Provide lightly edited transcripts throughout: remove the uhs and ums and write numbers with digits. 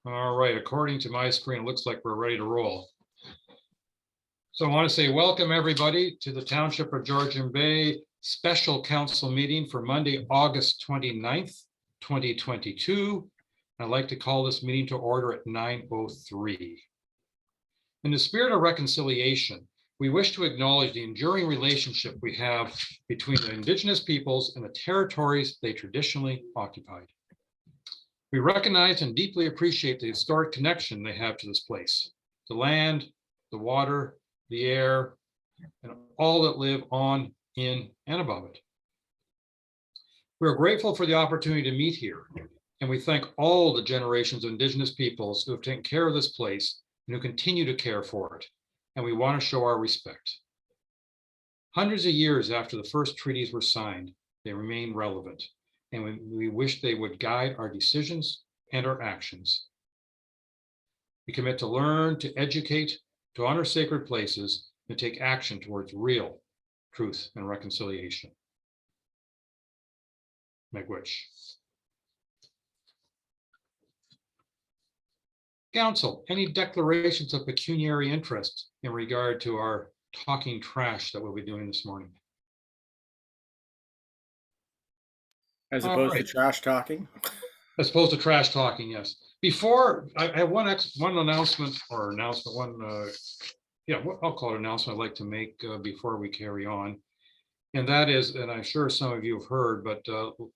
All right, according to my screen, it looks like we're ready to roll. So I want to say welcome everybody to the Township of Georgian Bay Special Council meeting for Monday, August 29th, 2022. I'd like to call this meeting to order at 9:03. In the spirit of reconciliation, we wish to acknowledge the enduring relationship we have between the Indigenous peoples and the territories they traditionally occupied. We recognize and deeply appreciate the historic connection they have to this place, the land, the water, the air, and all that live on, in, and above it. We are grateful for the opportunity to meet here, and we thank all the generations of Indigenous peoples who have taken care of this place and who continue to care for it, and we want to show our respect. Hundreds of years after the first treaties were signed, they remain relevant, and we wish they would guide our decisions and our actions. We commit to learn, to educate, to honor sacred places, and take action towards real truth and reconciliation. Miigwech. Council, any declarations of pecuniary interest in regard to our talking trash that we'll be doing this morning? As opposed to trash talking? As opposed to trash talking, yes. Before, I have one announcement, I'll call it announcement I'd like to make before we carry on. And that is, and I'm sure some of you have heard, but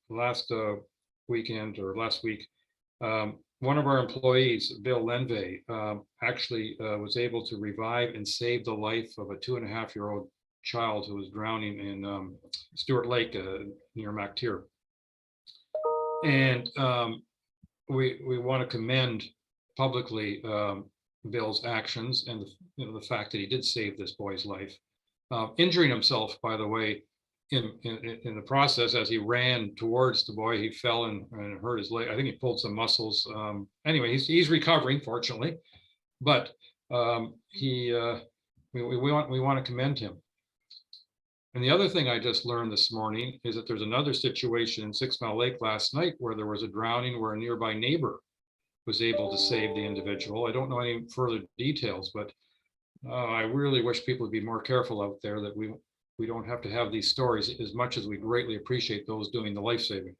last week, one of our employees, Bill Lenve, actually was able to revive and save the life of a 2.5-year-old child who was drowning in Stewart Lake near MacTier. And we want to commend publicly Bill's actions and the fact that he did save this boy's life, injuring himself, by the way, in the process. As he ran towards the boy, he fell and hurt his leg. I think he pulled some muscles. Anyway, he's recovering, fortunately, but we want to commend him. And the other thing I just learned this morning is that there's another situation in 6 Mile Lake last night where there was a drowning where a nearby neighbor was able to save the individual. I don't know any further details, but I really wish people would be more careful out there, that we don't have to have these stories, as much as we greatly appreciate those doing the life saving.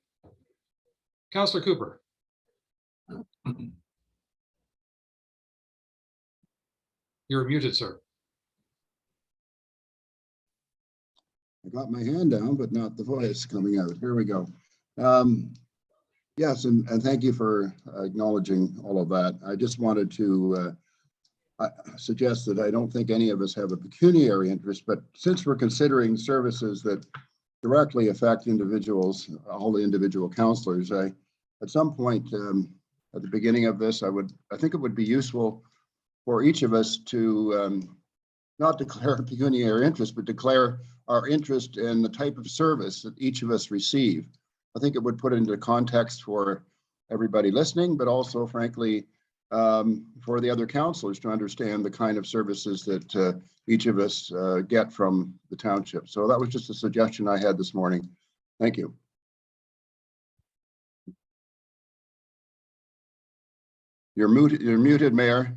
Councillor Cooper. You're muted, sir. I got my hand down, but not the voice coming out. Here we go. Yes, and thank you for acknowledging all of that. I just wanted to suggest that I don't think any of us have a pecuniary interest, but since we're considering services that directly affect individuals, all the individual counselors, at some point at the beginning of this, I think it would be useful for each of us to not declare pecuniary interest, but declare our interest in the type of service that each of us receive. I think it would put into context for everybody listening, but also, frankly, for the other counselors to understand the kind of services that each of us get from the township. So that was just a suggestion I had this morning. Thank you. You're muted, Mayor.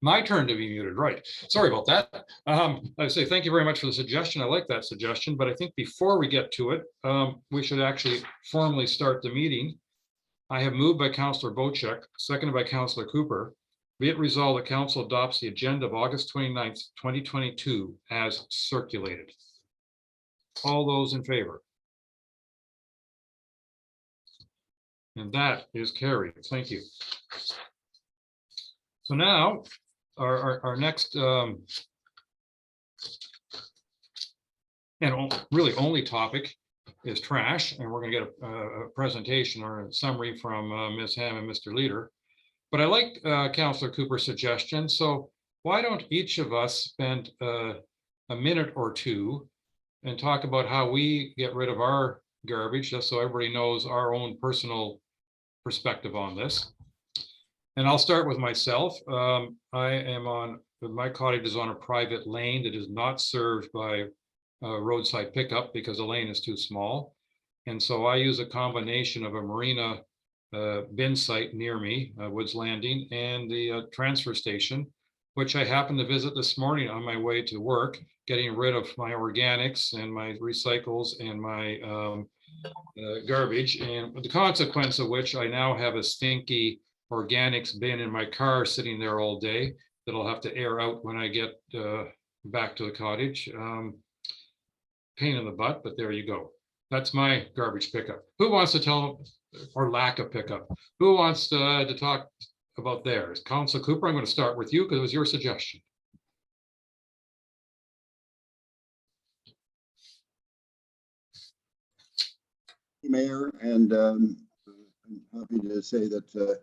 My turn to be muted, right? Sorry about that. I say thank you very much for the suggestion. I like that suggestion, but I think before we get to it, we should actually formally start the meeting. I have moved by Councillor Bochek, seconded by Councillor Cooper. Be it resolved, the council adopts the agenda of August 29th, 2022 as circulated. All those in favor? And that is carried. Thank you. So now, our next and really only topic is trash, and we're going to get a presentation or a summary from Ms. Ham and Mr. Leader. But I like Councillor Cooper's suggestion, so why don't each of us spend a minute or two and talk about how we get rid of our garbage, just so everybody knows our own personal perspective on this. And I'll start with myself. My cottage is on a private lane that is not served by roadside pickup because the lane is too small. And so I use a combination of a marina bin site near me, Woods Landing, and the transfer station, which I happened to visit this morning on my way to work, getting rid of my organics and my recycles and my garbage. And the consequence of which I now have a stinky organics bin in my car sitting there all day that I'll have to air out when I get back to the cottage. Pain in the butt, but there you go. That's my garbage pickup. Who wants to tell, or lack of pickup? Who wants to talk about theirs? Council Cooper, I'm going to start with you because it was your suggestion. Mayor, and I'm happy to say that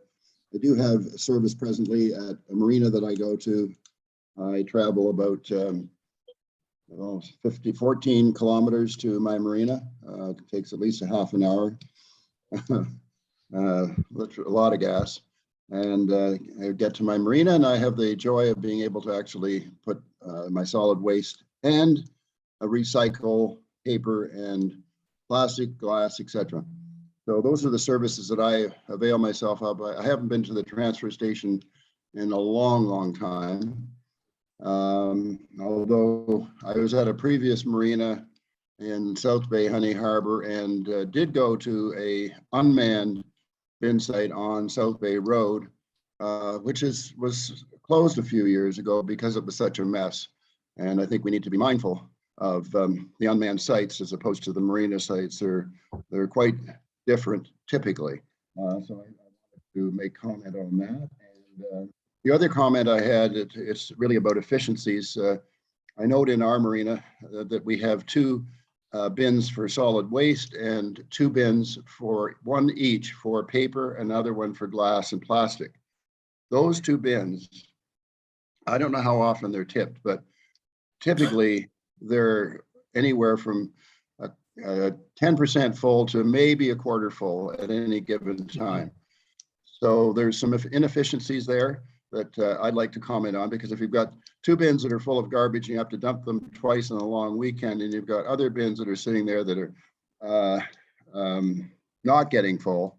I do have service presently at a marina that I go to. I travel about 14 kilometers to my marina. It takes at least a half an hour. A lot of gas. And I get to my marina and I have the joy of being able to actually put my solid waste and recycle paper and plastic, glass, etc. So those are the services that I avail myself of. I haven't been to the transfer station in a long, long time. Although I was at a previous marina in South Bay, Honey Harbor, and did go to a unmanned bin site on South Bay Road, which was closed a few years ago because it was such a mess. And I think we need to be mindful of the unmanned sites as opposed to the marina sites. They're quite different typically. So I wanted to make comment on that. And the other comment I had, it's really about efficiencies. I note in our marina that we have two bins for solid waste and two bins, for one each for paper, another one for glass and plastic. Those two bins, I don't know how often they're tipped, but typically they're anywhere from 10% full to maybe a quarter full at any given time. So there's some inefficiencies there that I'd like to comment on, because if you've got two bins that are full of garbage and you have to dump them twice in a long weekend, and you've got other bins that are sitting there that are not getting full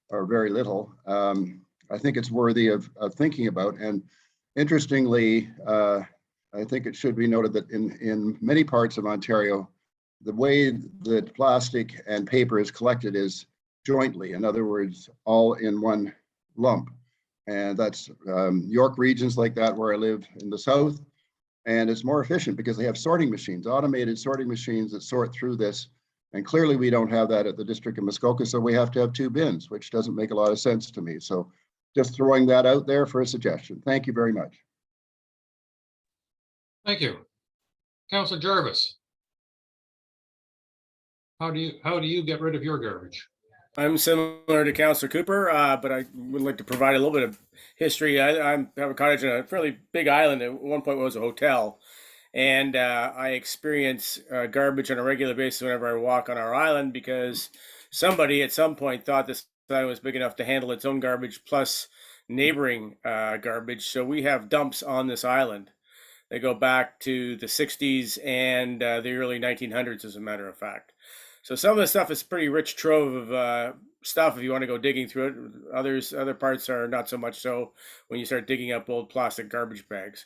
or very little, I think it's worthy of thinking about. And interestingly, I think it should be noted that in many parts of Ontario, the way that plastic and paper is collected is jointly. In other words, all in one lump. And that's York regions like that where I live in the south. And it's more efficient because they have sorting machines, automated sorting machines that sort through this. And clearly we don't have that at the District of Muskoka, so we have to have two bins, which doesn't make a lot of sense to me. So just throwing that out there for a suggestion. Thank you very much. Thank you. Councilor Jarvis. How do you get rid of your garbage? I'm similar to Councillor Cooper, but I would like to provide a little bit of history. I have a cottage on a fairly big island. At one point, it was a hotel, and I experience garbage on a regular basis whenever I walk on our island, because somebody at some point thought this island was big enough to handle its own garbage plus neighboring garbage. So we have dumps on this island. They go back to the 60s and the early 1900s, as a matter of fact. So some of the stuff is pretty rich trove of stuff if you want to go digging through it. Other parts are not so much so when you start digging up old plastic garbage bags.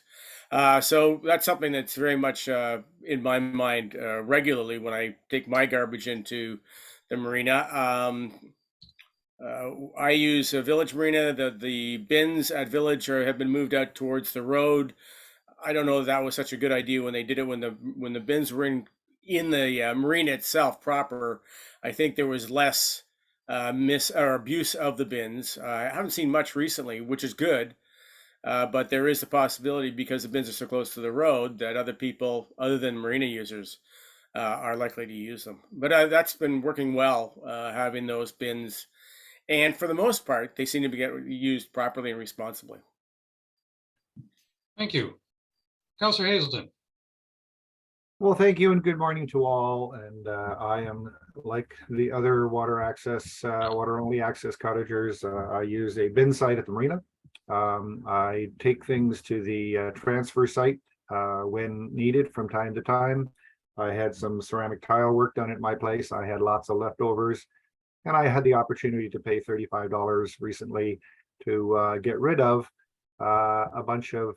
So that's something that's very much in my mind regularly when I take my garbage into the marina. I use a Village Marina. The bins at Village have been moved out towards the road. I don't know if that was such a good idea when they did it when the bins were in the marina itself proper. I think there was less abuse of the bins. I haven't seen much recently, which is good, but there is the possibility, because the bins are so close to the road, that other people other than marina users are likely to use them. But that's been working well, having those bins, and for the most part they seem to get used properly and responsibly. Thank you. Councillor Hazelton. Well, thank you and good morning to all. And I am like the other water only access cottagers. I use a bin site at the marina. I take things to the transfer site when needed from time to time. I had some ceramic tile work done at my place. I had lots of leftovers. And I had the opportunity to pay $35 recently to get rid of a bunch of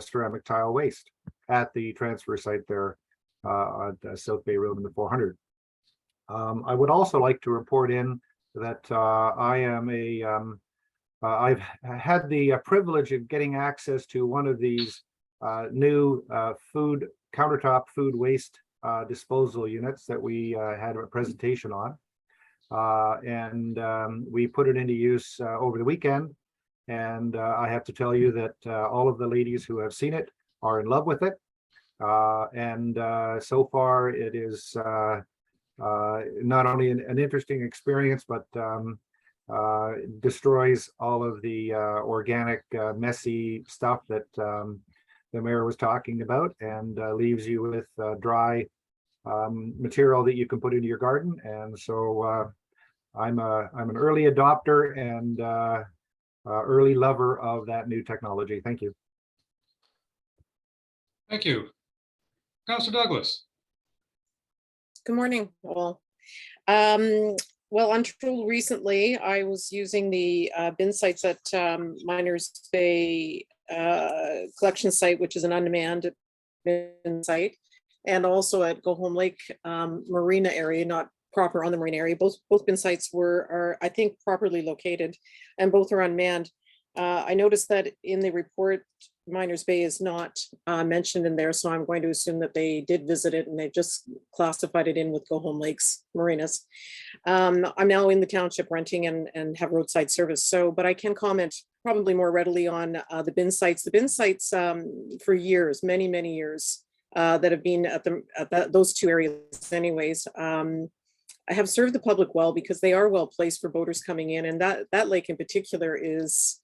ceramic tile waste at the transfer site there at South Bay Road in the 400. I would also like to report in that I've had the privilege of getting access to one of these new countertop food waste disposal units that we had a presentation on. We put it into use over the weekend. And I have to tell you that all of the ladies who have seen it are in love with it. So far it is not only an interesting experience, but destroys all of the organic, messy stuff that the mayor was talking about, and leaves you with dry material that you can put into your garden. And so I'm an early adopter and early lover of that new technology. Thank you. Thank you. Councillor Douglas. Good morning, all. Well, until recently, I was using the bin sites at Miners Bay collection site, which is an unmanned bin site, and also at Go Home Lake Marina area, not proper on the marina area. Both bin sites are, I think, properly located, and both are unmanned. I noticed that in the report, Miners Bay is not mentioned in there, so I'm going to assume that they did visit it and they just classified it in with Go Home Lakes Marinas. I'm now in the township renting and have roadside service, but I can comment probably more readily on the bin sites. The bin sites for years, many years, that have been at those two areas anyways, I have served the public well because they are well placed for boaters coming in, and that lake in particular is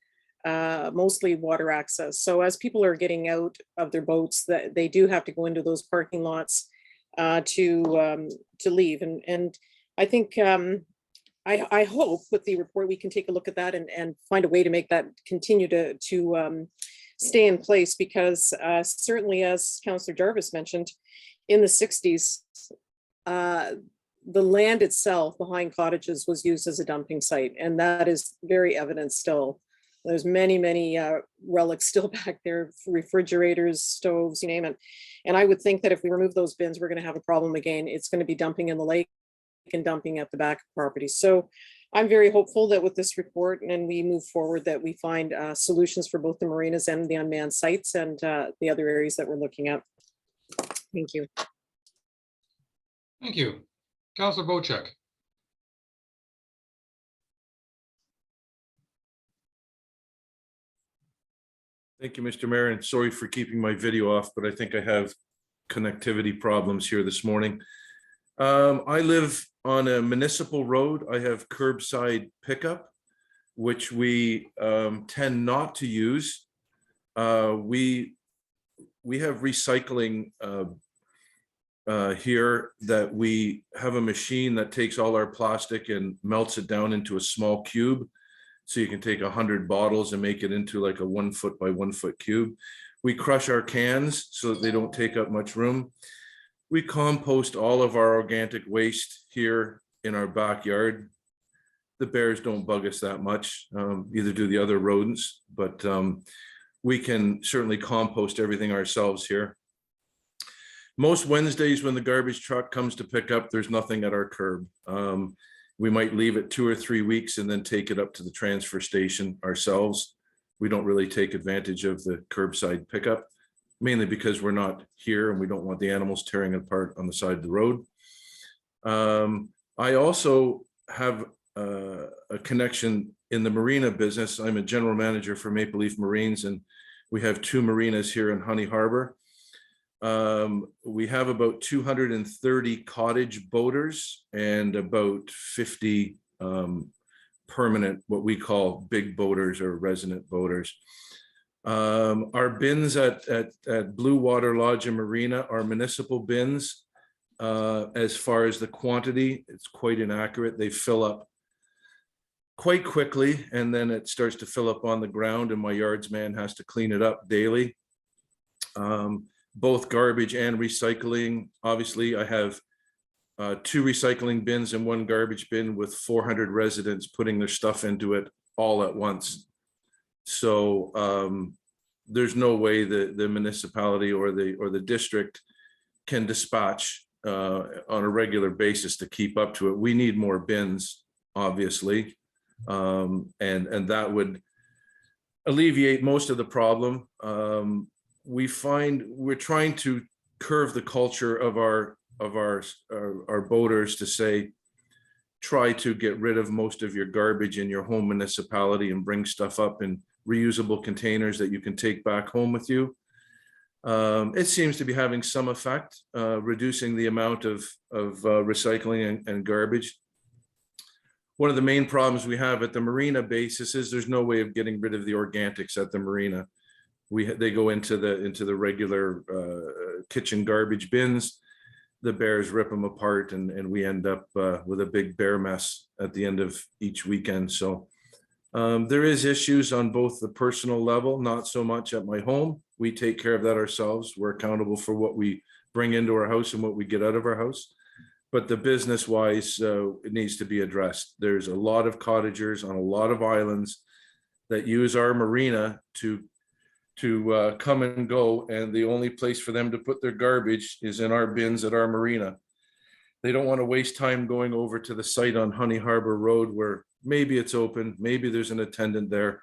mostly water access. So as people are getting out of their boats, that they do have to go into those parking lots to leave. And I think I hope with the report we can take a look at that and find a way to make that continue to stay in place, because certainly, as Councillor Jarvis mentioned, in the 60s, the land itself behind cottages was used as a dumping site, and that is very evident still. There's many relics still back there, refrigerators, stoves, you name it. And I would think that if we remove those bins, we're going to have a problem again. It's going to be dumping in the lake and dumping at the back of property. So I'm very hopeful that with this report and we move forward, that we find solutions for both the marinas and the unmanned sites and the other areas that we're looking at. Thank you. Thank you. Councillor Bochek. Thank you, Mr. Mayor, and sorry for keeping my video off, but I think I have connectivity problems here this morning. I live on a municipal road. I have curbside pickup, which we tend not to use. We have recycling here, that we have a machine that takes all our plastic and melts it down into a small cube. So you can take 100 bottles and make it into like a 1 foot by 1 foot cube. We crush our cans so that they don't take up much room. We compost all of our organic waste here in our backyard. The bears don't bug us that much, either do the other rodents, but we can certainly compost everything ourselves here. Most Wednesdays when the garbage truck comes to pick up, there's nothing at our curb. We might leave it 2 or 3 weeks and then take it up to the transfer station ourselves. We don't really take advantage of the curbside pickup, mainly because we're not here and we don't want the animals tearing apart on the side of the road. I also have a connection in the marina business. I'm a general manager for Maple Leaf Marines, and we have 2 marinas here in Honey Harbor. We have about 230 cottage boaters and about 50 permanent, what we call big boaters or resident boaters. Our bins at Blue Water Lodge and Marina are municipal bins. As far as the quantity, it's quite inaccurate. They fill up quite quickly, and then it starts to fill up on the ground, and my yards man has to clean it up daily. both garbage and recycling. Obviously, I have 2 recycling bins and 1 garbage bin with 400 residents putting their stuff into it all at once. So there's no way the municipality or the district can dispatch on a regular basis to keep up to it. We need more bins, obviously, and that would alleviate most of the problem. We find we're trying to curve the culture of our boaters to say, try to get rid of most of your garbage in your home municipality and bring stuff up in reusable containers that you can take back home with you. It seems to be having some effect, reducing the amount of recycling and garbage. One of the main problems we have at the marina basis is there's no way of getting rid of the organics at the marina. They go into the regular kitchen garbage bins. The bears rip them apart, and we end up with a big bear mess at the end of each weekend. So there is issues on both the personal level, not so much at my home. We take care of that ourselves. We're accountable for what we bring into our house and what we get out of our house. But the business wise, it needs to be addressed. There's a lot of cottagers on a lot of islands that use our marina to come and go, and the only place for them to put their garbage is in our bins at our marina. They don't want to waste time going over to the site on Honey Harbor Road where maybe it's open, maybe there's an attendant there.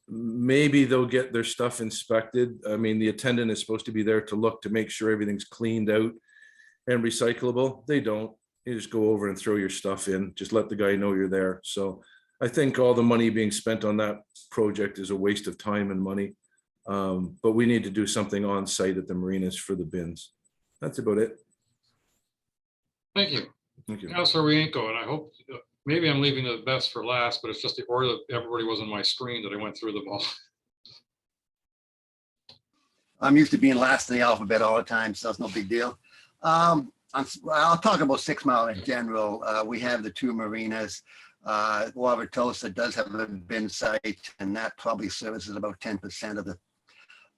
Maybe they'll get their stuff inspected. I mean, the attendant is supposed to be there to look to make sure everything's cleaned out and recyclable. They don't. You just go over and throw your stuff in. Just let the guy know you're there. So I think all the money being spent on that project is a waste of time and money. But we need to do something on site at the marinas for the bins. That's about it. Thank you. Thank you. Councilor Rienko, and I hope, maybe I'm leaving the best for last, but it's just the order that everybody was on my screen that I went through them all. I'm used to being last in the alphabet all the time, so it's no big deal. I'll talk about 6 Mile in general. We have the 2 marinas. Wauwatosa does have a bin site, and that probably services about 10%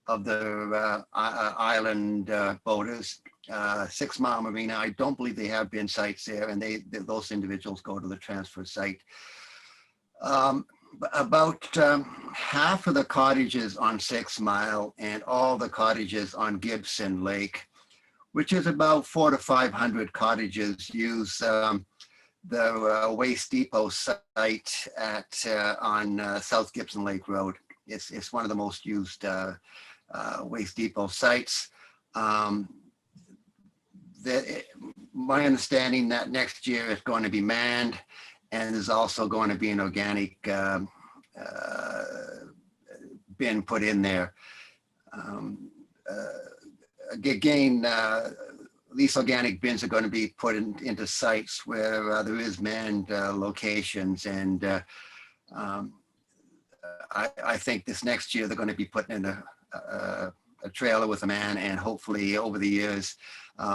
of the island boaters. 6 Mile Marina, I don't believe they have bin sites there, and those individuals go to the transfer site. About half of the cottages on 6 Mile and all the cottages on Gibson Lake, which is about 400 to 500 cottages, use the waste depot site on South Gibson Lake Road. It's one of the most used waste depot sites. My understanding that next year it's going to be manned, and there's also going to be an organic bin put in there. Again, these organic bins are going to be put into sites where there is manned locations, and I think this next year they're going to be putting in a trailer with a man, and hopefully over the years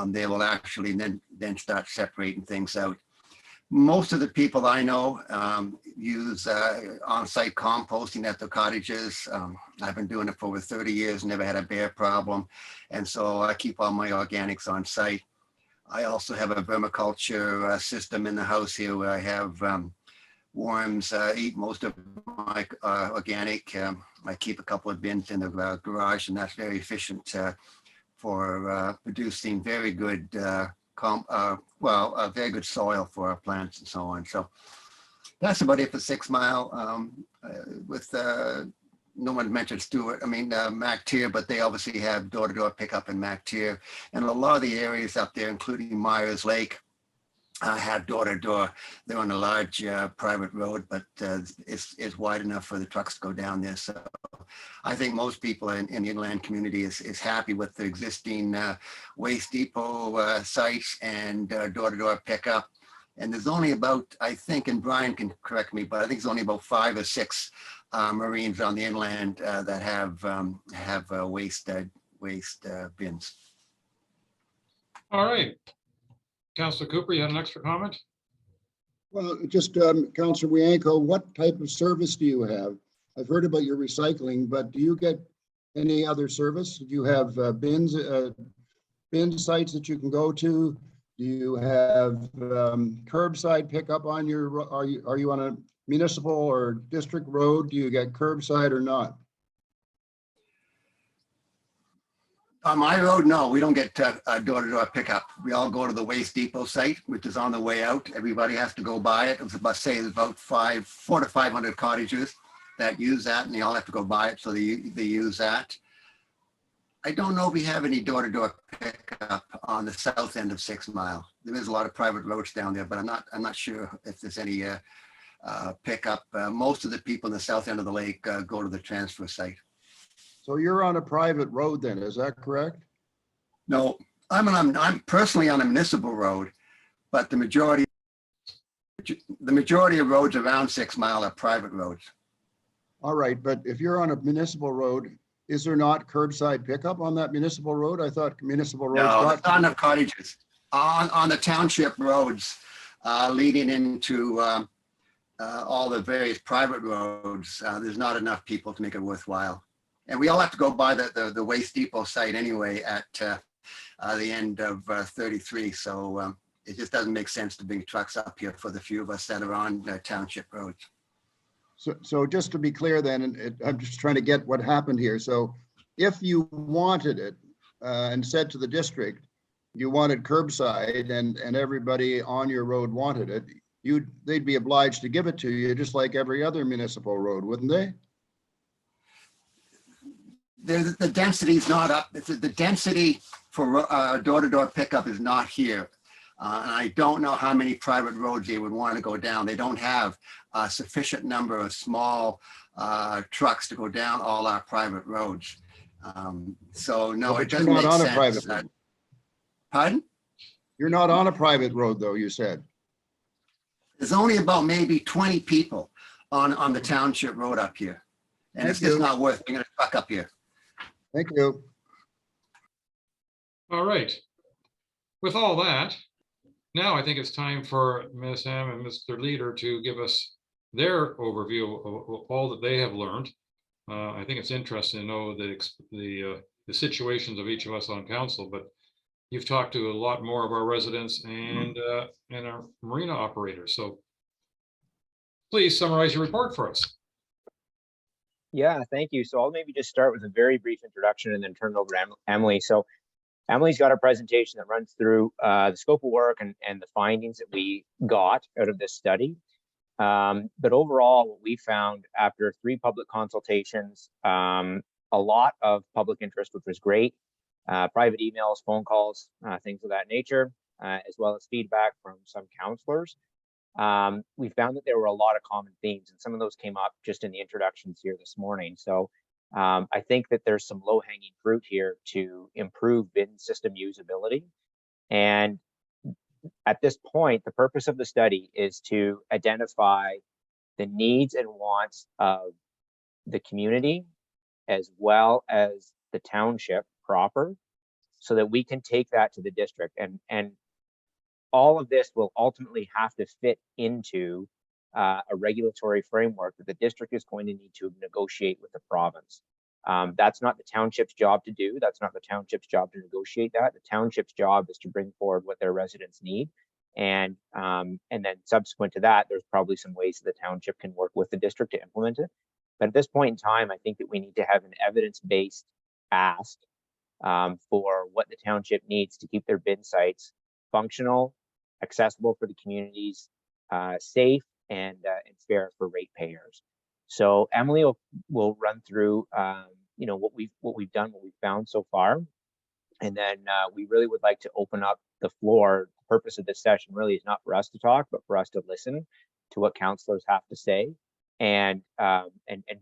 they will actually then start separating things out. Most of the people I know use on-site composting at the cottages. I've been doing it for over 30 years, never had a bear problem. And so I keep all my organics on site. I also have a vermiculture system in the house here where I have worms eat most of my organic. I keep a couple of bins in the garage, and that's very efficient for producing very good very good soil for our plants and so on. So that's about it for 6 Mile. With no one mentioned Stewart, MacTier, but they obviously have door-to-door pickup in MacTier, and a lot of the areas up there, including Myers Lake, have door-to-door. They're on a large private road, but it's wide enough for the trucks to go down there. So I think most people in the inland community is happy with the existing waste depot sites and door-to-door pickup. And there's only about, I think, and Brian can correct me, but I think there's only about 5 or 6 Marines on the inland that have waste bins. All right. Councilor Cooper, you had an extra comment? Well, just Councilor Wianco, what type of service do you have? I've heard about your recycling, but do you get any other service? Do you have bin sites that you can go to? Do you have curbside pickup on your, are you on a municipal or district road? Do you get curbside or not? On my road, no, we don't get door-to-door pickup. We all go to the waste depot site, which is on the way out. Everybody has to go by it. It was about, say, about 400 to 500 cottages that use that, and they all have to go by it, so they use that. I don't know if we have any door-to-door pickup on the south end of 6 Mile. There is a lot of private roads down there, but I'm not sure if there's any pickup. Most of the people in the south end of the lake go to the transfer site. So you're on a private road then, is that correct? No, I'm personally on a municipal road, but the majority of roads around 6 Mile are private roads. All right, but if you're on a municipal road, is there not curbside pickup on that municipal road? I thought municipal roads. No, there's not enough cottages. On the township roads leading into all the various private roads, there's not enough people to make it worthwhile. And we all have to go by the waste depot site anyway at the end of 33. So it just doesn't make sense to bring trucks up here for the few of us that are on township roads. So just to be clear then, I'm just trying to get what happened here. So if you wanted it and said to the district, you wanted curbside and everybody on your road wanted it, they'd be obliged to give it to you just like every other municipal road, wouldn't they? The density is not up. The density for door-to-door pickup is not here. And I don't know how many private roads they would want to go down. They don't have a sufficient number of small trucks to go down all our private roads. So no, it doesn't make sense. Pardon? You're not on a private road though, you said. There's only about maybe 20 people on the township road up here. And it's just not worth bringing a truck up here. Thank you. All right. With all that, now I think it's time for Ms. Ham and Mr. Leader to give us their overview of all that they have learned. I think it's interesting to know the situations of each of us on council, but you've talked to a lot more of our residents and our marina operators. So please summarize your report for us. Yeah, thank you. So I'll maybe just start with a very brief introduction and then turn it over to Emily. So Emily's got a presentation that runs through the scope of work and the findings that we got out of this study. But overall, what we found after 3 public consultations, a lot of public interest, which was great, private emails, phone calls, things of that nature, as well as feedback from some counselors. We found that there were a lot of common themes, and some of those came up just in the introductions here this morning. So I think that there's some low-hanging fruit here to improve bin system usability. And at this point, the purpose of the study is to identify the needs and wants of the community as well as the township proper, so that we can take that to the district. And all of this will ultimately have to fit into a regulatory framework that the district is going to need to negotiate with the province. That's not the township's job to do. That's not the township's job to negotiate that. The township's job is to bring forward what their residents need. And then subsequent to that, there's probably some ways that the township can work with the district to implement it. But at this point in time, I think that we need to have an evidence-based ask for what the township needs to keep their bin sites functional, accessible for the communities, safe, and fair for ratepayers. So Emily will run through what we've done, what we've found so far, and then we really would like to open up the floor. The purpose of this session really is not for us to talk, but for us to listen to what councillors have to say, and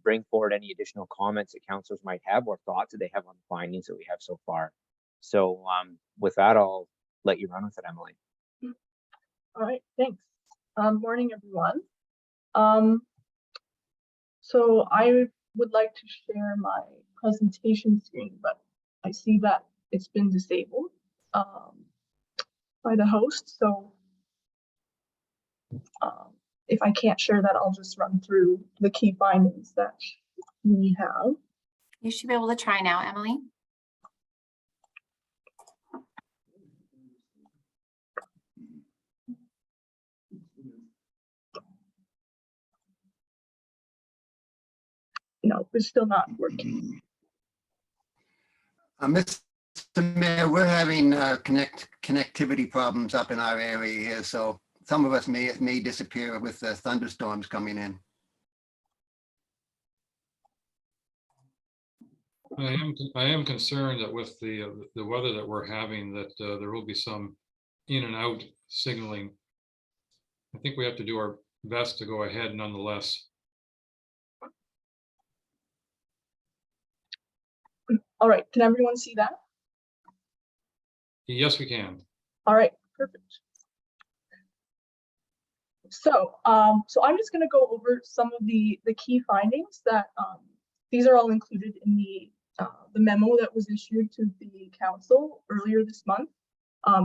bring forward any additional comments that councillors might have or thoughts that they have on the findings that we have so far. So with that, I'll let you run with it, Emily. All right, thanks. Morning, everyone. So I would like to share my presentation screen, but I see that it's been disabled by the host. So if I can't share that, I'll just run through the key findings that we have. You should be able to try now, Emily. No, it's still not working. Mr. Mayor, we're having connectivity problems up in our area here, so some of us may disappear with the thunderstorms coming in. I am concerned that with the weather that we're having, that there will be some in and out signaling. I think we have to do our best to go ahead nonetheless. All right, can everyone see that? Yes, we can. All right, perfect. So, so I'm just going to go over some of the key findings that these are all included in the memo that was issued to the council earlier this month.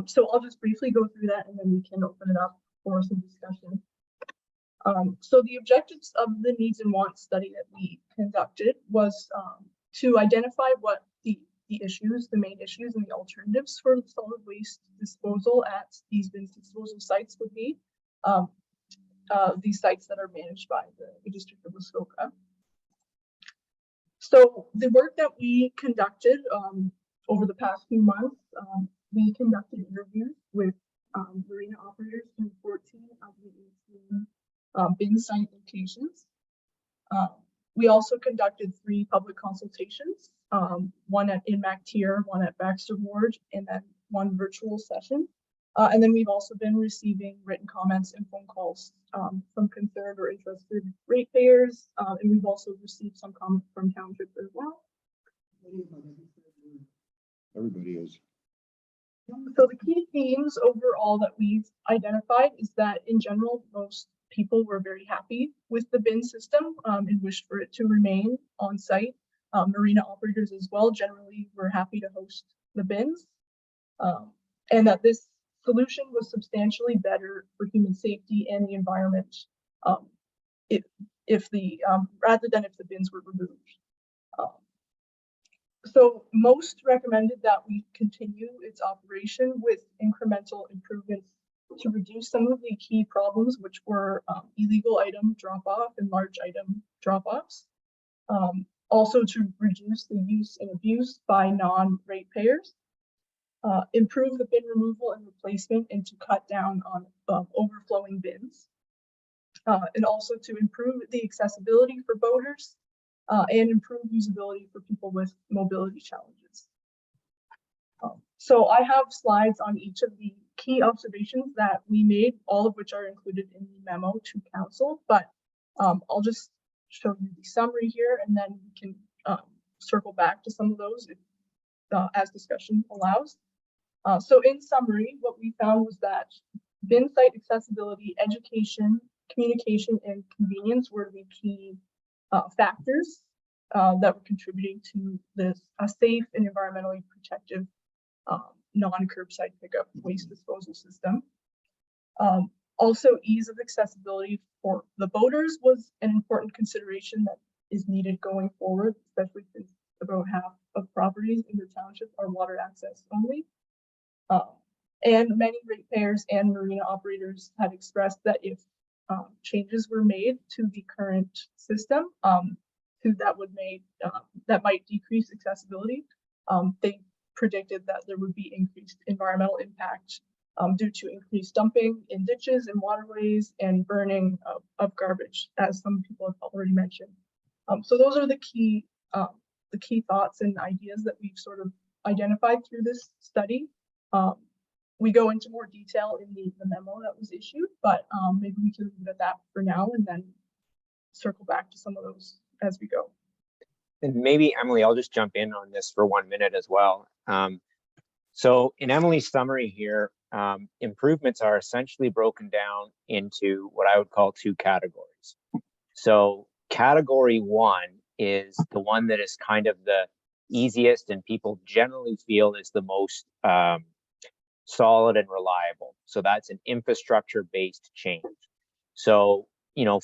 So I'll just briefly go through that and then we can open it up for some discussion. So the objectives of the needs and wants study that we conducted was to identify what the issues, the main issues and the alternatives for solid waste disposal at these bin disposal sites would be. These sites that are managed by the District of Muskoka. So the work that we conducted over the past few months, we conducted interviews with marina operators in 14 of the 18 bin site locations. We also conducted 3 public consultations, one in MacTier, one at Baxter Ward, and then 1 virtual session. And then we've also been receiving written comments and phone calls from concerned or interested ratepayers, and we've also received some comments from township as well. Everybody is. So the key themes overall that we've identified is that in general, most people were very happy with the bin system and wished for it to remain on site. Marina operators as well generally were happy to host the bins, and that this solution was substantially better for human safety and the environment if the rather than if the bins were removed. So most recommended that we continue its operation with incremental improvements to reduce some of the key problems, which were illegal item drop-off and large item drop-offs. Also to reduce the use and abuse by non-ratepayers. Improve the bin removal and replacement and to cut down on overflowing bins. And also to improve the accessibility for boaters and improve usability for people with mobility challenges. So I have slides on each of the key observations that we made, all of which are included in the memo to council, but I'll just show you the summary here and then we can circle back to some of those if, as discussion allows. So in summary, what we found was that bin site accessibility, education, communication, and convenience were the key factors that were contributing to this safe and environmentally protective non-curbside pickup waste disposal system. Also, ease of accessibility for the boaters was an important consideration that is needed going forward, especially since about half of properties in the township are water access only. And many ratepayers and marina operators had expressed that if changes were made to the current system, that might decrease accessibility. They predicted that there would be increased environmental impact due to increased dumping in ditches and waterways and burning of garbage, as some people have already mentioned. So those are the key thoughts and ideas that we've sort of identified through this study. We go into more detail in the memo that was issued, but maybe we can leave it at that for now and then circle back to some of those as we go. And maybe, Emily, I'll just jump in on this for 1 minute as well. So in Emily's summary here, improvements are essentially broken down into what I would call 2 categories. So category 1 is the one that is kind of the easiest and people generally feel is the most solid and reliable. So that's an infrastructure-based change. So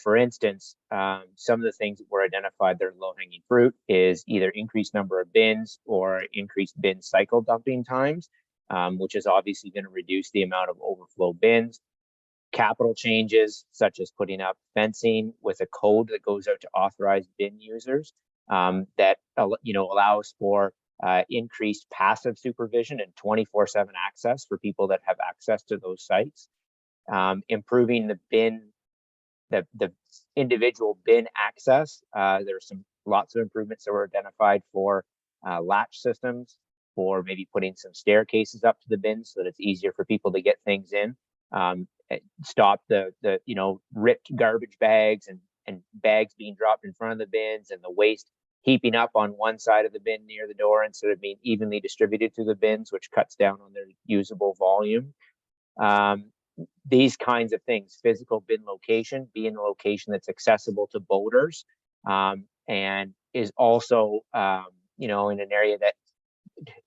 for instance, some of the things that were identified that are low-hanging fruit is either increased number of bins or increased bin cycle dumping times, which is obviously going to reduce the amount of overflow bins. Capital changes, such as putting up fencing with a code that goes out to authorized bin users, that allows for increased passive supervision and 24/7 access for people that have access to those sites. Improving the individual bin access. There's lots of improvements that were identified for latch systems, for maybe putting some staircases up to the bins so that it's easier for people to get things in. Stop the ripped garbage bags and bags being dropped in front of the bins and the waste heaping up on one side of the bin near the door instead of being evenly distributed through the bins, which cuts down on their usable volume. These kinds of things, physical bin location, being a location that's accessible to boaters, and is also, in an area that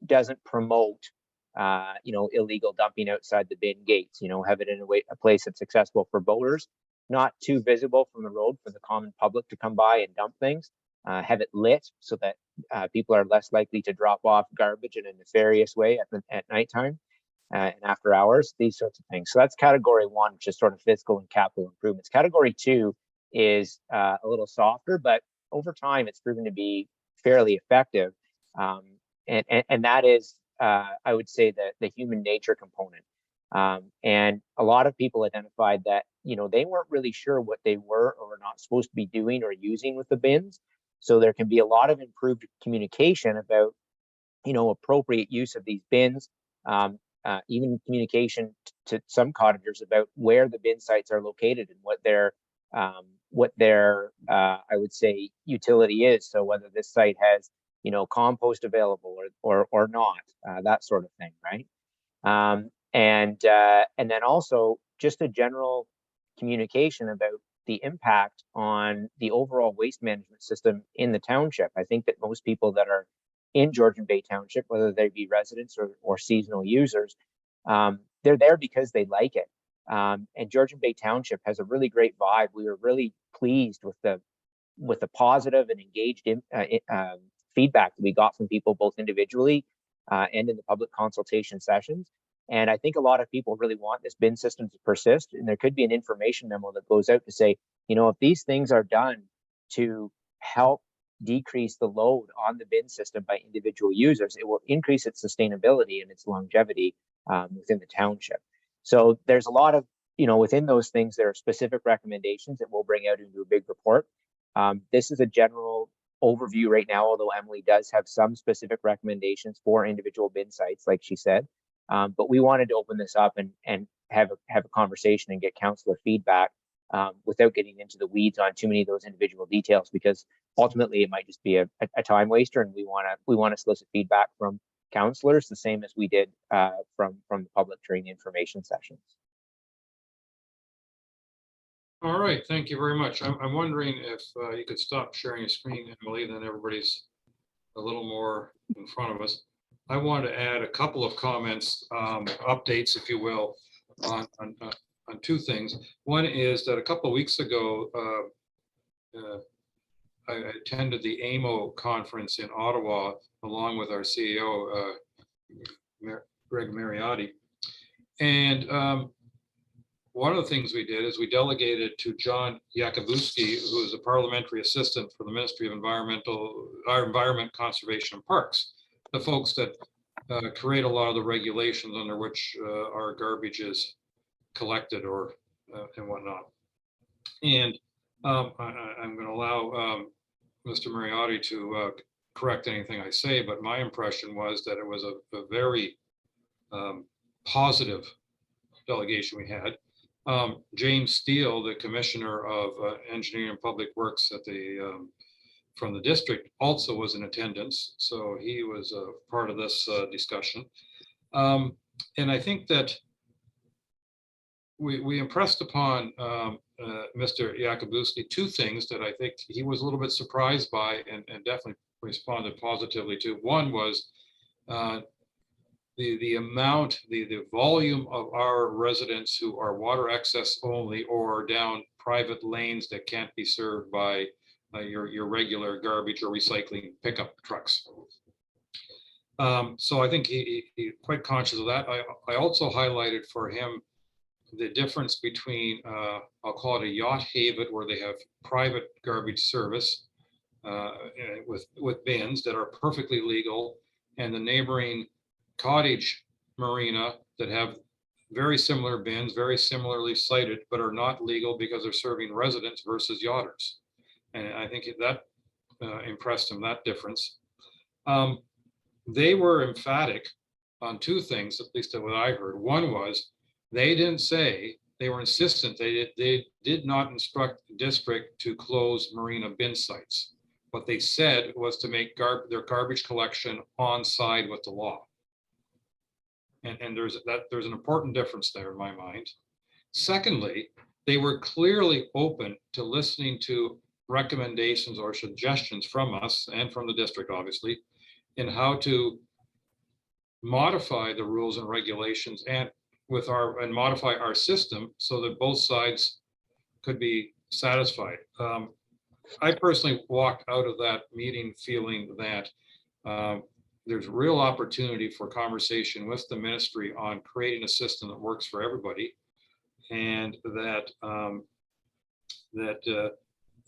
doesn't promote, illegal dumping outside the bin gates, have it in a place that's accessible for boaters, not too visible from the road for the common public to come by and dump things, have it lit so that people are less likely to drop off garbage in a nefarious way at nighttime. And after hours, these sorts of things. So that's category one, which is sort of physical and capital improvements. Category two is a little softer, but over time it's proven to be fairly effective. And that is, I would say, the human nature component. And a lot of people identified that, they weren't really sure what they were or were not supposed to be doing or using with the bins. So there can be a lot of improved communication about, appropriate use of these bins. Even communication to some cottagers about where the bin sites are located and what their I would say utility is. So whether this site has compost available or not, that sort of thing, right? And then also just a general communication about the impact on the overall waste management system in the township. I think that most people that are in Georgian Bay Township, whether they be residents or seasonal users, they're there because they like it. And Georgian Bay Township has a really great vibe. We were really pleased with the positive and engaged feedback that we got from people both individually and in the public consultation sessions. And I think a lot of people really want this bin system to persist. And there could be an information memo that goes out to say, if these things are done to help decrease the load on the bin system by individual users, it will increase its sustainability and its longevity within the township. So there's a lot of, within those things, there are specific recommendations that we'll bring out into a big report. This is a general overview right now, although Emily does have some specific recommendations for individual bin sites, like she said. But we wanted to open this up and have a conversation and get councillor feedback without getting into the weeds on too many of those individual details, because ultimately it might just be a time waster, and we want to solicit feedback from councillors the same as we did from the public during the information sessions. All right, thank you very much. I'm wondering if you could stop sharing your screen, Emily, then everybody's a little more in front of us. I want to add a couple of comments, updates, if you will, on two things. One is that a couple of weeks ago, I attended the AMO conference in Ottawa along with our CEO, Greg Mariotti. And one of the things we did is we delegated to John Yakubuski, who is a parliamentary assistant for the Ministry of Environment, Conservation and Parks, the folks that create a lot of the regulations under which our garbage is collected or and whatnot. And I'm going to allow Mr. Mariotti to correct anything I say, but my impression was that it was a very positive delegation we had. James Steele, the Commissioner of Engineering and Public Works at from the district, also was in attendance, so he was a part of this discussion. And I think that we impressed upon Mr. Yakubuski two things that I think he was a little bit surprised by and definitely responded positively to. One was the amount, the volume of our residents who are water access only or down private lanes that can't be served by your regular garbage or recycling pickup trucks. So I think he's quite conscious of that. I also highlighted for him the difference between, I'll call it a yacht haven, where they have private garbage service with bins that are perfectly legal, and the neighboring cottage marina that have very similar bins, very similarly cited, but are not legal because they're serving residents versus yachters. And I think that impressed him, that difference. They were emphatic on two things, at least what I heard. One was, they didn't say, they were insistent, they did not instruct the district to close marina bin sites. What they said was to make their garbage collection on side with the law. And there's an important difference there in my mind. Secondly, they were clearly open to listening to recommendations or suggestions from us and from the district, obviously, in how to modify the rules and regulations and modify our system so that both sides could be satisfied. I personally walked out of that meeting feeling that there's real opportunity for conversation with the ministry on creating a system that works for everybody, and that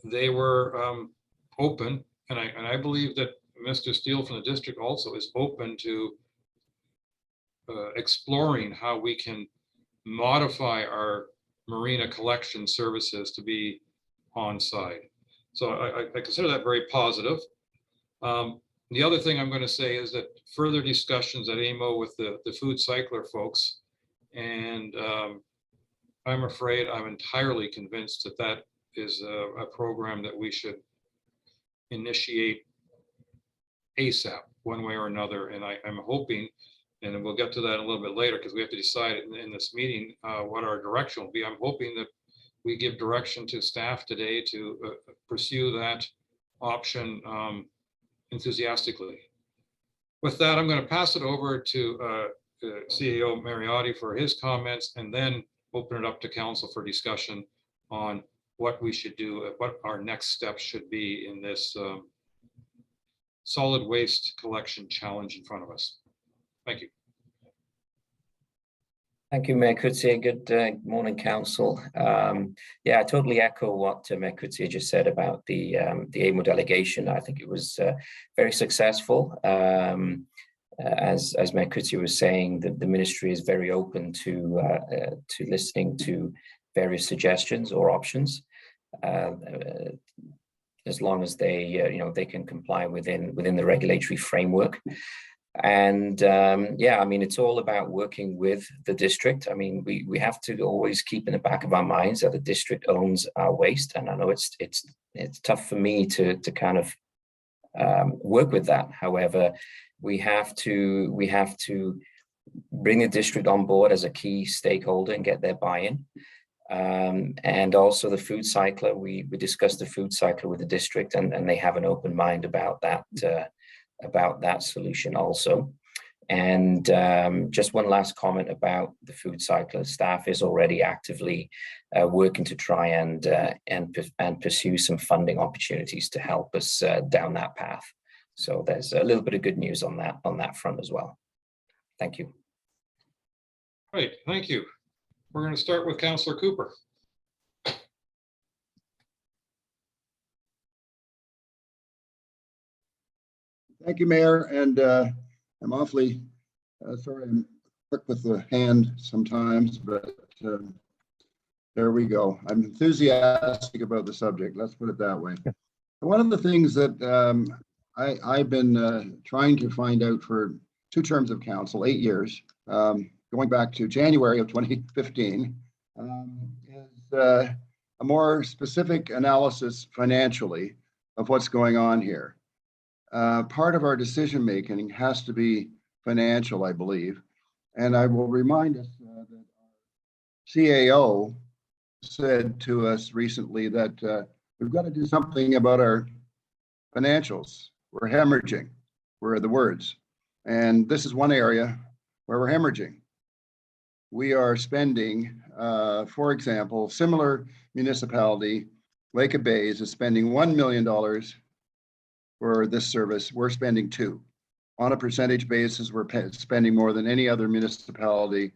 they were open, and I believe that Mr. Steele from the district also is open to exploring how we can modify our marina collection services to be on site. So I consider that very positive. The other thing I'm going to say is that further discussions at AMO with the food cycler folks, and I'm afraid I'm entirely convinced that that is a program that we should initiate ASAP, one way or another. And I'm hoping, and we'll get to that a little bit later because we have to decide in this meeting what our direction will be. I'm hoping that we give direction to staff today to pursue that option enthusiastically. With that, I'm going to pass it over to CEO Mariotti for his comments, and then open it up to council for discussion on what we should do, what our next steps should be in this solid waste collection challenge in front of us. Thank you. Thank you, Mayor Coetzee. Good morning, Council. Yeah, I totally echo what Mayor Coetzee just said about the AMO delegation. I think it was very successful. As Mayor Coetzee was saying, the ministry is very open to listening to various suggestions or options, as long as they they can comply within the regulatory framework. And yeah, I mean, it's all about working with the district. I mean, we have to always keep in the back of our minds that the district owns our waste, and I know it's tough for me to kind of work with that. However, we have to bring the district on board as a key stakeholder and get their buy-in. And also the food cycler, we discussed the food cycler with the district, and they have an open mind about that solution also. And just one last comment about the food cycler. Staff is already actively working to try and pursue some funding opportunities to help us down that path. So there's a little bit of good news on that front as well. Thank you. Great, thank you. We're going to start with Councillor Cooper. Thank you, Mayor, and I'm awfully sorry I'm quick with the hand sometimes, but there we go. I'm enthusiastic about the subject, let's put it that way. One of the things that I've been trying to find out for 2 terms of council, 8 years, going back to January of 2015, is a more specific analysis financially of what's going on here. Part of our decision making has to be financial, I believe. And I will remind us that our CAO said to us recently that we've got to do something about our financials. We're hemorrhaging, were the words. And this is one area where we're hemorrhaging. We are spending, for example, similar municipality, Lake of Bays is spending $1 million for this service. We're spending 2. On a percentage basis, we're spending more than any other municipality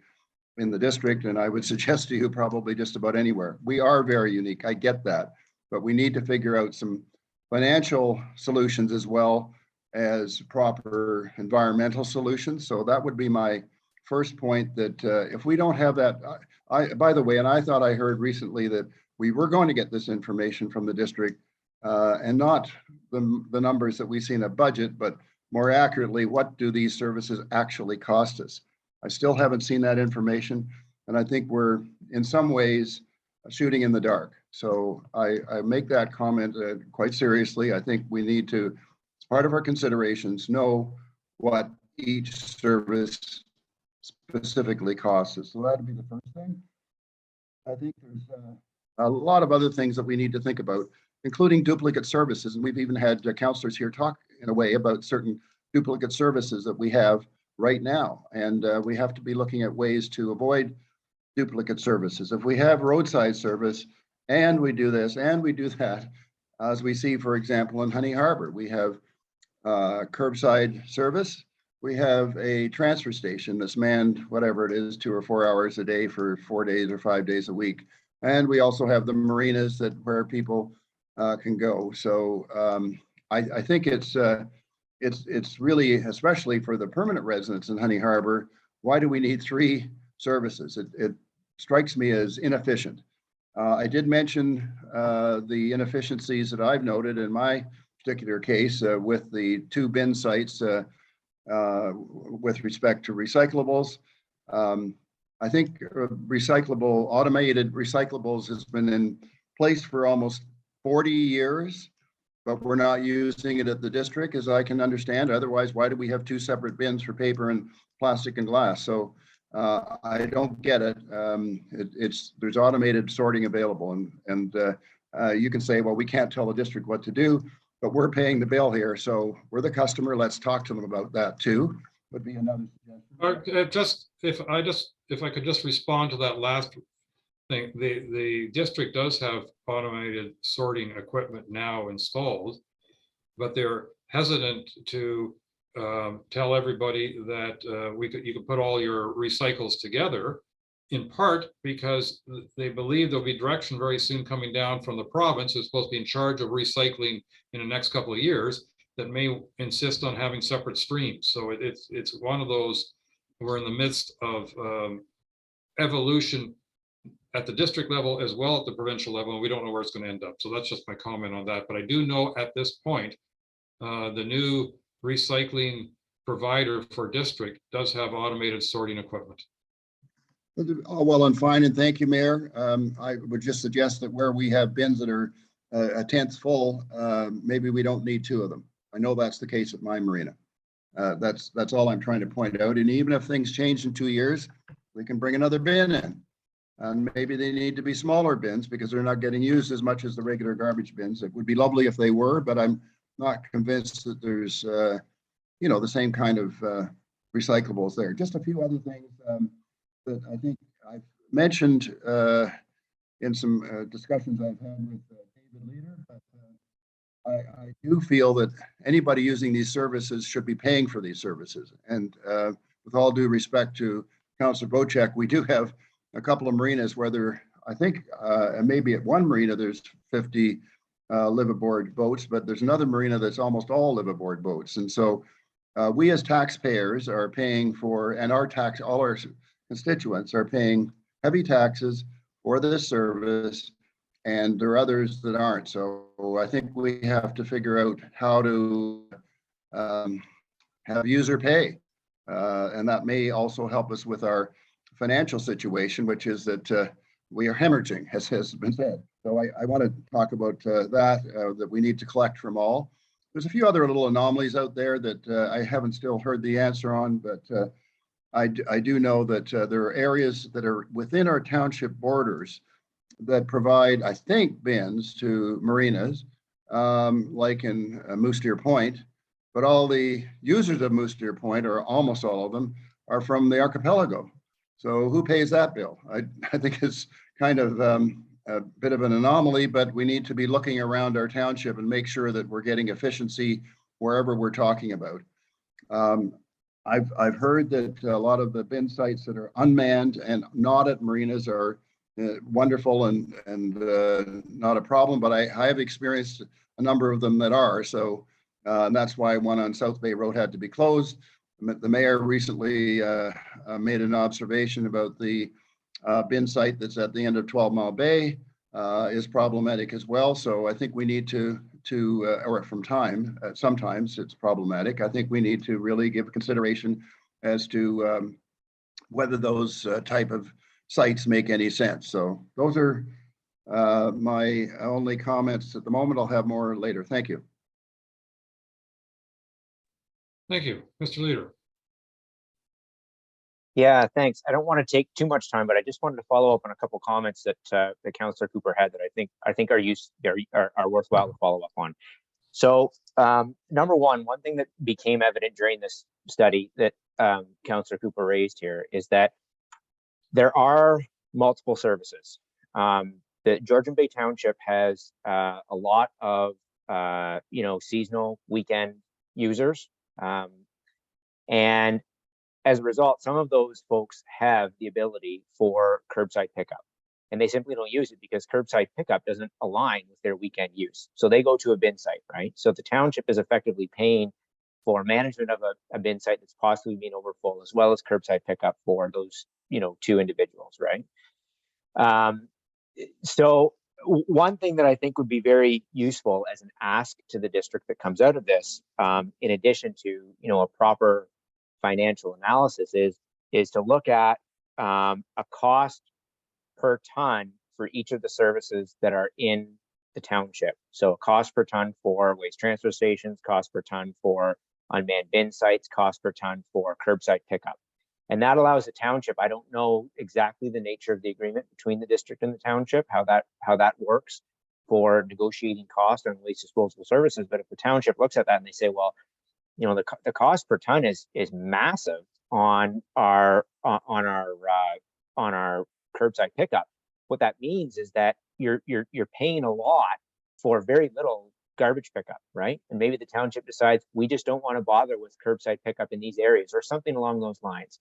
in the district. And I would suggest to you probably just about anywhere. We are very unique. I get that, but we need to figure out some financial solutions as well as proper environmental solutions. So that would be my first point, that if we don't have that, by the way, and I thought I heard recently that we were going to get this information from the district and not the numbers that we see in a budget, but more accurately, what do these services actually cost us? I still haven't seen that information. And I think we're in some ways shooting in the dark. So I make that comment quite seriously. I think we need to, as part of our considerations, know what each service specifically costs us. So that'd be the first thing. I think there's a lot of other things that we need to think about, including duplicate services. And we've even had counselors here talk in a way about certain duplicate services that we have right now. And we have to be looking at ways to avoid duplicate services. If we have roadside service and we do this and we do that, as we see, for example, in Honey Harbor, we have curbside service. We have a transfer station that's manned, whatever it is, 2 or 4 hours a day for 4 days or 5 days a week. And we also have the marinas where people can go. So I think it's really, especially for the permanent residents in Honey Harbor, why do we need 3 services? It strikes me as inefficient. I did mention the inefficiencies that I've noted in my particular case with the 2 bin sites with respect to recyclables. I think automated recyclables has been in place for almost 40 years, but we're not using it at the district, as I can understand. Otherwise, why do we have 2 separate bins for paper and plastic and glass? So I don't get it. There's automated sorting available, and you can say, well, we can't tell the district what to do, but we're paying the bill here, so we're the customer. Let's talk to them about that too. Would be another suggestion. If I could just respond to that last thing, the district does have automated sorting equipment now installed, but they're hesitant to tell everybody that you could put all your recycles together, in part because they believe there'll be direction very soon coming down from the province, who's supposed to be in charge of recycling in the next couple of years, that may insist on having separate streams. So it's one of those, we're in the midst of evolution at the district level as well at the provincial level, and we don't know where it's going to end up. So that's just my comment on that. But I do know at this point, the new recycling provider for district does have automated sorting equipment. Oh, well and fine, and thank you, Mayor. I would just suggest that where we have bins that are a tenth full, maybe we don't need 2 of them. I know that's the case at my marina. That's all I'm trying to point out. And even if things change in 2 years, we can bring another bin in. And maybe they need to be smaller bins because they're not getting used as much as the regular garbage bins. It would be lovely if they were, but I'm not convinced that there's, the same kind of recyclables there. Just a few other things that I think I've mentioned in some discussions I've had with David Leader. But I do feel that anybody using these services should be paying for these services. And with all due respect to Councillor Bocek, we do have a couple of marinas where there, I think, maybe at one marina there's 50 live-aboard boats, but there's another marina that's almost all live-aboard boats. And so we as taxpayers are paying for, and all our constituents are paying heavy taxes for this service, and there are others that aren't. So I think we have to figure out how to have user pay. And that may also help us with our financial situation, which is that we are hemorrhaging, as has been said. So I want to talk about that we need to collect from all. There's a few other little anomalies out there that I haven't still heard the answer on, but I do know that there are areas that are within our township borders that provide, I think, bins to marinas, like in Moose Deer Point, but all the users of Moose Deer Point, or almost all of them, are from the archipelago. So who pays that bill? I think it's kind of a bit of an anomaly, but we need to be looking around our township and make sure that we're getting efficiency wherever we're talking about. I've heard that a lot of the bin sites that are unmanned and not at marinas are wonderful and not a problem, but I have experienced a number of them that are. So and that's why one on South Bay Road had to be closed. The mayor recently made an observation about the bin site that's at the end of 12 Mile Bay is problematic as well. So I think we need to or from time, sometimes it's problematic. I think we need to really give consideration as to whether those type of sites make any sense. So those are my only comments at the moment. I'll have more later. Thank you. Thank you, Mr. Leader. Yeah, thanks. I don't want to take too much time, but I just wanted to follow up on a couple comments that that Councillor Cooper had that I think are worthwhile to follow up on. So number one thing that became evident during this study that Councillor Cooper raised here is that there are multiple services. The Georgian Bay Township has a lot of seasonal weekend users, and as a result, some of those folks have the ability for curbside pickup, and they simply don't use it because curbside pickup doesn't align with their weekend use. So they go to a bin site, right? So the township is effectively paying for management of a bin site that's possibly being overfull, as well as curbside pickup for those, two individuals, right? So one thing that I think would be very useful as an ask to the district that comes out of this, in addition to, a proper financial analysis is to look at a cost per ton for each of the services that are in the township. So a cost per ton for waste transfer stations, cost per ton for unmanned bin sites, cost per ton for curbside pickup. And that allows the township, I don't know exactly the nature of the agreement between the district and the township, how that works for negotiating cost on waste disposal services. But if the township looks at that and they say, well, the cost per ton is massive on our curbside pickup. What that means is that you're paying a lot for very little garbage pickup, right? And maybe the township decides we just don't want to bother with curbside pickup in these areas or something along those lines.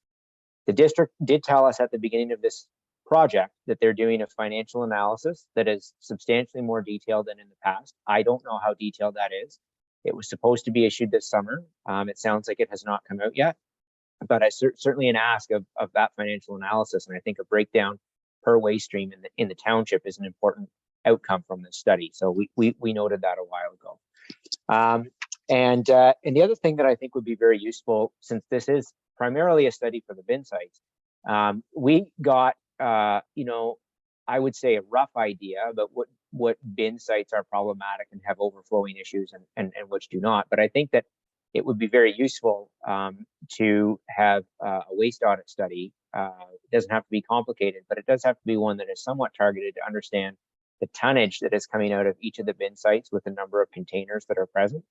The district did tell us at the beginning of this project that they're doing a financial analysis that is substantially more detailed than in the past. I don't know how detailed that is. It was supposed to be issued this summer. It sounds like it has not come out yet, but I certainly an ask of that financial analysis. And I think a breakdown per waste stream in the township is an important outcome from this study. So we noted that a while ago. And the other thing that I think would be very useful, since this is primarily a study for the bin sites, we got, I would say a rough idea about what bin sites are problematic and have overflowing issues and which do not. But I think that it would be very useful to have a waste audit study. It doesn't have to be complicated, but it does have to be one that is somewhat targeted to understand the tonnage that is coming out of each of the bin sites with the number of containers that are present.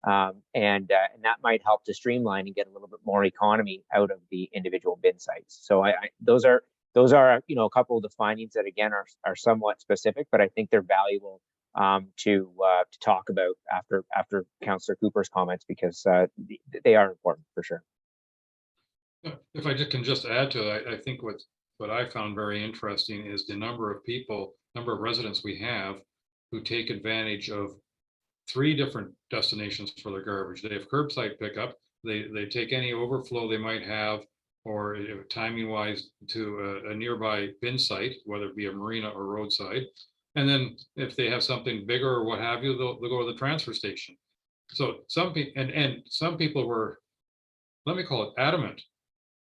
And that might help to streamline and get a little bit more economy out of the individual bin sites. So those are a couple of the findings that again are somewhat specific, but I think they're valuable to talk about after Councillor Cooper's comments, because they are important for sure. If I can just add to it, I think what I found very interesting is the number of residents we have who take advantage of 3 different destinations for their garbage. They have curbside pickup. They take any overflow they might have, or timing wise, to a nearby bin site, whether it be a marina or roadside. And then if they have something bigger or what have you, they'll go to the transfer station. So some people were, let me call it, adamant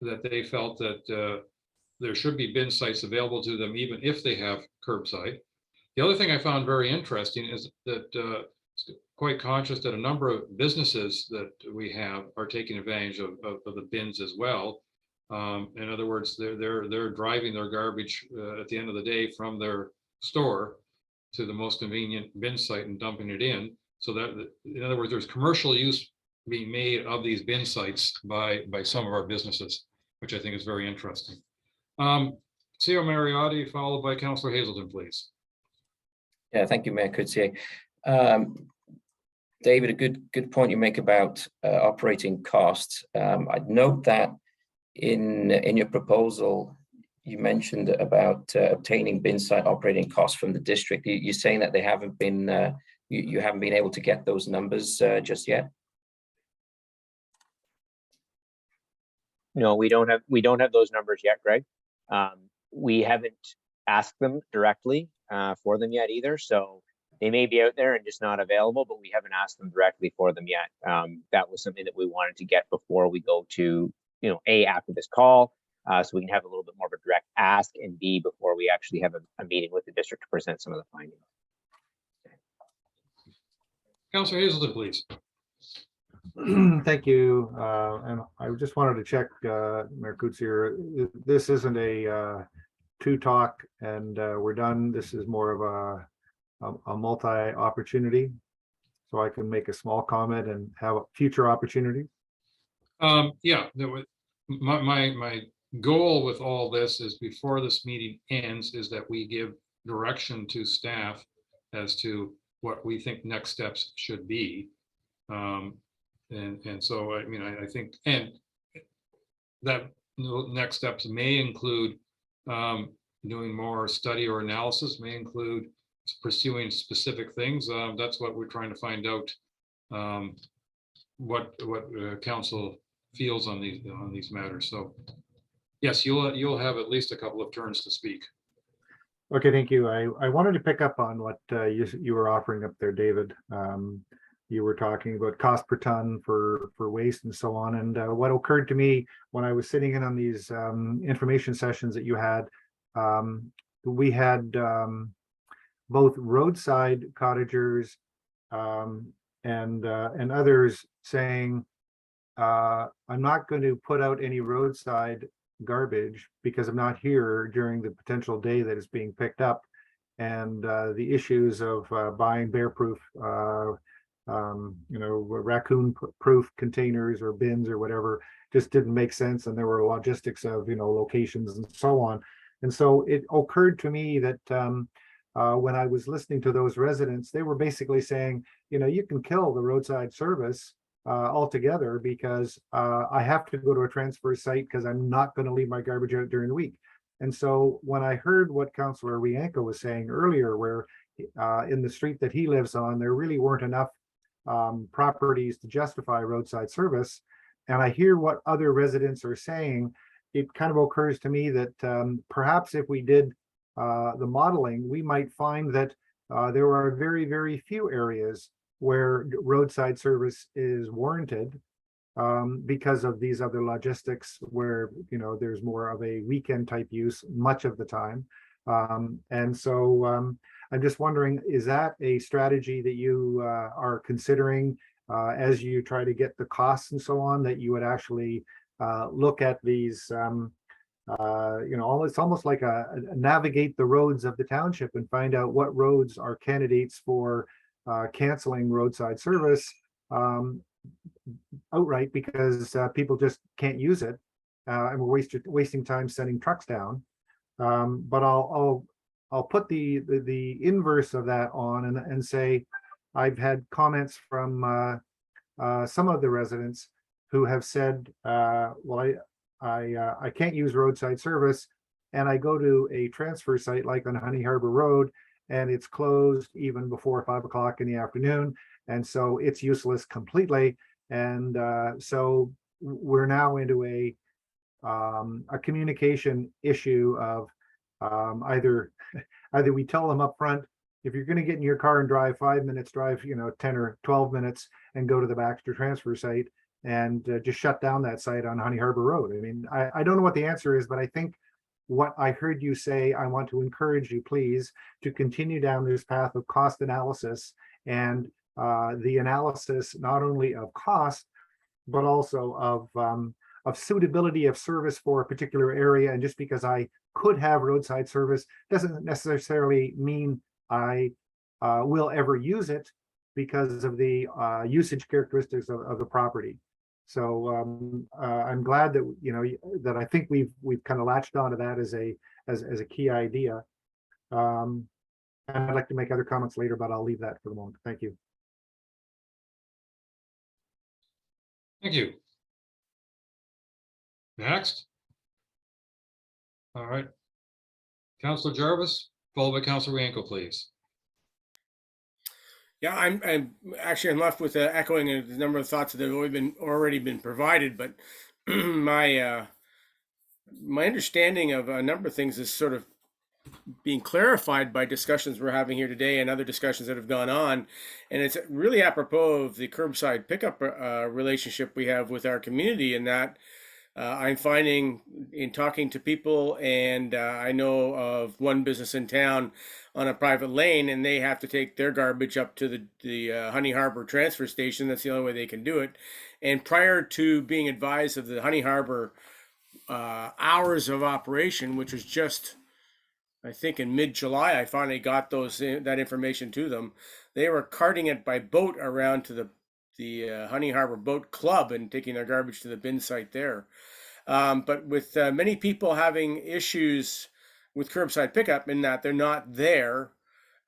that they felt that there should be bin sites available to them even if they have curbside. The other thing I found very interesting is that quite conscious that a number of businesses that we have are taking advantage of the bins as well. In other words, they're driving their garbage at the end of the day from their store to the most convenient bin site and dumping it in. So that, in other words, there's commercial use being made of these bin sites by some of our businesses, which I think is very interesting. CEO Mariotti, followed by Councillor Hazelton, please. Yeah, thank you, Mayor Coetzee. David, a good point you make about operating costs. I'd note that in your proposal, you mentioned about obtaining bin site operating costs from the district. You're saying that they haven't been, you haven't been able to get those numbers just yet? No, we don't have those numbers yet, Greg. We haven't asked them directly for them yet either. So they may be out there and just not available, but we haven't asked them directly for them yet. That was something that we wanted to get before we go to, after this call, so we can have a little bit more of a direct ask, and B, before we actually have a meeting with the district to present some of the findings. Councillor Hazelton, please. Thank you. And I just wanted to check, Mayor Coetzee, this isn't a two talk and we're done. This is more of a multi-opportunity. So I can make a small comment and have a future opportunity. Yeah, my goal with all this is, before this meeting ends, is that we give direction to staff as to what we think next steps should be. And so, I mean, I think, and that next steps may include doing more study or analysis, may include pursuing specific things. That's what we're trying to find out, what council feels on these matters. So yes, you'll have at least a couple of turns to speak. Okay, thank you. I wanted to pick up on what you were offering up there, David. You were talking about cost per ton for waste and so on. And what occurred to me when I was sitting in on these information sessions that you had, we had both roadside cottagers and others saying, I'm not going to put out any roadside garbage because I'm not here during the potential day that is being picked up. And the issues of buying bear-proof, raccoon-proof containers or bins or whatever just didn't make sense. And there were logistics of, locations and so on. And so it occurred to me that when I was listening to those residents, they were basically saying, you can kill the roadside service altogether because I have to go to a transfer site because I'm not going to leave my garbage out during the week. And so when I heard what Councillor Wianco was saying earlier, where in the street that he lives on, there really weren't enough properties to justify roadside service, and I hear what other residents are saying, it kind of occurs to me that perhaps if we did the modeling, we might find that there are very, very few areas where roadside service is warranted because of these other logistics where, there's more of a weekend type use much of the time. And so I'm just wondering, is that a strategy that you are considering as you try to get the costs and so on, that you would actually look at these, it's almost like a navigate the roads of the township and find out what roads are candidates for canceling roadside service outright because people just can't use it, and we're wasting time sending trucks down. But I'll put the inverse of that on and say I've had comments from some of the residents who have said, well, I can't use roadside service, and I go to a transfer site like on Honey Harbor Road, and it's closed even before 5 o'clock in the afternoon, and so it's useless completely. And so we're now into a communication issue of either we tell them up front, if you're going to get in your car and drive 5 minutes, drive 10 or 12 minutes and go to the Baxter transfer site and just shut down that site on Honey Harbor Road. I mean, I don't know what the answer is, but I think what I heard you say, I want to encourage you, please, to continue down this path of cost analysis and the analysis not only of cost, but also of suitability of service for a particular area. And just because I could have roadside service doesn't necessarily mean I will ever use it because of the usage characteristics of the property. So I'm glad that, that I think we've kind of latched onto that as a key idea. And I'd like to make other comments later, but I'll leave that for the moment. Thank you. Thank you. Next. All right. Councillor Jarvis, followed by Councillor Rankle, please. Yeah, I'm left with echoing a number of thoughts that have already been provided, but my understanding of a number of things is sort of being clarified by discussions we're having here today and other discussions that have gone on, and it's really apropos of the curbside pickup relationship we have with our community, and that I'm finding in talking to people, and I know of one business in town on a private lane, and they have to take their garbage up to the Honey Harbor transfer station. That's the only way they can do it. And prior to being advised of the Honey Harbor hours of operation, which was just, I think, in mid-July, I finally got that information to them. They were carting it by boat around to the Honey Harbor Boat Club and taking their garbage to the bin site there. But with many people having issues with curbside pickup in that they're not there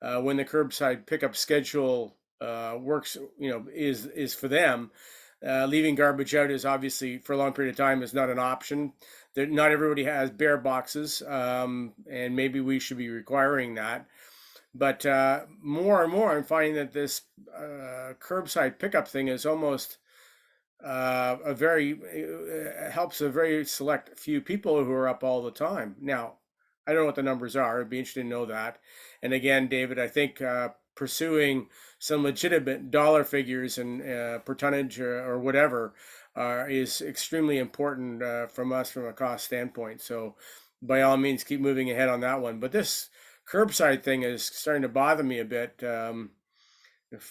when the curbside pickup schedule works, is for them. Leaving garbage out is obviously for a long period of time is not an option. Not everybody has bare boxes, and maybe we should be requiring that. But more and more, I'm finding that this curbside pickup thing is almost helps a very select few people who are up all the time. Now, I don't know what the numbers are. I'd be interested to know that. And again, David, I think pursuing some legitimate dollar figures and per tonnage or whatever is extremely important from us from a cost standpoint. So by all means, keep moving ahead on that one. But this curbside thing is starting to bother me a bit for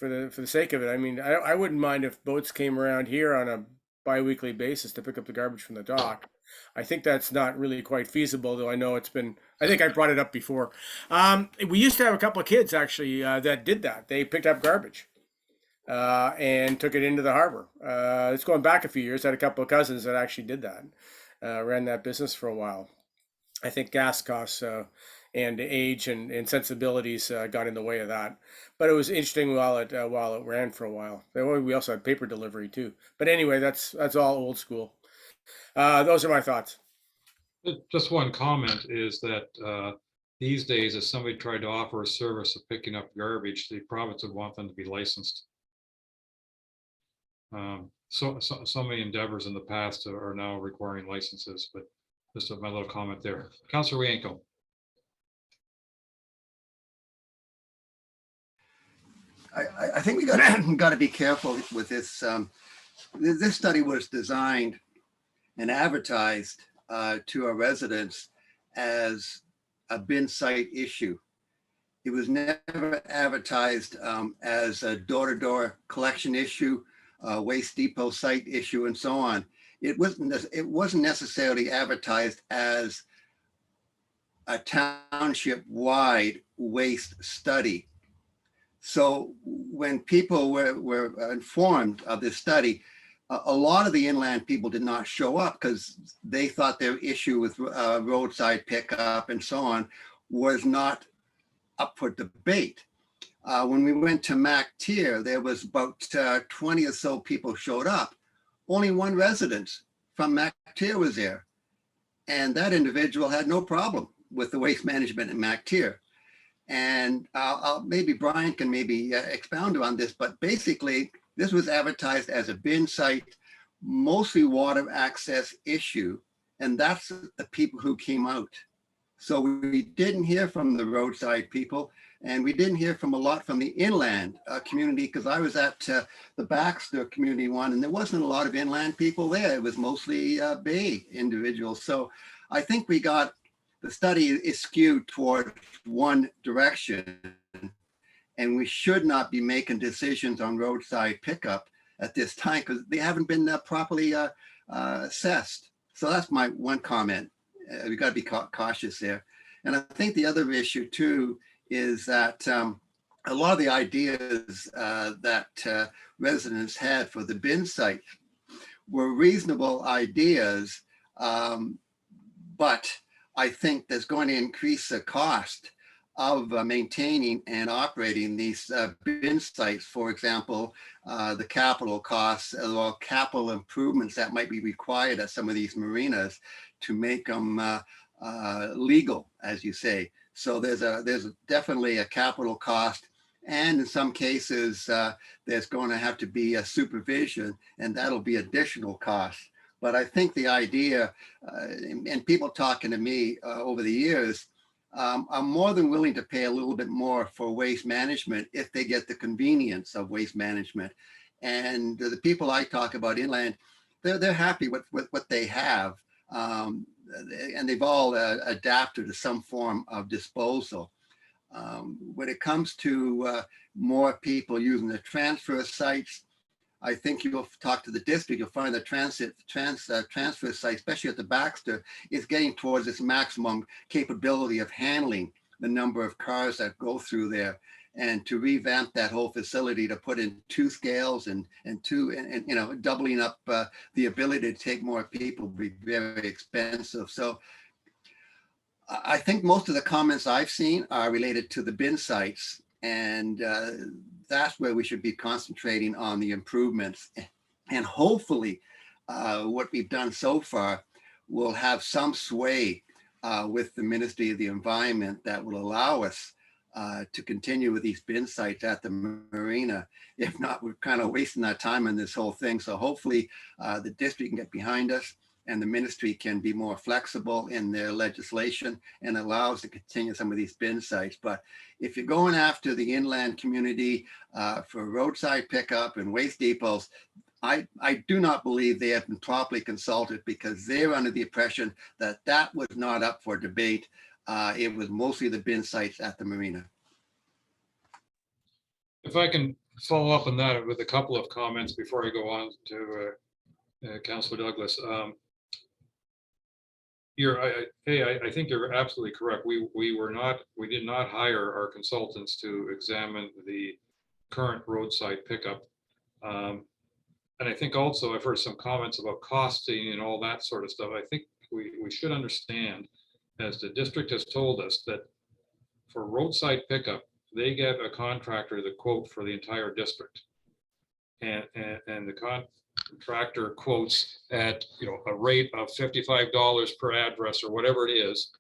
the sake of it. I mean, I wouldn't mind if boats came around here on a bi-weekly basis to pick up the garbage from the dock. I think that's not really quite feasible, though. I think I brought it up before. We used to have a couple of kids actually that did that. They picked up garbage and took it into the harbor. It's going back a few years. I had a couple of cousins that actually did that, ran that business for a while. I think gas costs and age and sensibilities got in the way of that. But it was interesting while it ran for a while. We also had paper delivery too. But anyway, that's all old school. Those are my thoughts. Just one comment is that these days, if somebody tried to offer a service of picking up garbage, the province would want them to be licensed. So many endeavors in the past are now requiring licenses, but just my little comment there. Councillor Rienko. I think we got to be careful with this. This study was designed and advertised to our residents as a bin site issue. It was never advertised as a door-to-door collection issue, waste depot site issue, and so on. It wasn't necessarily advertised as a township-wide waste study. So when people were informed of this study, a lot of the inland people did not show up because they thought their issue with roadside pickup and so on was not up for debate. When we went to MacTier, there was about 20 or so people showed up. Only one resident from MacTier was there. And that individual had no problem with the waste management in MacTier. And maybe Brian can expound on this, but basically this was advertised as a bin site, mostly water access issue. And that's the people who came out. So we didn't hear from the roadside people, and we didn't hear from a lot from the inland community, because I was at the Baxter community one, and there wasn't a lot of inland people there. It was mostly Bay individuals. So I think the study is skewed toward one direction, and we should not be making decisions on roadside pickup at this time because they haven't been properly assessed. So that's my one comment. We got to be cautious there. And I think the other issue too is that a lot of the ideas that residents had for the bin site were reasonable ideas, but I think that's going to increase the cost of maintaining and operating these bin sites. For example, the capital costs or capital improvements that might be required at some of these marinas to make them legal, as you say. So there's definitely a capital cost. And in some cases, there's going to have to be a supervision, and that'll be additional costs. But I think the idea, and people talking to me over the years, I'm more than willing to pay a little bit more for waste management if they get the convenience of waste management. And the people I talk about inland, they're happy with what they have. And they've all adapted to some form of disposal. When it comes to more people using the transfer sites, I think you'll talk to the district, you'll find the transfer site, especially at the Baxter, is getting towards its maximum capability of handling the number of cars that go through there. And to revamp that whole facility, to put in 2 scales and you know, doubling up the ability to take more people would be very expensive. So I think most of the comments I've seen are related to the bin sites, and that's where we should be concentrating on the improvements. And hopefully what we've done so far will have some sway with the Ministry of the Environment that will allow us to continue with these bin sites at the marina. If not, we're kind of wasting our time on this whole thing. So hopefully the district can get behind us, and the ministry can be more flexible in their legislation and allow us to continue some of these bin sites. But if you're going after the inland community for roadside pickup and waste depots, I do not believe they have been properly consulted, because they're under the impression that that was not up for debate. It was mostly the bin sites at the marina. If I can follow up on that with a couple of comments before I go on to Councilor Douglas. I think you're absolutely correct. We did not hire our consultants to examine the current roadside pickup. And I think also I've heard some comments about costing and all that sort of stuff. I think we should understand, as the district has told us, that for roadside pickup, they get a contractor the quote for the entire district. And the contractor quotes at, you know, a rate of $55 per address or whatever it is,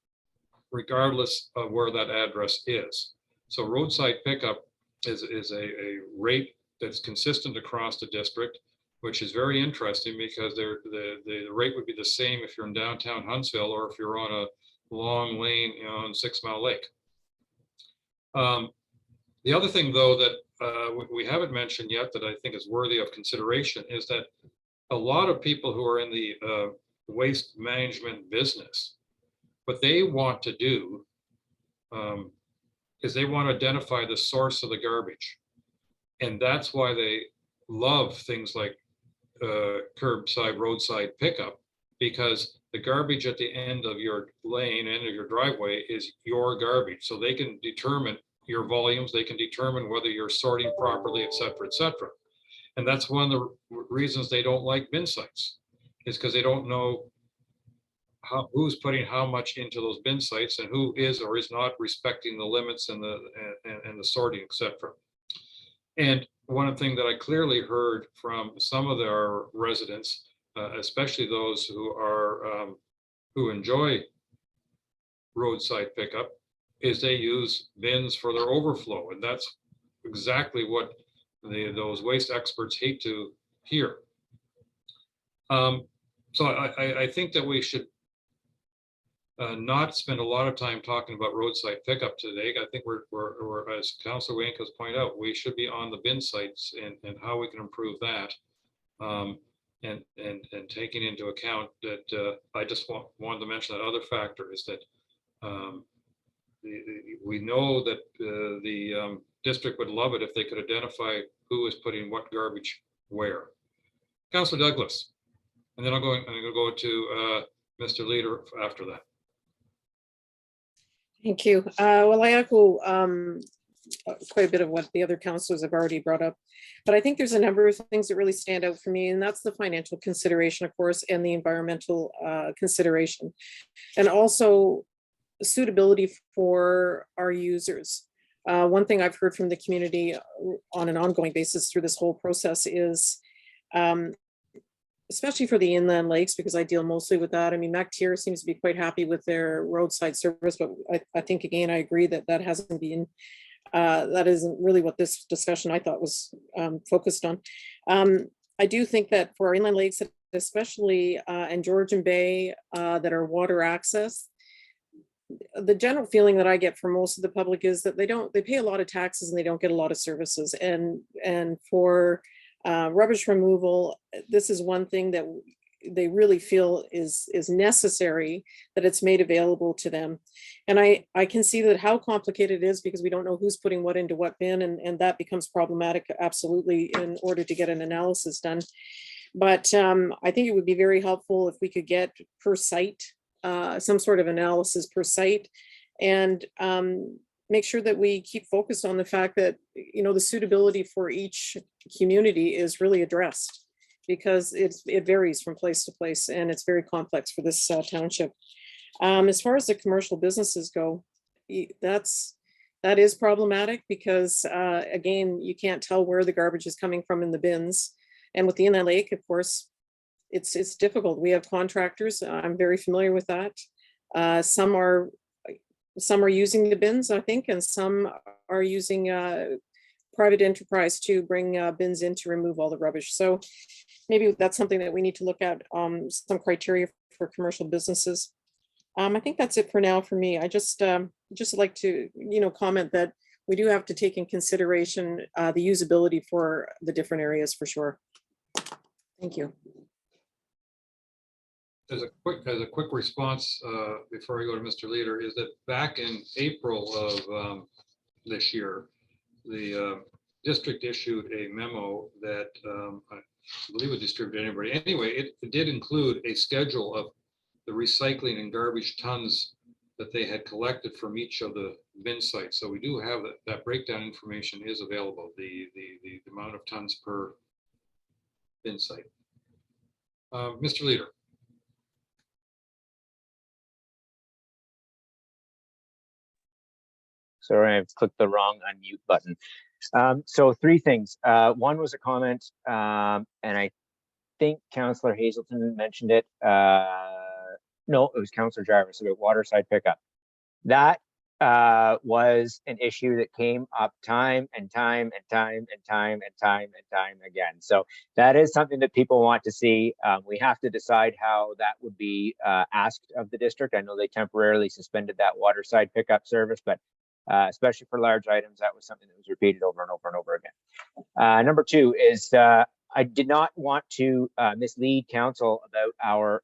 regardless of where that address is. So roadside pickup is a rate that's consistent across the district, which is very interesting, because the rate would be the same if you're in downtown Huntsville or if you're on a long lane, you know, on 6 Mile Lake. The other thing, though, that we haven't mentioned yet that I think is worthy of consideration is that a lot of people who are in the waste management business, what they want to do is they want to identify the source of the garbage. And that's why they love things like curbside, roadside pickup, because the garbage at the end of your lane, end of your driveway, is your garbage. So they can determine your volumes, they can determine whether you're sorting properly, et cetera, et cetera. And that's one of the reasons they don't like bin sites, is because they don't know who's putting how much into those bin sites and who is or is not respecting the limits and the sorting, et cetera. And one thing that I clearly heard from some of our residents, especially those who enjoy roadside pickup, is they use bins for their overflow. And that's exactly what those waste experts hate to hear. So I think that we should not spend a lot of time talking about roadside pickup today. I think we're as Councilor Wayne has pointed out, we should be on the bin sites and how we can improve that. And taking into account that I just wanted to mention that other factor is that we know that the district would love it if they could identify who is putting what garbage where. Councilor Douglas, and then I'm going to go to Mr. Leader after that. Thank you. Well, I echo quite a bit of what the other councilors have already brought up. But I think there's a number of things that really stand out for me, and that's the financial consideration, of course, and the environmental consideration. And also suitability for our users. One thing I've heard from the community on an ongoing basis through this whole process is, especially for the inland lakes, because I deal mostly with that. I mean, MacTier seems to be quite happy with their roadside service, but I think, again, I agree that that hasn't been, that isn't really what this discussion I thought was focused on. I do think that for our inland lakes, especially and Georgian Bay that are water access, the general feeling that I get from most of the public is that they pay a lot of taxes and they don't get a lot of services. And for rubbish removal, this is one thing that they really feel is necessary, that it's made available to them. And I can see that how complicated it is, because we don't know who's putting what into what bin, and that becomes problematic, absolutely, in order to get an analysis done. But I think it would be very helpful if we could get per site, some sort of analysis per site, and make sure that we keep focused on the fact that, you know, the suitability for each community is really addressed, because it varies from place to place, and it's very complex for this township. As far as the commercial businesses go, that is problematic, because again, you can't tell where the garbage is coming from in the bins. And with the inland lake, of course, it's difficult. We have contractors. I'm very familiar with that. Some are using the bins, I think, and some are using private enterprise to bring bins in to remove all the rubbish. So maybe that's something that we need to look at, some criteria for commercial businesses. I think that's it for now for me. I just like to, you know, comment that we do have to take in consideration the usability for the different areas, for sure. Thank you. As a quick response, before I go to Mr. Leader, is that back in April of this year, the district issued a memo that I believe it distributed to anybody. Anyway, it did include a schedule of the recycling and garbage tons that they had collected from each of the bin sites. So we do have that breakdown information is available, the amount of tons per bin site. Mr. Leader. Sorry, I've clicked the wrong unmute button. So three things. One was a comment, and I think Councillor Hazelton mentioned it. No, it was Councillor Jarvis about waterside pickup. That was an issue that came up time and time again. So that is something that people want to see. We have to decide how that would be asked of the district. I know they temporarily suspended that waterside pickup service, but especially for large items, that was something that was repeated over and over and over again. Number two is I did not want to mislead council about our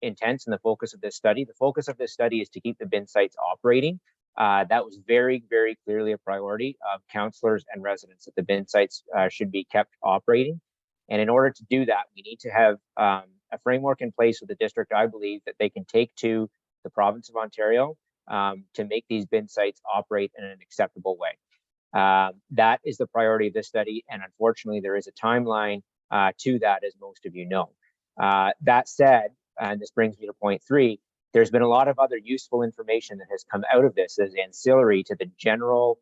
intents and the focus of this study. The focus of this study is to keep the bin sites operating. That was very, very clearly a priority of councillors and residents, that the bin sites should be kept operating. And in order to do that, we need to have a framework in place with the district, I believe, that they can take to the province of Ontario to make these bin sites operate in an acceptable way. That is the priority of this study, and unfortunately there is a timeline to that, as most of you know. That said, and this brings me to point three, there's been a lot of other useful information that has come out of this as ancillary to the general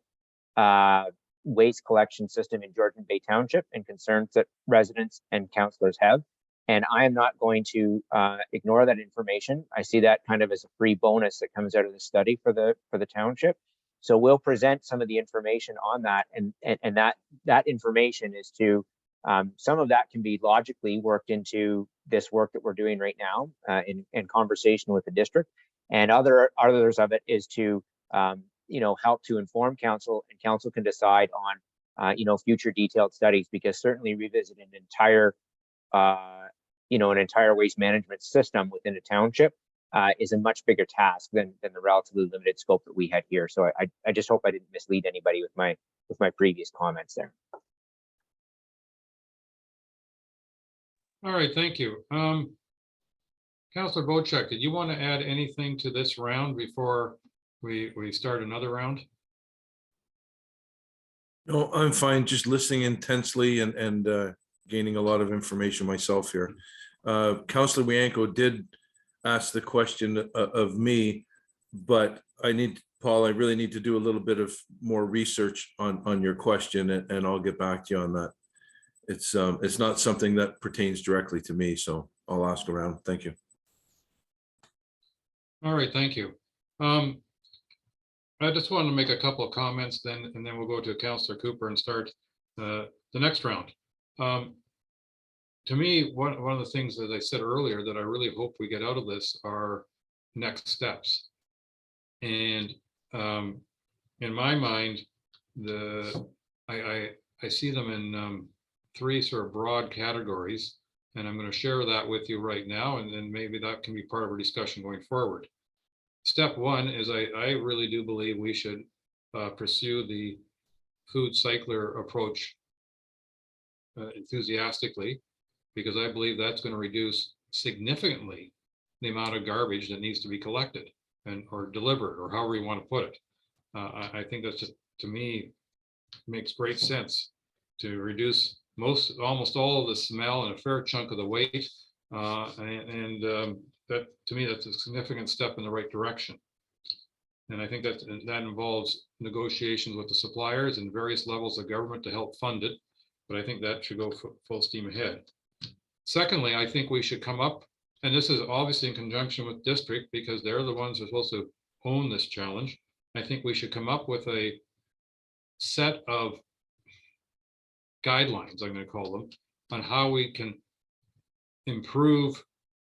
waste collection system in Georgian Bay Township and concerns that residents and councillors have. And I am not going to ignore that information. I see that kind of as a free bonus that comes out of the study for the township. So we'll present some of the information on that, and that information is to some of that can be logically worked into this work that we're doing right now in conversation with the district, and others of it is to help to inform council, and council can decide on future detailed studies, because certainly revisiting an entire waste management system within a township is a much bigger task than the relatively limited scope that we had here. So I just hope I didn't mislead anybody with my previous comments there. All right, thank you. Councillor Bochek, did you want to add anything to this round before we start another round? No, I'm fine, just listening intensely and gaining a lot of information myself here. Councillor Wianco did ask the question of me, but Paul, I really need to do a little bit of more research on your question, and I'll get back to you on that. It's not something that pertains directly to me, so I'll ask around. Thank you. All right, thank you. I just wanted to make a couple of comments then, and then we'll go to Councillor Cooper and start the next round. To me, one of the things that I said earlier that I really hope we get out of this are next steps. And in my mind, I see them in three sort of broad categories, and I'm going to share that with you right now, and then maybe that can be part of our discussion going forward. Step one is I really do believe we should pursue the food cycler approach enthusiastically, because I believe that's going to reduce significantly the amount of garbage that needs to be collected and or delivered, or however you want to put it. I think that's just, to me, makes great sense to reduce almost all of the smell and a fair chunk of the weight, that, to me, that's a significant step in the right direction. And I think that involves negotiations with the suppliers and various levels of government to help fund it. But I think that should go full steam ahead. Secondly, I think we should come up, and this is obviously in conjunction with district, because they're the ones who are supposed to own this challenge. I think we should come up with a set of guidelines, I'm going to call them, on how we can improve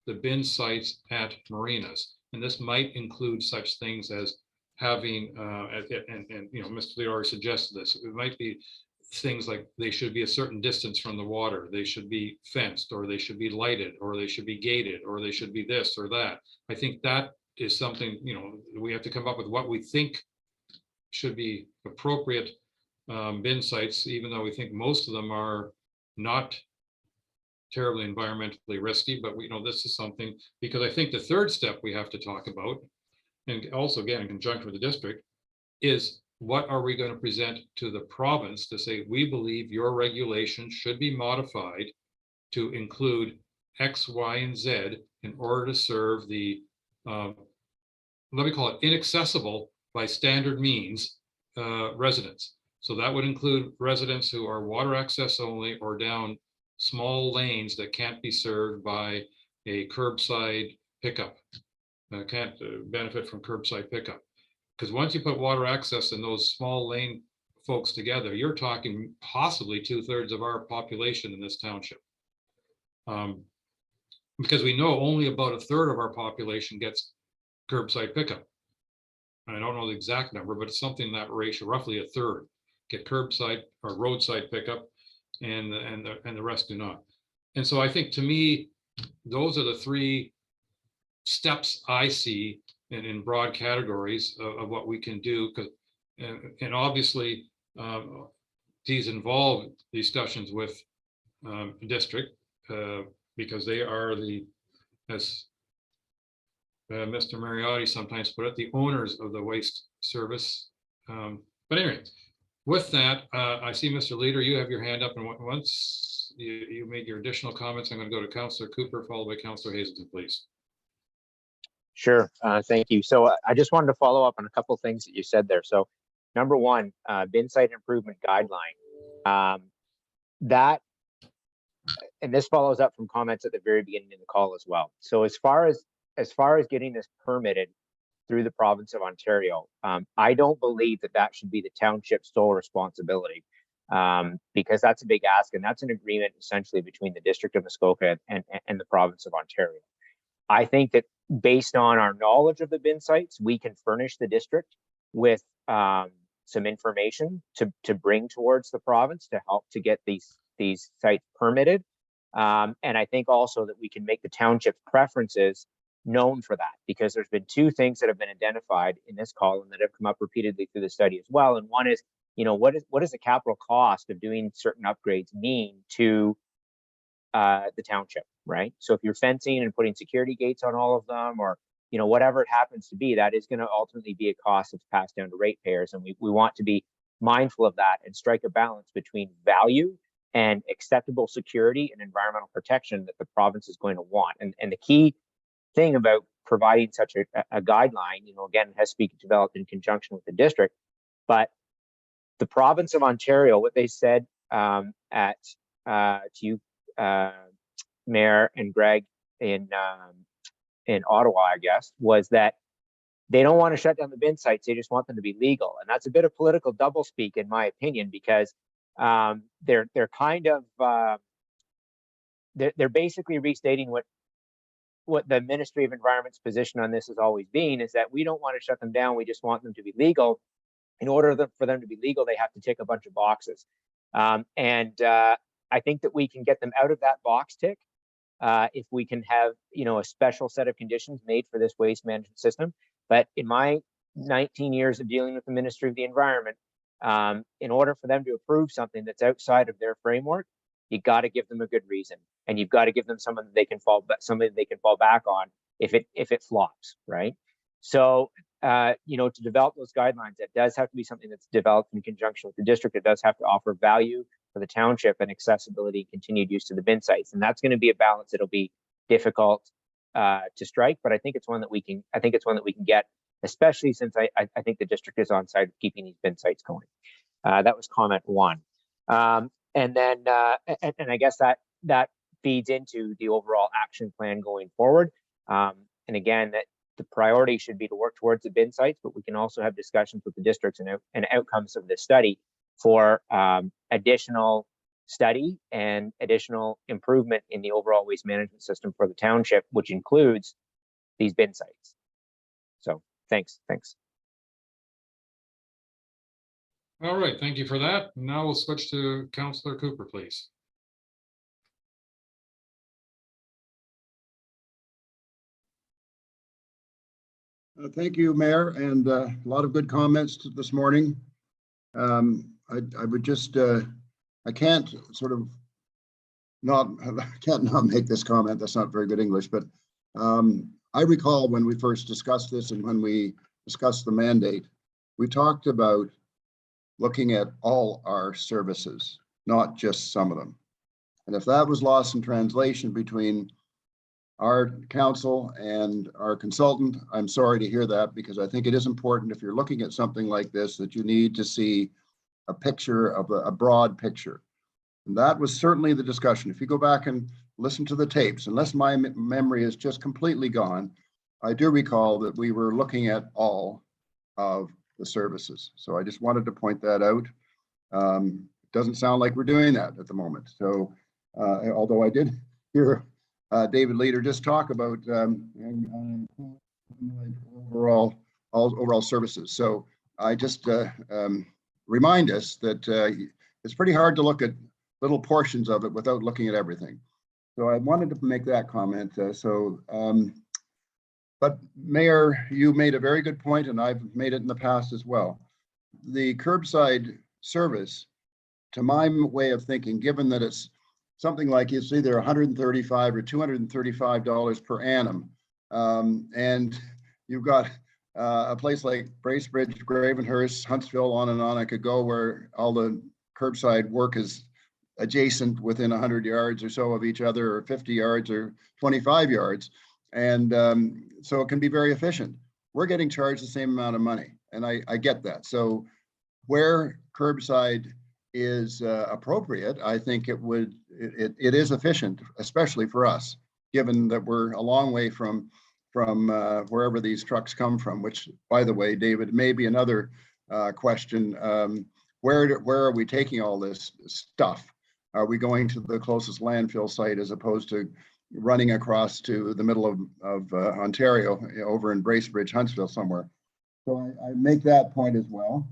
the bin sites at marinas. And this might include such things as having, and you know, Mr. Lee already suggested this, it might be things like they should be a certain distance from the water, they should be fenced, or they should be lighted, or they should be gated, or they should be this or that. I think that is something, you know, we have to come up with what we think should be appropriate bin sites, even though we think most of them are not terribly environmentally risky. But we know this is something, because I think the third step we have to talk about, and also again in conjunction with the district, is what are we going to present to the province to say, we believe your regulation should be modified to include X, Y, and Z in order to serve the, let me call it inaccessible by standard means residents. So that would include residents who are water access only, or down small lanes that can't be served by a curbside pickup, can't benefit from curbside pickup. Because once you put water access and those small lane folks together, you're talking possibly 2/3 of our population in this township. Because we know only about 1/3 of our population gets curbside pickup. I don't know the exact number, but it's something in that ratio, roughly 1/3 get curbside or roadside pickup, and the rest do not. And so I think, to me, those are the three steps I see in broad categories of what we can do. Because and obviously these involve discussions with district, because they are the, as Mr. Mariotti sometimes put it, the owners of the waste service. But anyway, with that, I see Mr. Leader, you have your hand up, and once you made your additional comments, I'm going to go to Councillor Cooper, followed by Councillor Hazelton, please. Sure. Thank you. So I just wanted to follow up on a couple of things that you said there. So number one, bin site improvement guideline. That, and this follows up from comments at the very beginning of the call as well. So as far as getting this permitted through the province of Ontario, I don't believe that should be the township's sole responsibility, because that's a big ask, and that's an agreement essentially between the District of Muskoka and the province of Ontario. I think that based on our knowledge of the bin sites, we can furnish the district with some information to bring towards the province to help to get these sites permitted. And I think also that we can make the township's preferences known for that, because there's been two things that have been identified in this column that have come up repeatedly through the study as well. And one is, you know, what is the capital cost of doing certain upgrades mean to the township, right? So if you're fencing and putting security gates on all of them, or, you know, whatever it happens to be, that is going to ultimately be a cost that's passed down to ratepayers. And we want to be mindful of that and strike a balance between value and acceptable security and environmental protection that the province is going to want. And the key thing about providing such a guideline, again, it has to be developed in conjunction with the district, but the province of Ontario, what they said to you, Mayor and Greg in Ottawa, I guess, was that they don't want to shut down the bin sites. They just want them to be legal. And that's a bit of political doublespeak, in my opinion, because they're kind of they're basically restating what the Ministry of Environment's position on this has always been, is that we don't want to shut them down. We just want them to be legal. In order for them to be legal, they have to tick a bunch of boxes. I think that we can get them out of that box tick if we can have, a special set of conditions made for this waste management system. But in my 19 years of dealing with the Ministry of the Environment, in order for them to approve something that's outside of their framework, you got to give them a good reason, and you've got to give them something that they can fall back on if it flops, right? So, to develop those guidelines, it does have to be something that's developed in conjunction with the district. It does have to offer value for the township and accessibility and continued use to the bin sites, and that's going to be a balance that'll be difficult to strike. But I think it's one that we can. I think it's one that we can get, especially since I think the district is on side of keeping these bin sites going. That was comment one. And then, and I guess that feeds into the overall action plan going forward. And again, that the priority should be to work towards the bin sites, but we can also have discussions with the districts and outcomes of this study for additional study and additional improvement in the overall waste management system for the township, which includes these bin sites. So thanks. All right, thank you for that. Now we'll switch to Councillor Cooper, please. Thank you, Mayor, and a lot of good comments this morning. I would just, I can't not make this comment. That's not very good English, but I recall when we first discussed this and when we discussed the mandate, we talked about looking at all our services, not just some of them. And if that was lost in translation between our council and our consultant, I'm sorry to hear that, because I think it is important, if you're looking at something like this, that you need to see a picture of a broad picture. And that was certainly the discussion. If you go back and listen to the tapes, unless my memory is just completely gone, I do recall that we were looking at all of the services. So I just wanted to point that out. It doesn't sound like we're doing that at the moment. So although I did hear David Leader just talk about overall services. So I just remind us that it's pretty hard to look at little portions of it without looking at everything. So I wanted to make that comment. But Mayor, you made a very good point, and I've made it in the past as well. The curbside service, to my way of thinking, given that it's something like it's either $135 or $235 per annum, and you've got a place like Bracebridge, Gravenhurst, Huntsville, on and on I could go, where all the curbside work is adjacent within 100 yards or so of each other, or 50 yards or 25 yards. And so it can be very efficient. We're getting charged the same amount of money, and I get that. So where curbside is appropriate, I think it is efficient, especially for us, given that we're a long way from wherever these trucks come from, which, by the way, David, may be another question. Where are we taking all this stuff? Are we going to the closest landfill site as opposed to running across to the middle of Ontario, over in Bracebridge, Huntsville somewhere? So I make that point as well.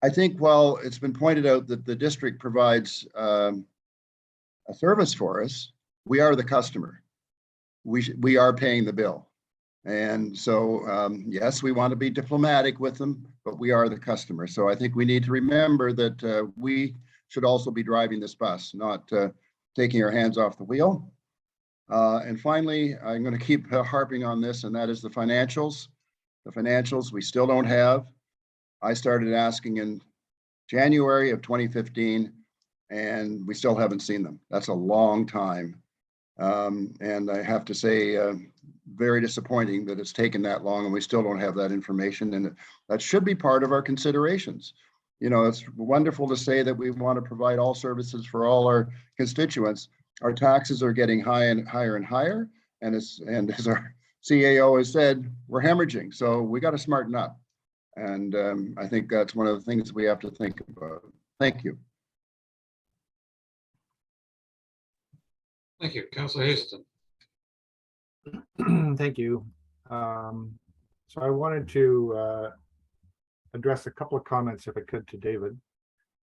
I think while it's been pointed out that the district provides a service for us, we are the customer. We are paying the bill. And so, yes, we want to be diplomatic with them, but we are the customer. So I think we need to remember that we should also be driving this bus, not taking our hands off the wheel. And finally, I'm going to keep harping on this, and that is the financials. The financials we still don't have. I started asking in January of 2015, and we still haven't seen them. That's a long time. And I have to say, very disappointing that it's taken that long and we still don't have that information. And that should be part of our considerations. You know, it's wonderful to say that we want to provide all services for all our constituents. Our taxes are getting higher and higher. And as our CAO has said, we're hemorrhaging. So we got to smarten up. And I think that's one of the things we have to think about. Thank you. Thank you, Councilor Hazelton. Thank you. So I wanted to address a couple of comments, if I could, to David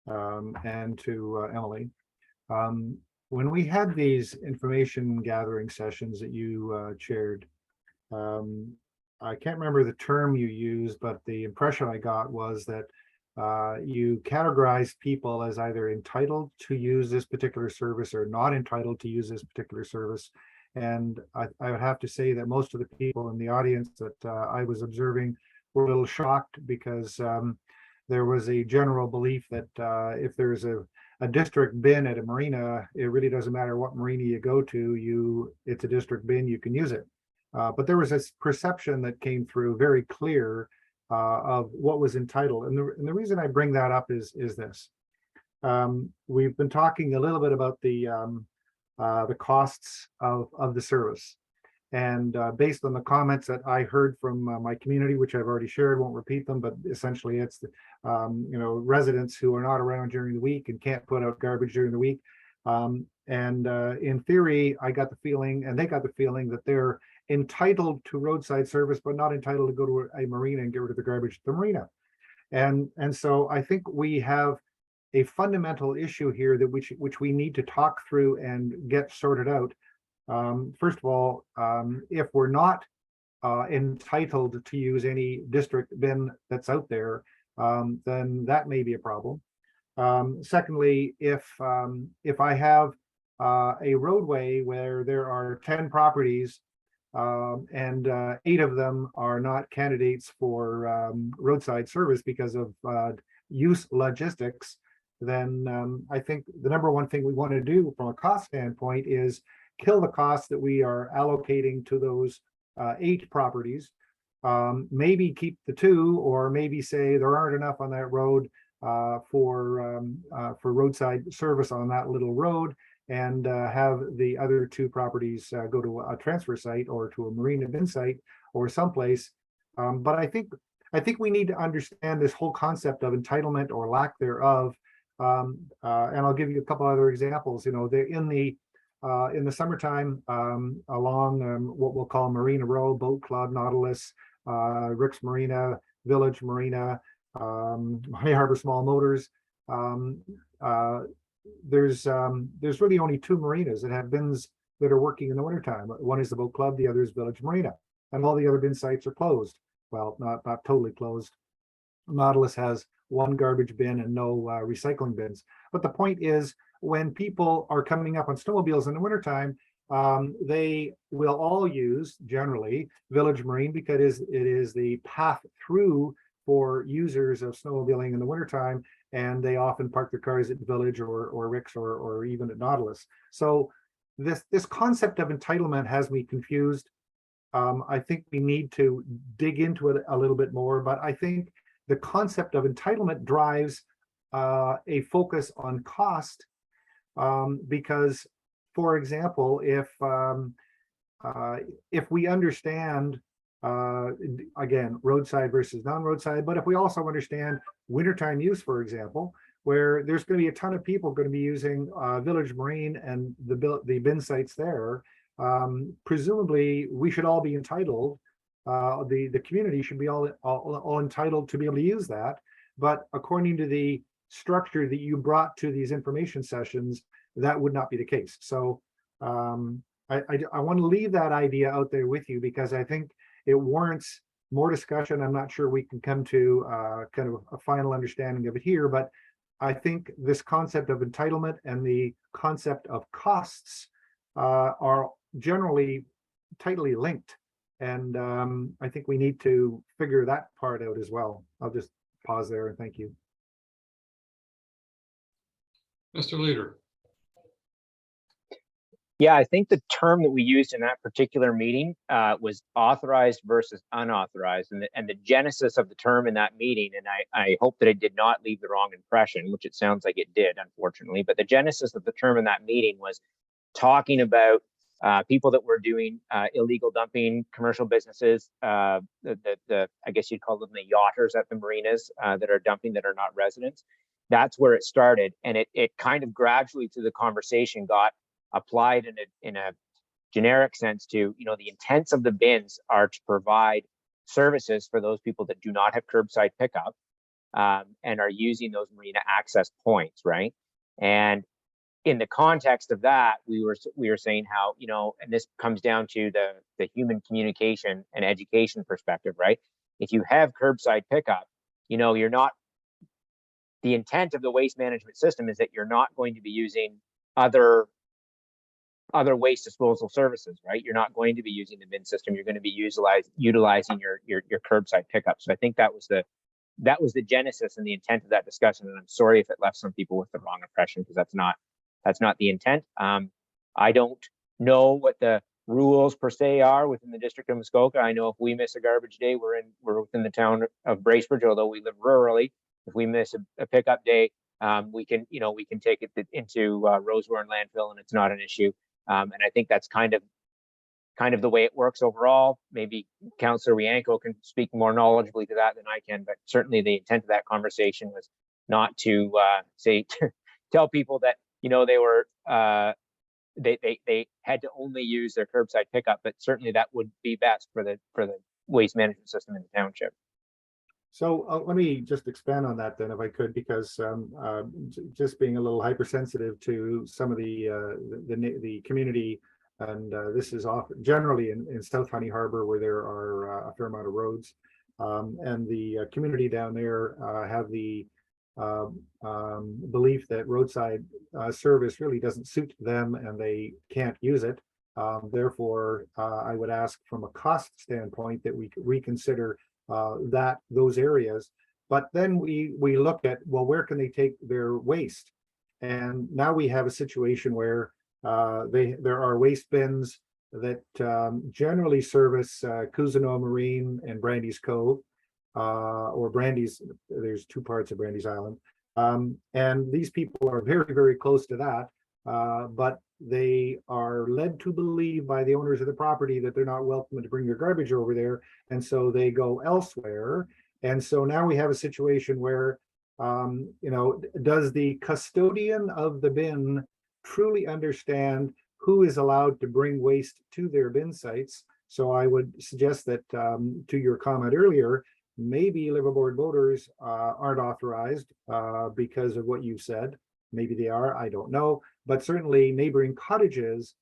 and to Emily. When we had these information gathering sessions that you chaired, I can't remember the term you used, but the impression I got was that you categorize people as either entitled to use this particular service or not entitled to use this particular service. And I would have to say that most of the people in the audience that I was observing were a little shocked because there was a general belief that if there's a district bin at a marina, it really doesn't matter what marina you go to, it's a district bin, you can use it. But there was this perception that came through very clear of what was entitled. And the reason I bring that up is this. We've been talking a little bit about the costs of the service. And based on the comments that I heard from my community, which I've already shared, won't repeat them, but essentially it's the, residents who are not around during the week and can't put out garbage during the week. In theory, I got the feeling, and they got the feeling, that they're entitled to roadside service, but not entitled to go to a marina and get rid of the garbage at the marina. And so I think we have a fundamental issue here that which we need to talk through and get sorted out. First of all, if we're not entitled to use any district bin that's out there, then that may be a problem. Secondly, if I have a roadway where there are 10 properties and 8 of them are not candidates for roadside service because of use logistics, then I think the number one thing we want to do from a cost standpoint is kill the costs that we are allocating to those 8 properties. Maybe keep the 2, or maybe say there aren't enough on that road for roadside service on that little road, and have the other 2 properties go to a transfer site or to a marina bin site or someplace. But I think we need to understand this whole concept of entitlement or lack thereof. And I'll give you a couple other examples. They're in the summertime, along what we'll call Marina Row, Boat Club, Nautilus, Rick's Marina, Village Marina, High Harbor Small Motors. There's really only 2 marinas that have bins that are working in the wintertime. One is the Boat Club, the other is Village Marina, and all the other bin sites are closed. Well, not totally closed. Nautilus has 1 garbage bin and no recycling bins. But the point is, when people are coming up on snowmobiles in the wintertime, they will all use, generally, Village Marine, because it is the path through for users of snowmobiling in the wintertime, and they often park their cars at Village or Rick's or even at Nautilus. So this concept of entitlement has me confused. I think we need to dig into it a little bit more, but I think the concept of entitlement drives a focus on cost, because, for example, if we understand, again, roadside versus non-roadside, but if we also understand wintertime use, for example, where there's going to be a ton of people going to be using Village Marine and the bin sites there, presumably we should all be entitled. The community should be all entitled to be able to use that. But according to the structure that you brought to these information sessions, that would not be the case. So I want to leave that idea out there with you, because I think it warrants more discussion. I'm not sure we can come to kind of a final understanding of it here, but I think this concept of entitlement and the concept of costs are generally tightly linked. And I think we need to figure that part out as well. I'll just pause there and thank you. Mr. Leader. Yeah, I think the term that we used in that particular meeting was authorized versus unauthorized, and the genesis of the term in that meeting, and I hope that it did not leave the wrong impression, which it sounds like it did, unfortunately, but the genesis of the term in that meeting was talking about people that were doing illegal dumping, commercial businesses, I guess you'd call them the yachters at the marinas that are dumping that are not residents. That's where it started, and it kind of gradually through the conversation got applied in a generic sense to, you know, the intents of the bins are to provide services for those people that do not have curbside pickup and are using those marina access points, right? And in the context of that, we were saying how, you know, and this comes down to the human communication and education perspective, right? If you have curbside pickup, you know, the intent of the waste management system is that you're not going to be using other waste disposal services, right? You're not going to be using the bin system. You're going to be utilizing your curbside pickup. So I think that was the genesis and the intent of that discussion. And I'm sorry if it left some people with the wrong impression, because that's not the intent. I don't know what the rules per se are within the District of Muskoka. I know if we miss a garbage day, we're within the town of Bracebridge, although we live rurally. If we miss a pickup day, we can take it into Rosewarne landfill and it's not an issue. And I think that's kind of the way it works overall. Maybe Councillor Wianco can speak more knowledgeably to that than I can, but certainly the intent of that conversation was not to tell people that, you know, they were they had to only use their curbside pickup, but certainly that would be best for the waste management system in the township. So let me just expand on that then, if I could, because just being a little hypersensitive to some of the community, and this is often generally in South Honey Harbor, where there are a fair amount of roads, and the community down there have the belief that roadside service really doesn't suit them and they can't use it. Therefore, I would ask from a cost standpoint that we reconsider those areas, but then we look at, well, where can they take their waste? And now we have a situation where there are waste bins that generally service Cousino Marine and Brandy's Cove, or Brandy's. There's two parts of Brandy's Island, and these people are very, very close to that, but they are led to believe by the owners of the property that they're not welcome to bring their garbage over there, and so they go elsewhere. And so now we have a situation where, does the custodian of the bin truly understand who is allowed to bring waste to their bin sites? So I would suggest that, to your comment earlier, maybe liveaboard boaters aren't authorized because of what you said. Maybe they are, I don't know. But certainly neighboring cottages,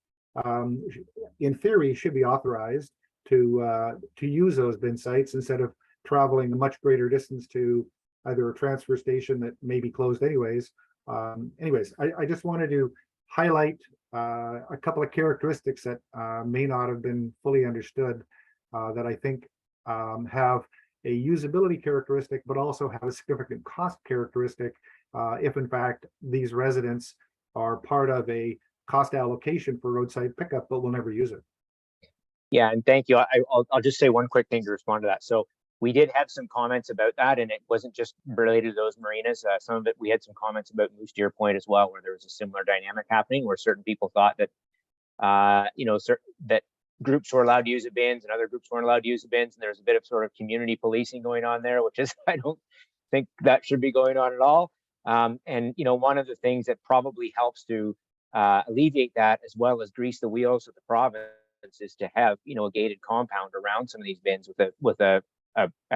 in theory, should be authorized to use those bin sites instead of traveling a much greater distance to either a transfer station that may be closed anyways. I just wanted to highlight a couple of characteristics that may not have been fully understood, that I think have a usability characteristic, but also have a significant cost characteristic if in fact these residents are part of a cost allocation for roadside pickup, but will never use it. Yeah, and thank you. I'll just say one quick thing to respond to that. So we did have some comments about that, and it wasn't just related to those marinas. Some of it, we had some comments about Moose Deer Point as well, where there was a similar dynamic happening, where certain people thought that, that groups were allowed to use the bins and other groups weren't allowed to use the bins, and there's a bit of sort of community policing going on there, which is, I don't think that should be going on at all. And one of the things that probably helps to alleviate that, as well as grease the wheels of the province, is to have a gated compound around some of these bins with a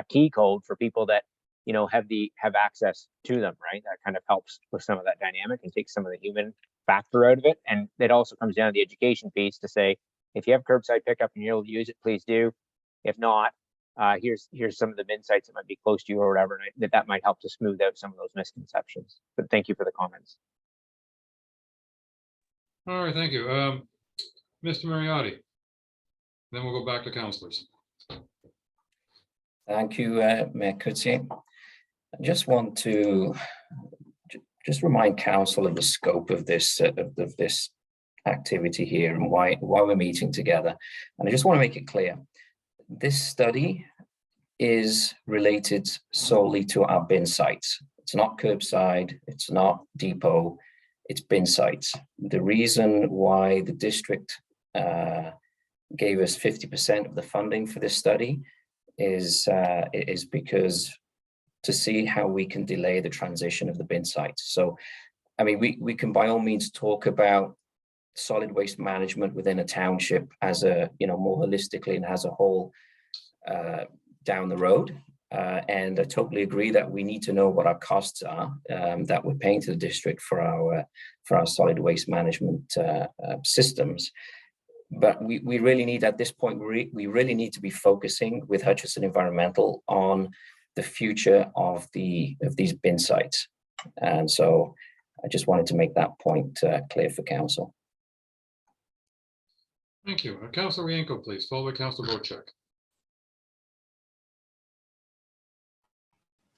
key code for people that have access to them, right? That kind of helps with some of that dynamic and takes some of the human factor out of it. And it also comes down to the education piece to say, if you have curbside pickup and you're able to use it, please do. If not, here's some of the bin sites that might be close to you or whatever, and that might help to smooth out some of those misconceptions. But thank you for the comments. All right, thank you. Mr. Mariotti. Then we'll go back to councilors. Thank you, Mayor Coetzee. I just want to just remind council of the scope of this activity here and why we're meeting together. And I just want to make it clear, this study is related solely to our bin sites. It's not curbside, it's not depot, it's bin sites. The reason why the district gave us 50% of the funding for this study is because to see how we can delay the transition of the bin sites. So, I mean, we can by all means talk about solid waste management within a township as a, more holistically and as a whole down the road. And I totally agree that we need to know what our costs are that we're paying to the district for our solid waste management systems. But we really need, at this point, we really need to be focusing with Hutchinson Environmental on the future of these bin sites. And so I just wanted to make that point clear for council. Thank you. Councilor Rienko, please, followed by Councilor Wojcik.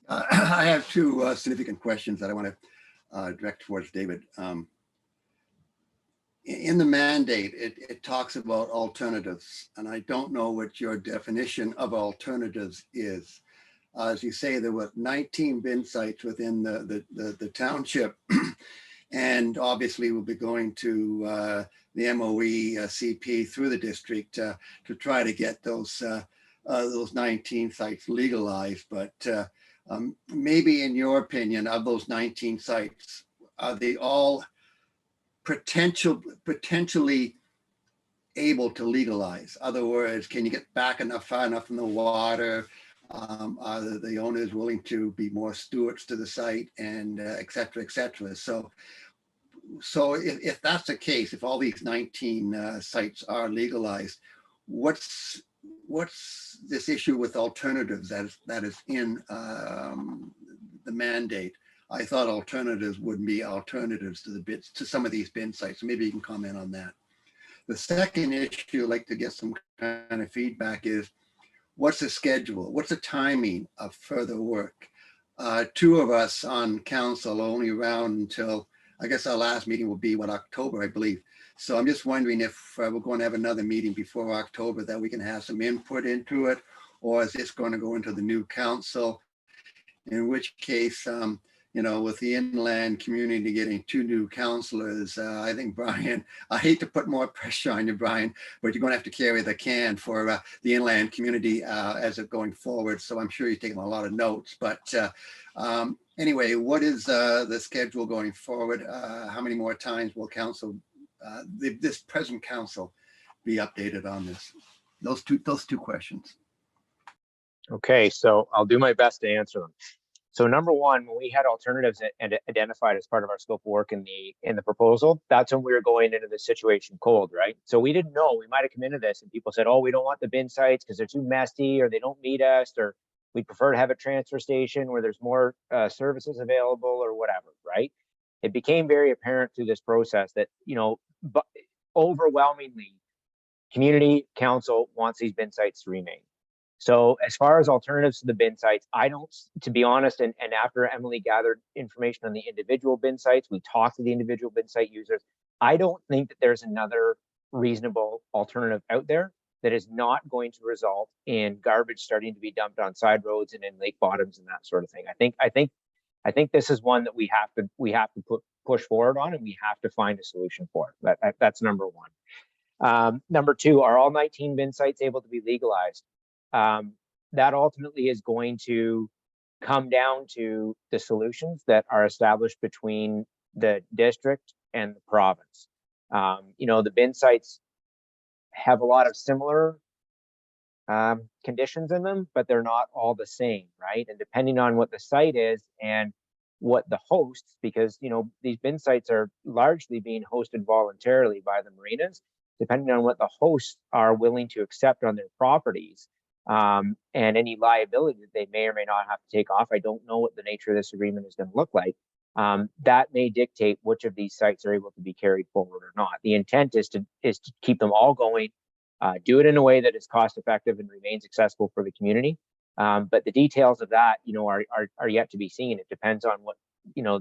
I have two significant questions that I want to direct towards David. In the mandate, it talks about alternatives, and I don't know what your definition of alternatives is. As you say, there were 19 bin sites within the township, and obviously we'll be going to the MOE CP through the district to try to get those 19 sites legalized. But maybe in your opinion, of those 19 sites, are they all potentially able to legalize? Other words, can you get back far enough from the water? Are the owners willing to be more stewards to the site, and et cetera, et cetera? So if that's the case, if all these 19 sites are legalized, what's this issue with alternatives that is in the mandate? I thought alternatives would be alternatives to some of these bin sites. So maybe you can comment on that. The second issue I'd like to get some kind of feedback is, what's the schedule? What's the timing of further work? Two of us on council are only around until, I guess our last meeting will be October, I believe. So I'm just wondering if we're going to have another meeting before October that we can have some input into it, or is this going to go into the new council? In which case, with the inland community getting 2 new councillors, I think, Brian, I hate to put more pressure on you, Brian, but you're going to have to carry the can for the inland community as it going forward. So I'm sure you're taking a lot of notes. But anyway, what is the schedule going forward? How many more times will council, this present council, be updated on this? Those two questions. Okay, so I'll do my best to answer them. So number one, when we had alternatives identified as part of our scope of work in the proposal, that's when we were going into the situation cold, right? So we didn't know. We might have come into this and people said, oh, we don't want the bin sites because they're too messy, or they don't meet us, or we'd prefer to have a transfer station where there's more services available, or whatever, right? It became very apparent through this process that, but overwhelmingly, community council wants these bin sites to remain. So as far as alternatives to the bin sites, I don't, to be honest, and after Emily gathered information on the individual bin sites, we talked to the individual bin site users. I don't think that there's another reasonable alternative out there that is not going to result in garbage starting to be dumped on side roads and in lake bottoms and that sort of thing. I think this is one that we have to push forward on, and we have to find a solution for. That's number one. Number two, are all 19 bin sites able to be legalized? That ultimately is going to come down to the solutions that are established between the district and the province. The bin sites have a lot of similar conditions in them, but they're not all the same, right? And depending on what the site is and what the hosts, because these bin sites are largely being hosted voluntarily by the marinas, depending on what the hosts are willing to accept on their properties, and any liability that they may or may not have to take off. I don't know what the nature of this agreement is going to look like. That may dictate which of these sites are able to be carried forward or not. The intent is to keep them all going, do it in a way that is cost effective and remains accessible for the community. But the details of that, are yet to be seen. It depends on what,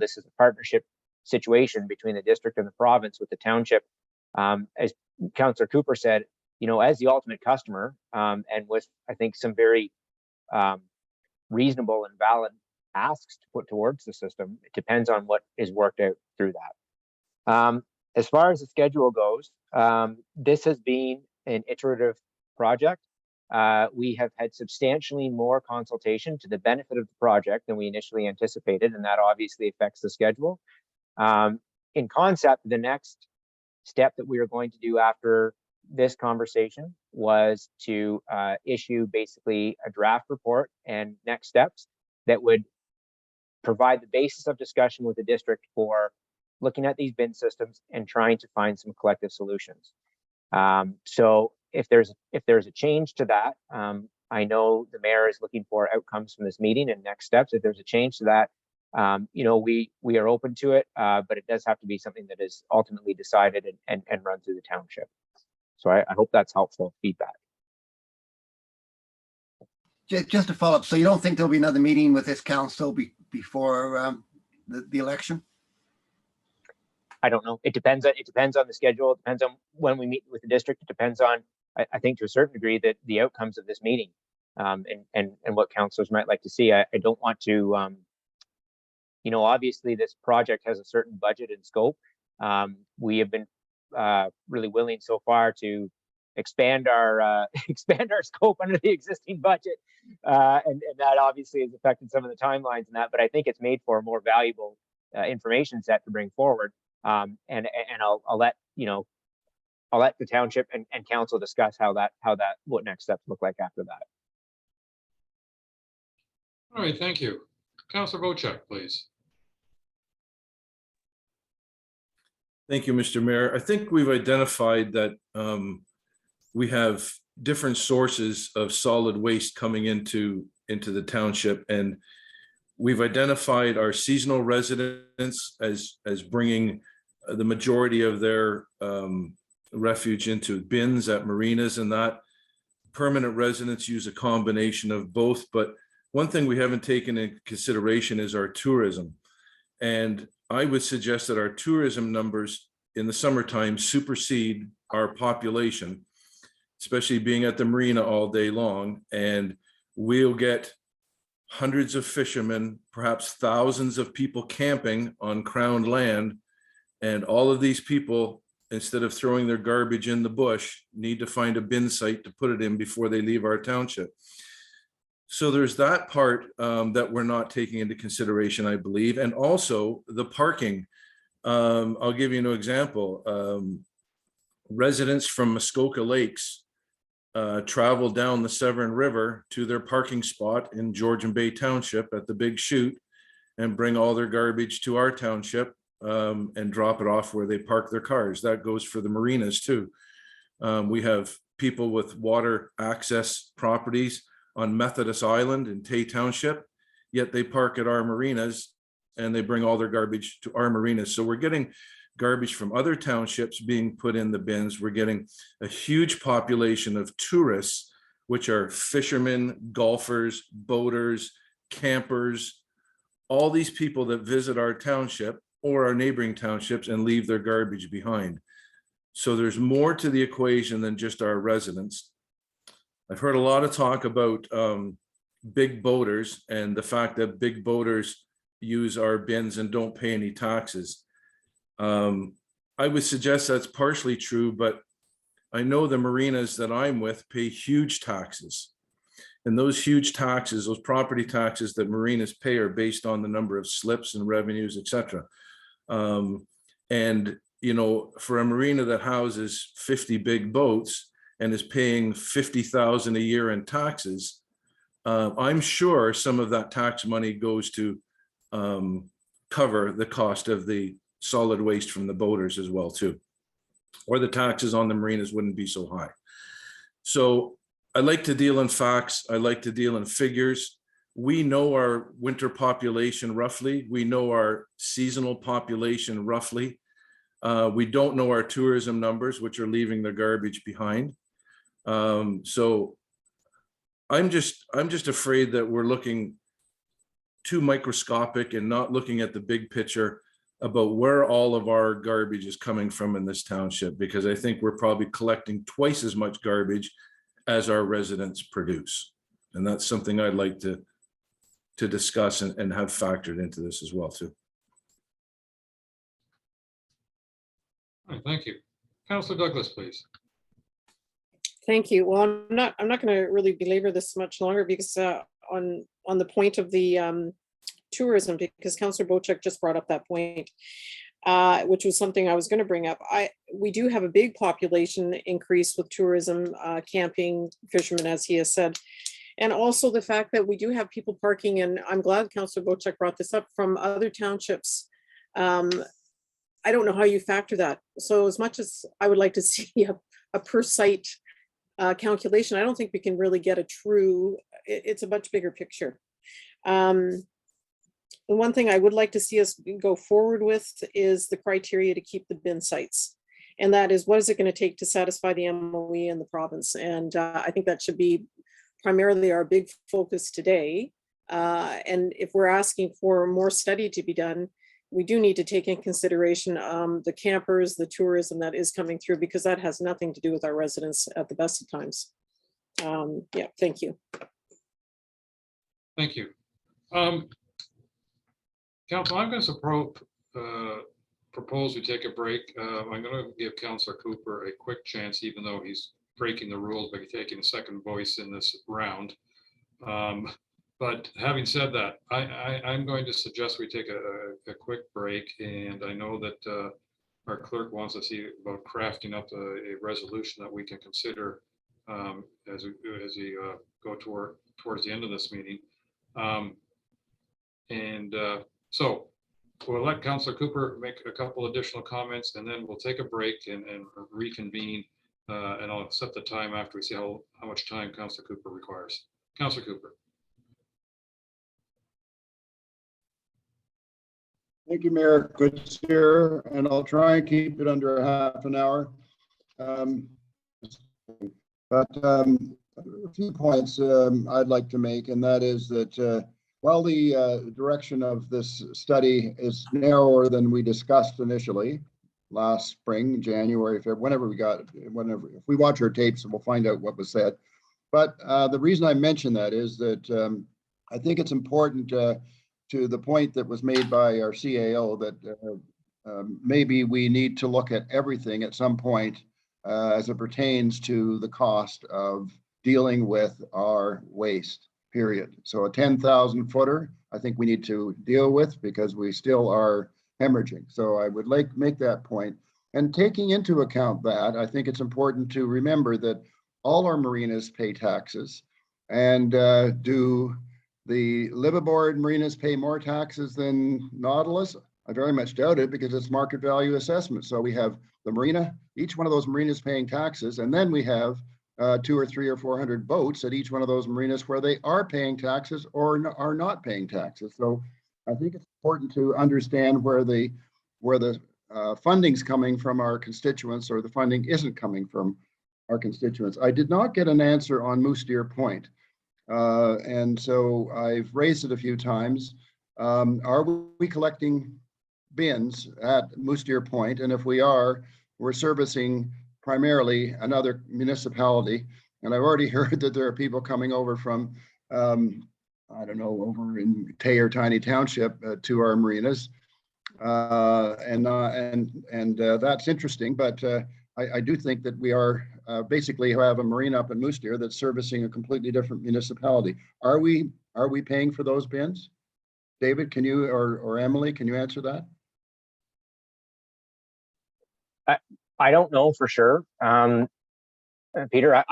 this is a partnership situation between the district and the province with the township. As Councillor Cooper said, as the ultimate customer, and with, I think, some very reasonable and valid asks to put towards the system, it depends on what is worked out through that. As far as the schedule goes, this has been an iterative project. We have had substantially more consultation to the benefit of the project than we initially anticipated, and that obviously affects the schedule. In concept, the next step that we are going to do after this conversation was to issue basically a draft report and next steps that would provide the basis of discussion with the district for looking at these bin systems and trying to find some collective solutions. So if there's a change to that, I know the mayor is looking for outcomes from this meeting and next steps. If there's a change to that, we are open to it, but it does have to be something that is ultimately decided and run through the township. So I hope that's helpful feedback. Just to follow up, so you don't think there'll be another meeting with this council before the election? I don't know. It depends on the schedule. It depends on when we meet with the district. It depends on, I think, to a certain degree, that the outcomes of this meeting, and what councillors might like to see. I don't want to, obviously this project has a certain budget and scope. We have been really willing so far to expand our scope under the existing budget, and that obviously has affected some of the timelines and that. But I think it's made for a more valuable information set to bring forward. And I'll let the township and council discuss what next steps look like after that. All right, thank you. Councillor Bochek, please. Thank you, Mr. Mayor. I think we've identified that we have different sources of solid waste coming into the township, and we've identified our seasonal residents as bringing the majority of their refuge into bins at marinas, and that permanent residents use a combination of both. But one thing we haven't taken into consideration is our tourism. And I would suggest that our tourism numbers in the summertime supersede our population, especially being at the marina all day long. And we'll get hundreds of fishermen, perhaps thousands of people camping on crowned land. And all of these people, instead of throwing their garbage in the bush, need to find a bin site to put it in before they leave our township. So there's that part that we're not taking into consideration, I believe. And also the parking. I'll give you an example. Residents from Muskoka Lakes travel down the Severn River to their parking spot in Georgian Bay Township at the Big Chute and bring all their garbage to our township and drop it off where they park their cars. That goes for the marinas too. We have people with water access properties on Methodist Island in Tay Township, yet they park at our marinas and they bring all their garbage to our marinas. So we're getting garbage from other townships being put in the bins. We're getting a huge population of tourists, which are fishermen, golfers, boaters, campers, all these people that visit our township or our neighboring townships and leave their garbage behind. So there's more to the equation than just our residents. I've heard a lot of talk about big boaters and the fact that big boaters use our bins and don't pay any taxes. I would suggest that's partially true, but I know the marinas that I'm with pay huge taxes. And those huge taxes, those property taxes that marinas pay, are based on the number of slips and revenues, etc. And, for a marina that houses 50 big boats and is paying $50,000 a year in taxes, I'm sure some of that tax money goes to cover the cost of the solid waste from the boaters as well too, or the taxes on the marinas wouldn't be so high. So I like to deal in facts. I like to deal in figures. We know our winter population roughly. We know our seasonal population roughly. We don't know our tourism numbers, which are leaving their garbage behind. So I'm just afraid that we're looking too microscopic and not looking at the big picture about where all of our garbage is coming from in this township, because I think we're probably collecting twice as much garbage as our residents produce. And that's something I'd like to discuss and have factored into this as well too. All right, thank you. Councillor Douglas, please. Thank you. Well, I'm not going to really belabor this much longer because on the point of the tourism, because Councillor Bochek just brought up that point, which was something I was going to bring up. We do have a big population increase with tourism, camping, fishermen, as he has said. And also the fact that we do have people parking, and I'm glad Councillor Bochek brought this up, from other townships. I don't know how you factor that. So as much as I would like to see a per site calculation, I don't think we can really get a true, it's a much bigger picture. The one thing I would like to see us go forward with is the criteria to keep the bin sites. And that is, what is it going to take to satisfy the MOE in the province? And I think that should be primarily our big focus today. And if we're asking for more study to be done, we do need to take in consideration the campers, the tourism that is coming through, because that has nothing to do with our residents at the best of times. Yeah, thank you. Thank you. Council, I'm going to propose we take a break. I'm going to give Councillor Cooper a quick chance, even though he's breaking the rules by taking a second voice in this round. But having said that, I'm going to suggest we take a quick break, and I know that our clerk wants to see about crafting up a resolution that we can consider as we go towards the end of this meeting. So we'll let Councillor Cooper make a couple additional comments, and then we'll take a break and reconvene. And I'll set the time after we see how much time Councillor Cooper requires. Councillor Cooper. Thank you, Mayor. Good to see you, and I'll try and keep it under a half an hour. But a few points I'd like to make, and that is that while the direction of this study is narrower than we discussed initially last spring, January, February, if we watch our tapes, we'll find out what was said. But the reason I mention that is that I think it's important to the point that was made by our CAO that maybe we need to look at everything at some point as it pertains to the cost of dealing with our waste, period. So a 10,000 footer, I think we need to deal with, because we still are hemorrhaging. So I would like to make that point. And taking into account that, I think it's important to remember that all our marinas pay taxes. And do the liveaboard marinas pay more taxes than Nautilus? I very much doubt it, because it's market value assessment. So we have the marina, each one of those marinas paying taxes, and then we have 200 or 300 or 400 boats at each one of those marinas where they are paying taxes or are not paying taxes. So I think it's important to understand where the funding's coming from our constituents, or the funding isn't coming from our constituents. I did not get an answer on Moose Deer Point. And so I've raised it a few times. Are we collecting bins at Moose Deer Point? And if we are, we're servicing primarily another municipality. And I've already heard that there are people coming over from, I don't know, over in Tay or Tiny Township to our marinas. And that's interesting, but I do think that we are basically have a marina up in Moose Deer that's servicing a completely different municipality. Are we paying for those bins? David, can you, or Emily, can you answer that? I don't know for sure. Peter,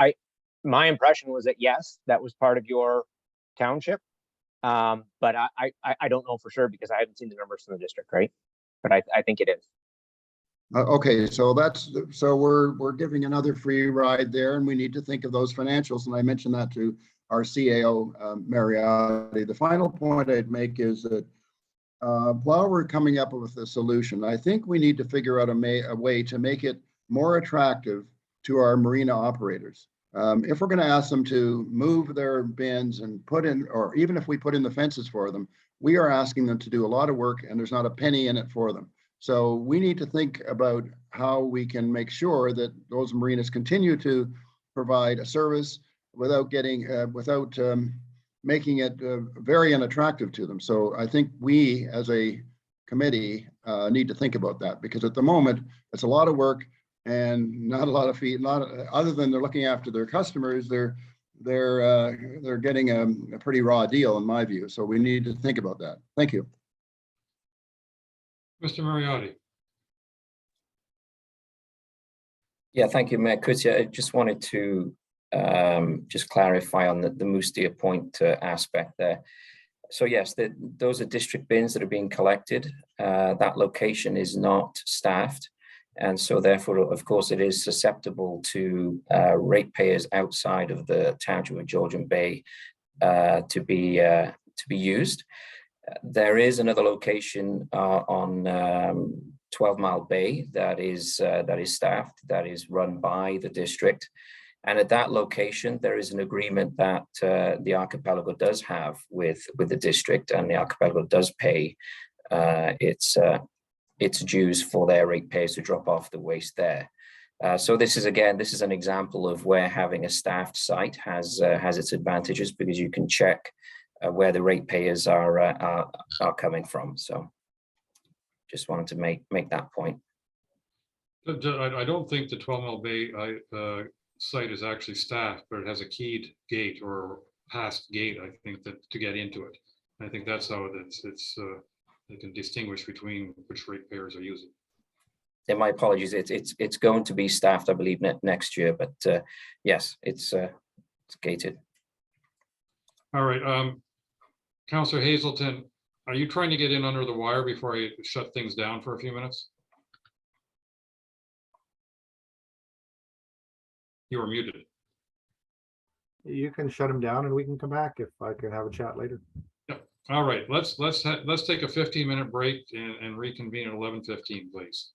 my impression was that yes, that was part of your township. But I don't know for sure, because I haven't seen the numbers from the district, right? But I think it is. Okay, so we're giving another free ride there, and we need to think of those financials. And I mentioned that to our CAO, Mariotti. The final point I'd make is that while we're coming up with a solution, I think we need to figure out a way to make it more attractive to our marina operators. If we're going to ask them to move their bins and put in, or even if we put in the fences for them, we are asking them to do a lot of work and there's not a penny in it for them. So we need to think about how we can make sure that those marinas continue to provide a service without getting, making it very unattractive to them. So I think we as a committee need to think about that, because at the moment it's a lot of work and not a lot of fee, other than they're looking after their customers, they're getting a pretty raw deal in my view. So we need to think about that. Thank you. Mr. Mariotti. Yeah, thank you, Mayor Kutia. I just wanted to just clarify on the Moose Deer Point aspect there. So yes, those are district bins that are being collected. That location is not staffed. And so therefore, of course, it is susceptible to ratepayers outside of the township of Georgian Bay to be used. There is another location on 12 Mile Bay that is staffed, that is run by the district. And at that location, there is an agreement that the archipelago does have with the district, and the archipelago does pay its dues for their ratepayers to drop off the waste there. So this is an example of where having a staffed site has its advantages, because you can check where the ratepayers are coming from. So just wanted to make that point. I don't think the 12 Mile Bay site is actually staffed, but it has a keyed gate or passed gate, I think, that to get into it. I think that's how they can distinguish between which ratepayers are using. And my apologies, it's going to be staffed, I believe, next year, but yes, it's gated. All right, Councillor Hazelton, are you trying to get in under the wire before I shut things down for a few minutes? You were muted. You can shut him down and we can come back if I can have a chat later. All right, let's take a 15-minute break and reconvene at 11:15, please.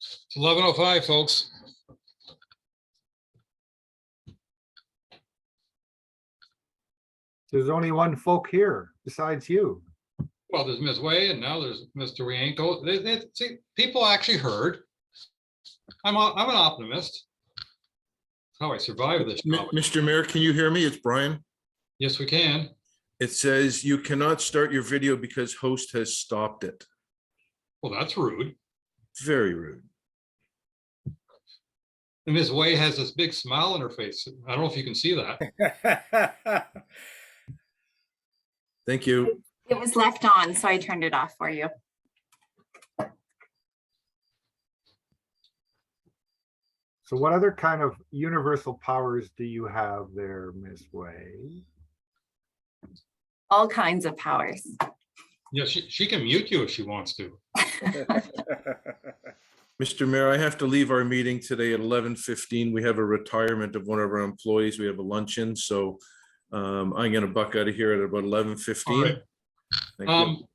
It's 11:05, folks. There's only one folk here besides you. Well, there's Ms. Way and now there's Mr. Rienko. See, people actually heard. I'm an optimist. How I survived this. Mr. Mayor, can you hear me? It's Brian. Yes, we can. It says you cannot start your video because host has stopped it. Well, that's rude. Very rude. And Ms. Way has this big smile on her face. I don't know if you can see that. Thank you. It was left on, so I turned it off for you. So what other kind of universal powers do you have there, Ms. Way? All kinds of powers. Yeah, she can mute you if she wants to. Mr. Mayor, I have to leave our meeting today at 11:15. We have a retirement of one of our employees. We have a luncheon, so I'm going to buck out of here at about 11:15. All right. Thank you.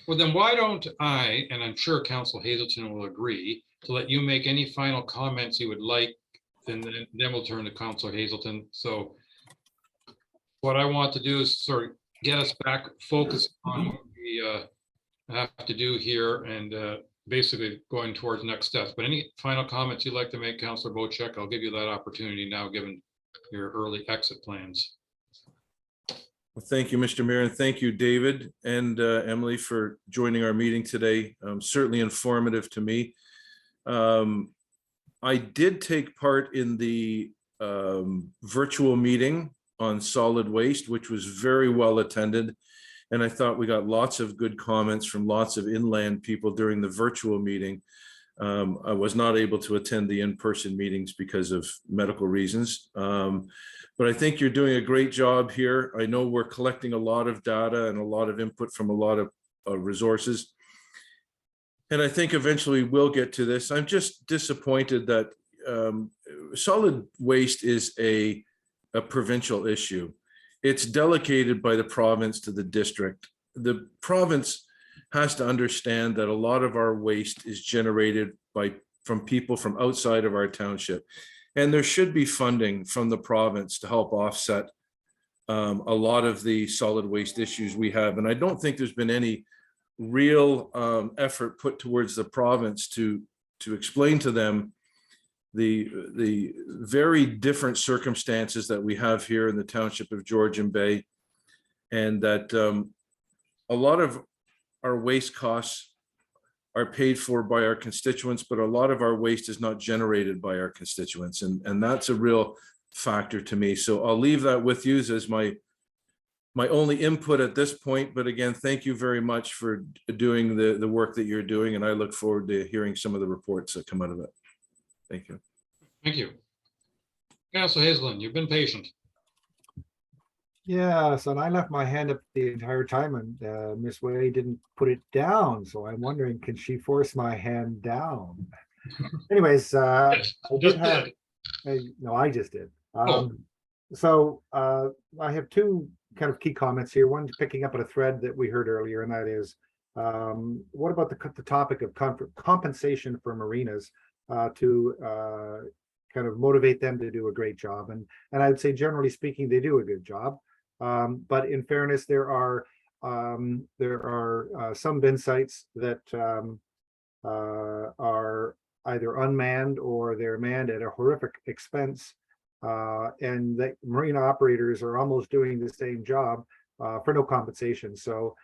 Well, then why don't I, and I'm sure Council Hazelton will agree, to let you make any final comments you would like, and then we'll turn to Council Hazelton. So what I want to do is sort of get us back focused on what we have to do here and basically going towards next steps. But any final comments you'd like to make, Councilor Bocek, I'll give you that opportunity now, given your early exit plans. Well, thank you, Mr. Mayor, and thank you, David and Emily, for joining our meeting today. Certainly informative to me. I did take part in the virtual meeting on solid waste, which was very well attended. And I thought we got lots of good comments from lots of inland people during the virtual meeting. I was not able to attend the in-person meetings because of medical reasons. But I think you're doing a great job here. I know we're collecting a lot of data and a lot of input from a lot of resources. And I think eventually we'll get to this. I'm just disappointed that solid waste is a provincial issue. It's delegated by the province to the district. The province has to understand that a lot of our waste is generated from people from outside of our township. And there should be funding from the province to help offset a lot of the solid waste issues we have. And I don't think there's been any real effort put towards the province to explain to them the very different circumstances that we have here in the township of Georgian Bay, and that a lot of our waste costs are paid for by our constituents, but a lot of our waste is not generated by our constituents, and that's a real factor to me. So I'll leave that with you as my only input at this point. But again, thank you very much for doing the work that you're doing, and I look forward to hearing some of the reports that come out of it. Thank you. Thank you. Councilor Hazelton, you've been patient. Yes, and I left my hand up the entire time, and Miss Way didn't put it down. So I'm wondering, can she force my hand down? Anyways, Yes, I just did have. No, I just did. So I have two kind of key comments here. One, picking up on a thread that we heard earlier, and that is, what about the topic of compensation for marinas to kind of motivate them to do a great job? And I would say, generally speaking, they do a good job. But in fairness, there are some bin sites that are either unmanned or they're manned at a horrific expense, and that marina operators are almost doing the same job for no compensation. So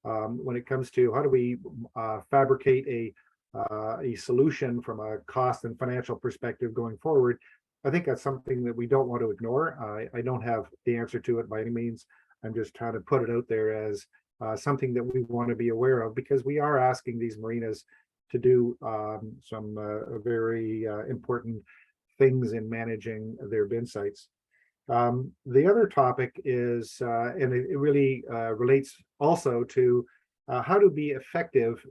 when it comes to how do we fabricate a solution from a cost and financial perspective going forward, I think that's something that we don't want to ignore. I don't have the answer to it by any means. I'm just trying to put it out there as something that we want to be aware of, because we are asking these marinas to do some very important things in managing their bin sites. The other topic is, and it really relates also to how to be effective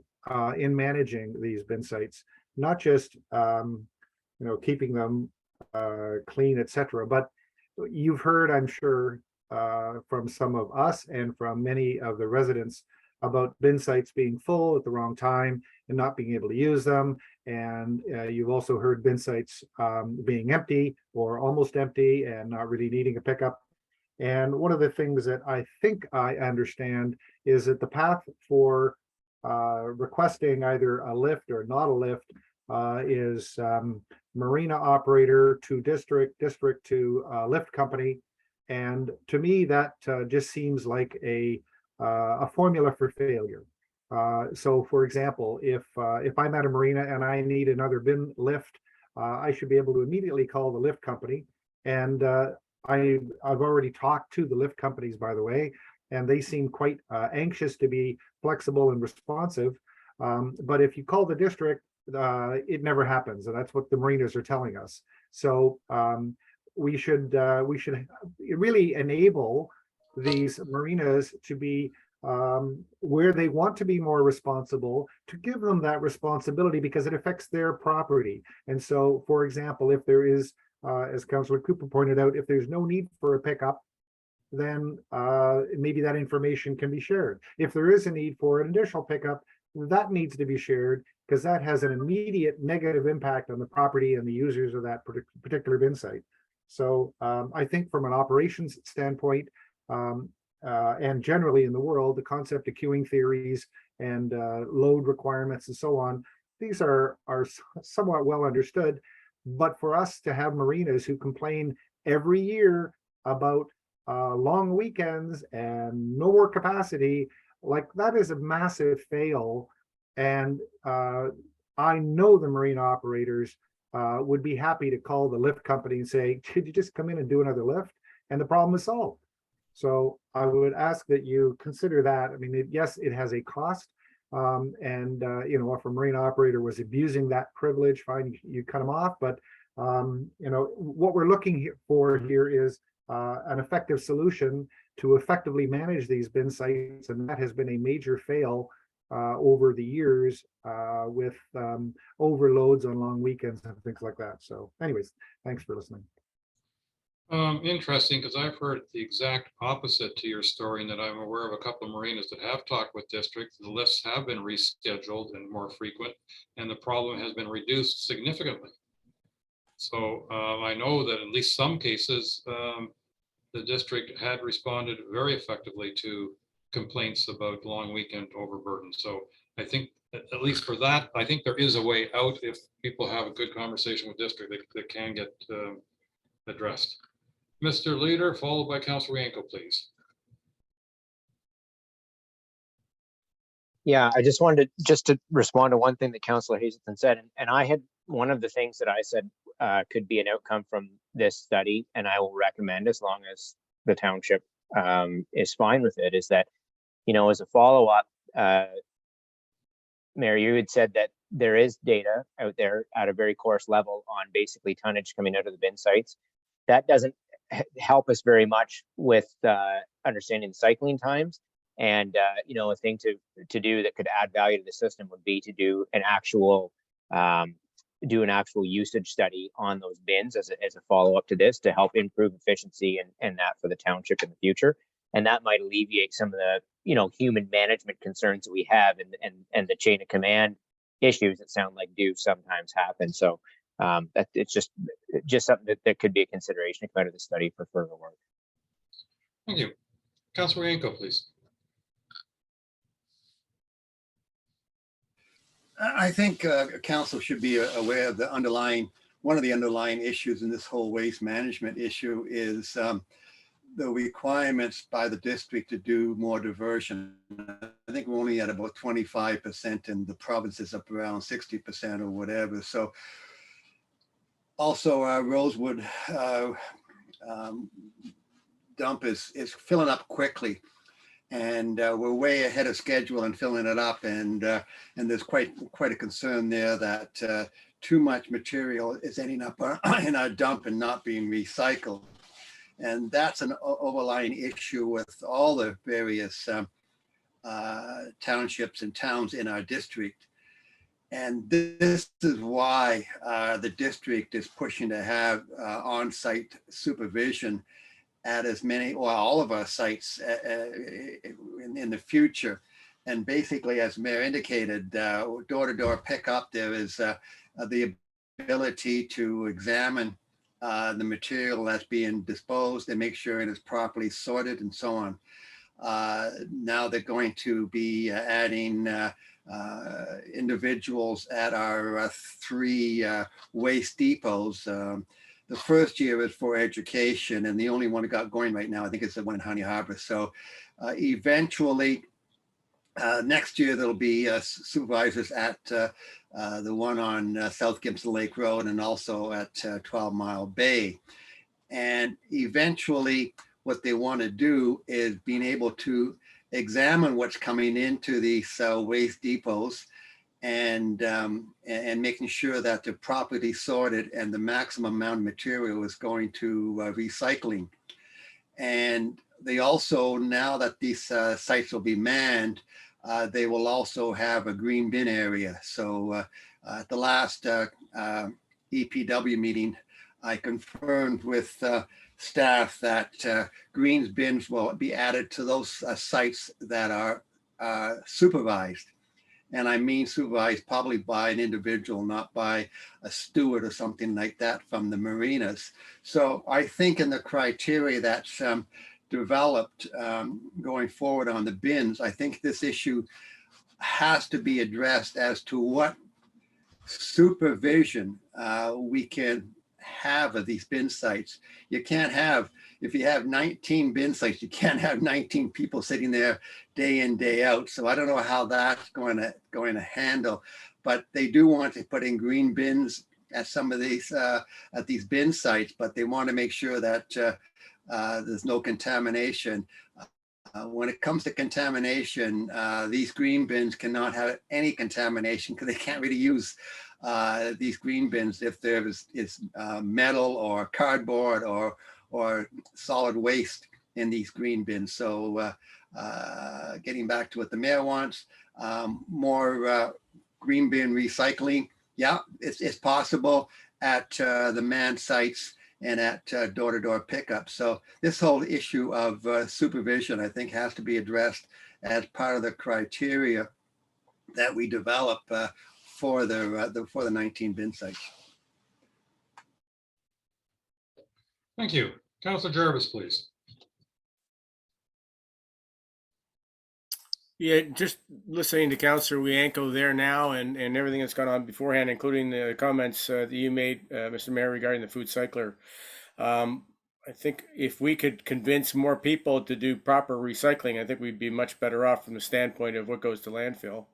in managing these bin sites, not just keeping them clean, etc. But you've heard, I'm sure, from some of us and from many of the residents about bin sites being full at the wrong time and not being able to use them. And you've also heard bin sites being empty or almost empty and not really needing a pickup. And one of the things that I think I understand is that the path for requesting either a lift or not a lift is marina operator to district, district to lift company. And to me, that just seems like a formula for failure. So for example, if I'm at a marina and I need another bin lift, I should be able to immediately call the lift company. And I've already talked to the lift companies, by the way, and they seem quite anxious to be flexible and responsive. But if you call the district, it never happens, and that's what the marinas are telling us. So we should really enable these marinas to be where they want to be more responsible, to give them that responsibility because it affects their property. And so, for example, if there is, as Councillor Cooper pointed out, if there's no need for a pickup, then maybe that information can be shared. If there is a need for an additional pickup, that needs to be shared because that has an immediate negative impact on the property and the users of that particular bin site. So I think from an operations standpoint, and generally in the world, the concept of queuing theories and load requirements and so on, these are somewhat well understood. But for us to have marinas who complain every year about long weekends and no more capacity, like that is a massive fail. And I know the marina operators would be happy to call the lift company and say, could you just come in and do another lift? And the problem is solved. So I would ask that you consider that. I mean, yes, it has a cost. And you know, if a marina operator was abusing that privilege, fine, you cut them off. But you know, what we're looking for here is an effective solution to effectively manage these bin sites, and that has been a major fail over the years with overloads on long weekends and things like that. So anyways, thanks for listening. Interesting, because I've heard the exact opposite to your story, and that I'm aware of a couple of marinas that have talked with districts. The lifts have been rescheduled and more frequent, and the problem has been reduced significantly. So I know that in at least some cases, the district had responded very effectively to complaints about long weekend overburden. So I think at least for that, I think there is a way out if people have a good conversation with district that can get addressed. Mr. Leader, followed by Councillor Yanko, please. Yeah, I just wanted to respond to one thing that Councillor Hazelton said, and I had one of the things that I said could be an outcome from this study, and I will recommend, as long as the township is fine with it, is that, you know, as a follow-up, Mary, you had said that there is data out there at a very coarse level on basically tonnage coming out of the bin sites. That doesn't help us very much with understanding the cycling times. And you know, a thing to do that could add value to the system would be to do an actual usage study on those bins as a follow-up to this, to help improve efficiency and that for the township in the future. And that might alleviate some of the, you know, human management concerns that we have and the chain of command issues that sound like do sometimes happen. So that it's just something that could be a consideration to come out of the study for further work. Thank you. Councillor Yanko, please. I think council should be aware of one of the underlying issues in this whole waste management issue is the requirements by the district to do more diversion. I think we're only at about 25% and the province is up around 60% or whatever. So also our Rosewood dump is filling up quickly. And we're way ahead of schedule in filling it up, and there's quite a concern there that too much material is ending up in our dump and not being recycled, and that's an overlying issue with all the various townships and towns in our district. And this is why the district is pushing to have on-site supervision at as many or all of our sites in the future, And basically, as Mayor indicated, door-to-door pickup, there is the ability to examine the material that's being disposed and make sure it is properly sorted and so on. Now they're going to be adding individuals at our 3 waste depots. The first year is for education, and the only one that got going right now, I think, is the one in Honey Harbor. So eventually, next year, there'll be supervisors at the one on South Gibson Lake Road and also at 12 Mile Bay. And eventually, what they want to do is being able to examine what's coming into these waste depots and making sure that they're properly sorted and the maximum amount of material is going to recycling. And they also, now that these sites will be manned, they will also have a green bin area. So at the last EPW meeting, I confirmed with staff that greens bins will be added to those sites that are supervised. And I mean supervised probably by an individual, not by a steward or something like that from the marinas. So I think in the criteria that's developed going forward on the bins, I think this issue has to be addressed as to what supervision we can have of these bin sites. You can't have, if you have 19 bin sites, you can't have 19 people sitting there day in, day out. So I don't know how that's going to handle, but they do want to put in green bins at some of these at these bin sites, but they want to make sure that there's no contamination. When it comes to contamination, these green bins cannot have any contamination because they can't really use these green bins if there is metal or cardboard or solid waste in these green bins. So getting back to what the mayor wants, more green bin recycling. Yeah, it's possible at the manned sites and at door-to-door pickup. So this whole issue of supervision, I think, has to be addressed as part of the criteria that we develop for the 19 bin sites. Thank you. Councilor Jarvis, please. Yeah, just listening to Councillor Wianco there now and everything that's gone on beforehand, including the comments that you made, Mr. Mayor, regarding the food cycler. I think if we could convince more people to do proper recycling, I think we'd be much better off from the standpoint of what goes to landfill.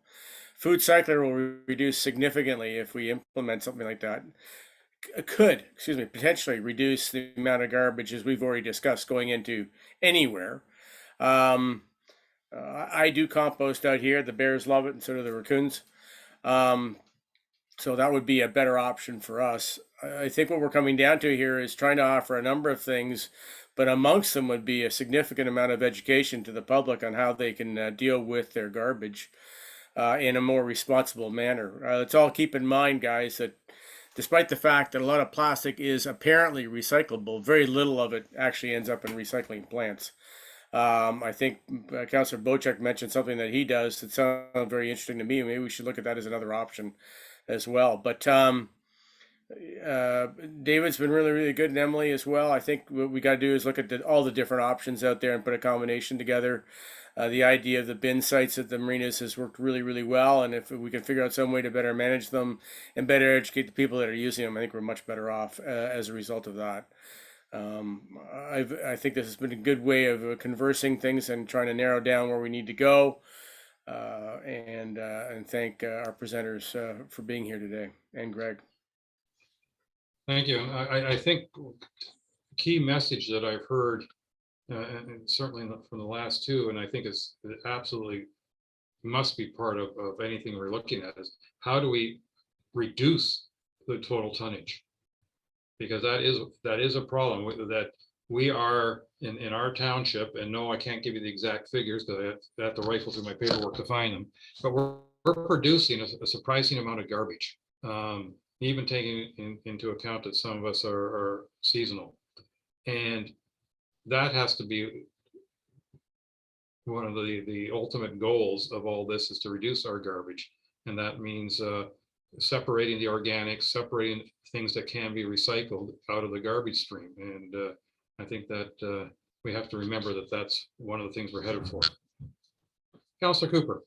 Food cycler will reduce significantly if we implement something like that. Could, potentially reduce the amount of garbage, as we've already discussed, going into anywhere. I do compost out here. The bears love it, and so do the raccoons. So that would be a better option for us. I think what we're coming down to here is trying to offer a number of things, but amongst them would be a significant amount of education to the public on how they can deal with their garbage in a more responsible manner. Let's all keep in mind, guys, that despite the fact that a lot of plastic is apparently recyclable, very little of it actually ends up in recycling plants. I think Councillor Bochek mentioned something that he does that sounds very interesting to me. Maybe we should look at that as another option as well. But David's been really, really good, and Emily as well. I think what we got to do is look at all the different options out there and put a combination together. The idea of the bin sites at the marinas has worked really, really well. And if we can figure out some way to better manage them and better educate the people that are using them, I think we're much better off as a result of that. I think this has been a good way of conversing things and trying to narrow down where we need to go. And thank our presenters for being here today, and Greg. Thank you. I think the key message that I've heard, and certainly from the last two, and I think it absolutely must be part of anything we're looking at, is how do we reduce the total tonnage? Because that is a problem that we are in our township, and no, I can't give you the exact figures because I have to rifle through my paperwork to find them, but we're producing a surprising amount of garbage, even taking into account that some of us are seasonal. And that has to be one of the ultimate goals of all this is to reduce our garbage. And that means separating the organics, separating things that can be recycled out of the garbage stream. And I think that we have to remember that that's one of the things we're headed for. Councillor Cooper.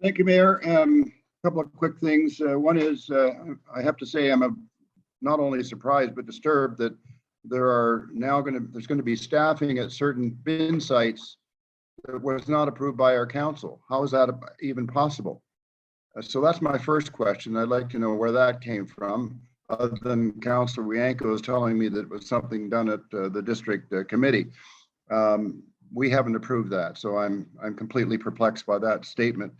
Thank you, Mayor. Couple of quick things. One is, I have to say, I'm not only surprised but disturbed that there's going to be staffing at certain bin sites that was not approved by our council. How is that even possible? So that's my first question. I'd like to know where that came from, other than Councillor Wianco is telling me that it was something done at the district committee. We haven't approved that, so I'm completely perplexed by that statement.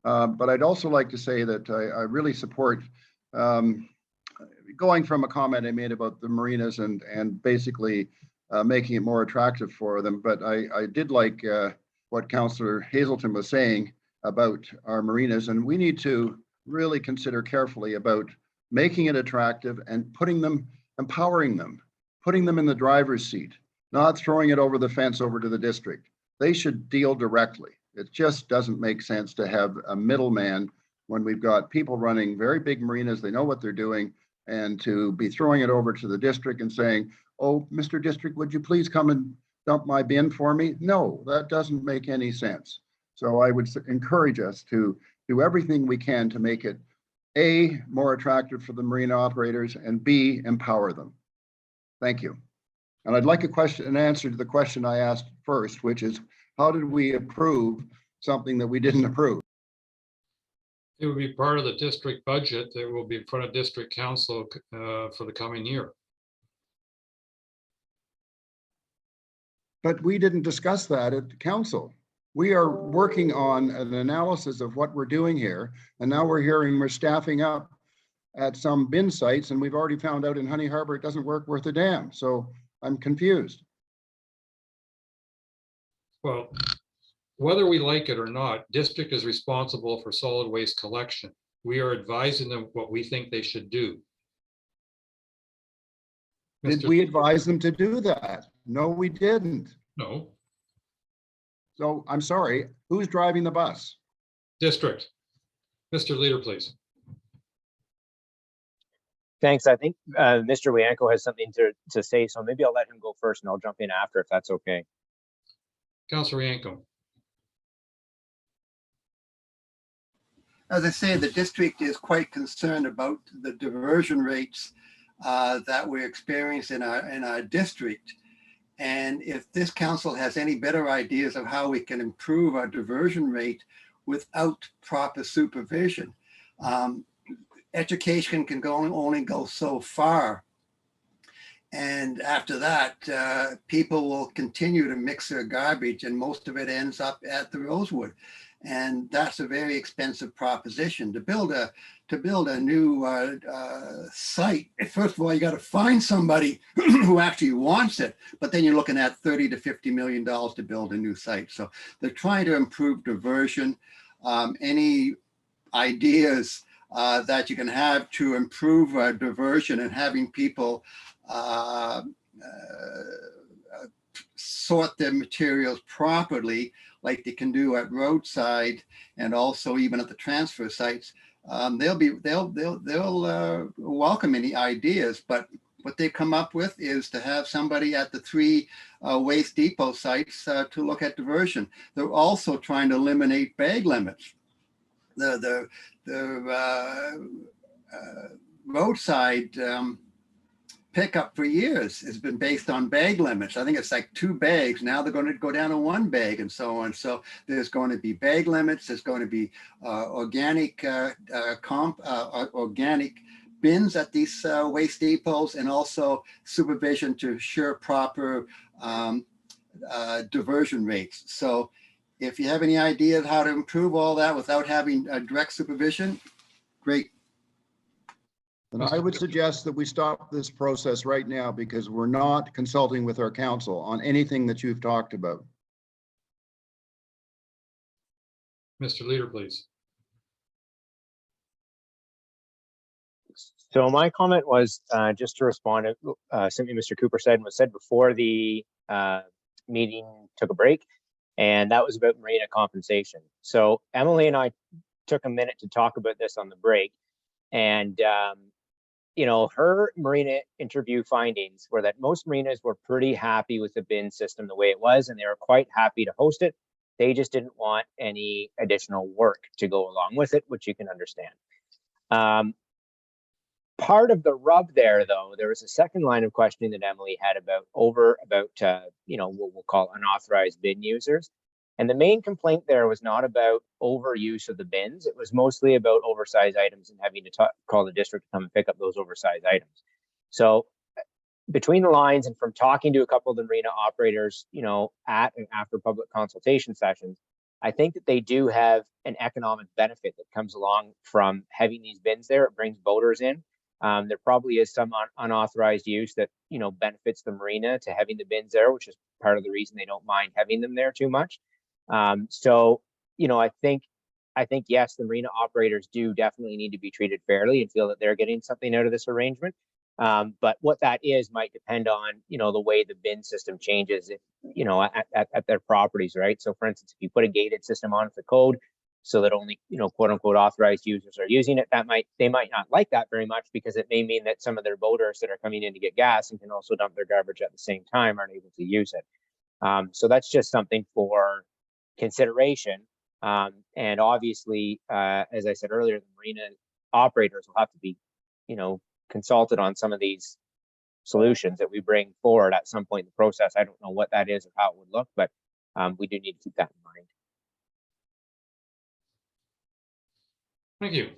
But I'd also like to say that I really support going from a comment I made about the marinas and basically making it more attractive for them. But I did like what Councillor Hazelton was saying about our marinas, and we need to really consider carefully about making it attractive and empowering them, putting them in the driver's seat, not throwing it over the fence over to the district. They should deal directly. It just doesn't make sense to have a middleman when we've got people running very big marinas, they know what they're doing, and to be throwing it over to the district and saying, oh, Mr. District, would you please come and dump my bin for me? No, that doesn't make any sense. So I would encourage us to do everything we can to make it A, more attractive for the marina operators, and B, empower them. Thank you. And I'd like an answer to the question I asked first, which is, how did we approve something that we didn't approve? It would be part of the district budget that will be in front of district council for the coming year. But we didn't discuss that at the council. We are working on an analysis of what we're doing here. And now we're hearing we're staffing up at some bin sites, and we've already found out in Honey Harbor it doesn't work worth a damn. So I'm confused. Well, whether we like it or not, district is responsible for solid waste collection. We are advising them what we think they should do. Did we advise them to do that? No, we didn't. No. So I'm sorry, who's driving the bus? District. Mr. Leader, please. Thanks. I think Mr. Wianco has something to say, so maybe I'll let him go first and I'll jump in after if that's okay. Councillor Wianco. As I say, the district is quite concerned about the diversion rates that we experience in our district. And if this council has any better ideas of how we can improve our diversion rate without proper supervision, education can only go so far. And after that, people will continue to mix their garbage, and most of it ends up at the Rosewood. And that's a very expensive proposition. To build a new site, first of all, you got to find somebody who actually wants it, but then you're looking at $30 to $50 million to build a new site. So they're trying to improve diversion. Any ideas that you can have to improve diversion and having people sort their materials properly, like they can do at roadside and also even at the transfer sites, they'll welcome any ideas. But what they come up with is to have somebody at the 3 waste depot sites to look at diversion. They're also trying to eliminate bag limits. The roadside pickup for years has been based on bag limits. I think it's like 2 bags. Now they're going to go down to 1 bag and so on. So there's going to be bag limits. There's going to be organic bins at these waste depots, and also supervision to ensure proper diversion rates. So if you have any idea of how to improve all that without having direct supervision, great. And I would suggest that we stop this process right now, because we're not consulting with our council on anything that you've talked about. Mr. Leader, please. So my comment was just to respond to something Mr. Cooper said and was said before the meeting took a break, and that was about marina compensation. So Emily and I took a minute to talk about this on the break, and you know, her marina interview findings were that most marinas were pretty happy with the bin system the way it was, and they were quite happy to host it. They just didn't want any additional work to go along with it, which you can understand. Part of the rub there, though, there was a second line of questioning that Emily had about you know, what we'll call unauthorized bin users. And the main complaint there was not about overuse of the bins. It was mostly about oversized items and having to call the district to come and pick up those oversized items. So between the lines and from talking to a couple of the marina operators, you know, at and after public consultation sessions, I think that they do have an economic benefit that comes along from having these bins there. It brings boaters in. There probably is some unauthorized use that, you know, benefits the marina to having the bins there, which is part of the reason they don't mind having them there too much. So, you know, I think yes, the marina operators do definitely need to be treated fairly and feel that they're getting something out of this arrangement. But what that is might depend on, you know, the way the bin system changes, if, you know, at their properties, right? So for instance, if you put a gated system on the code so that only, you know, quote unquote authorized users are using it, they might not like that very much, because it may mean that some of their boaters that are coming in to get gas and can also dump their garbage at the same time aren't able to use it. So that's just something for consideration. And obviously, as I said earlier, the marina operators will have to be, you know, consulted on some of these solutions that we bring forward at some point in the process. I don't know what that is or how it would look, but we do need to keep that in mind. Thank you.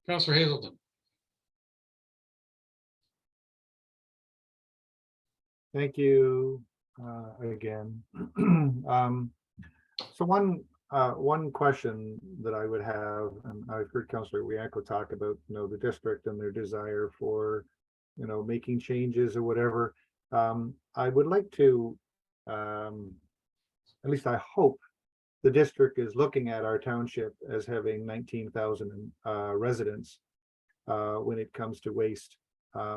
Councillor Hazelton. Thank you again. So one question that I would have, and I've heard Councillor Wianco talk about, you know, the district and their desire for, you know, making changes or whatever. I would like to, at least I hope, the district is looking at our township as having 19,000 residents when it comes to waste,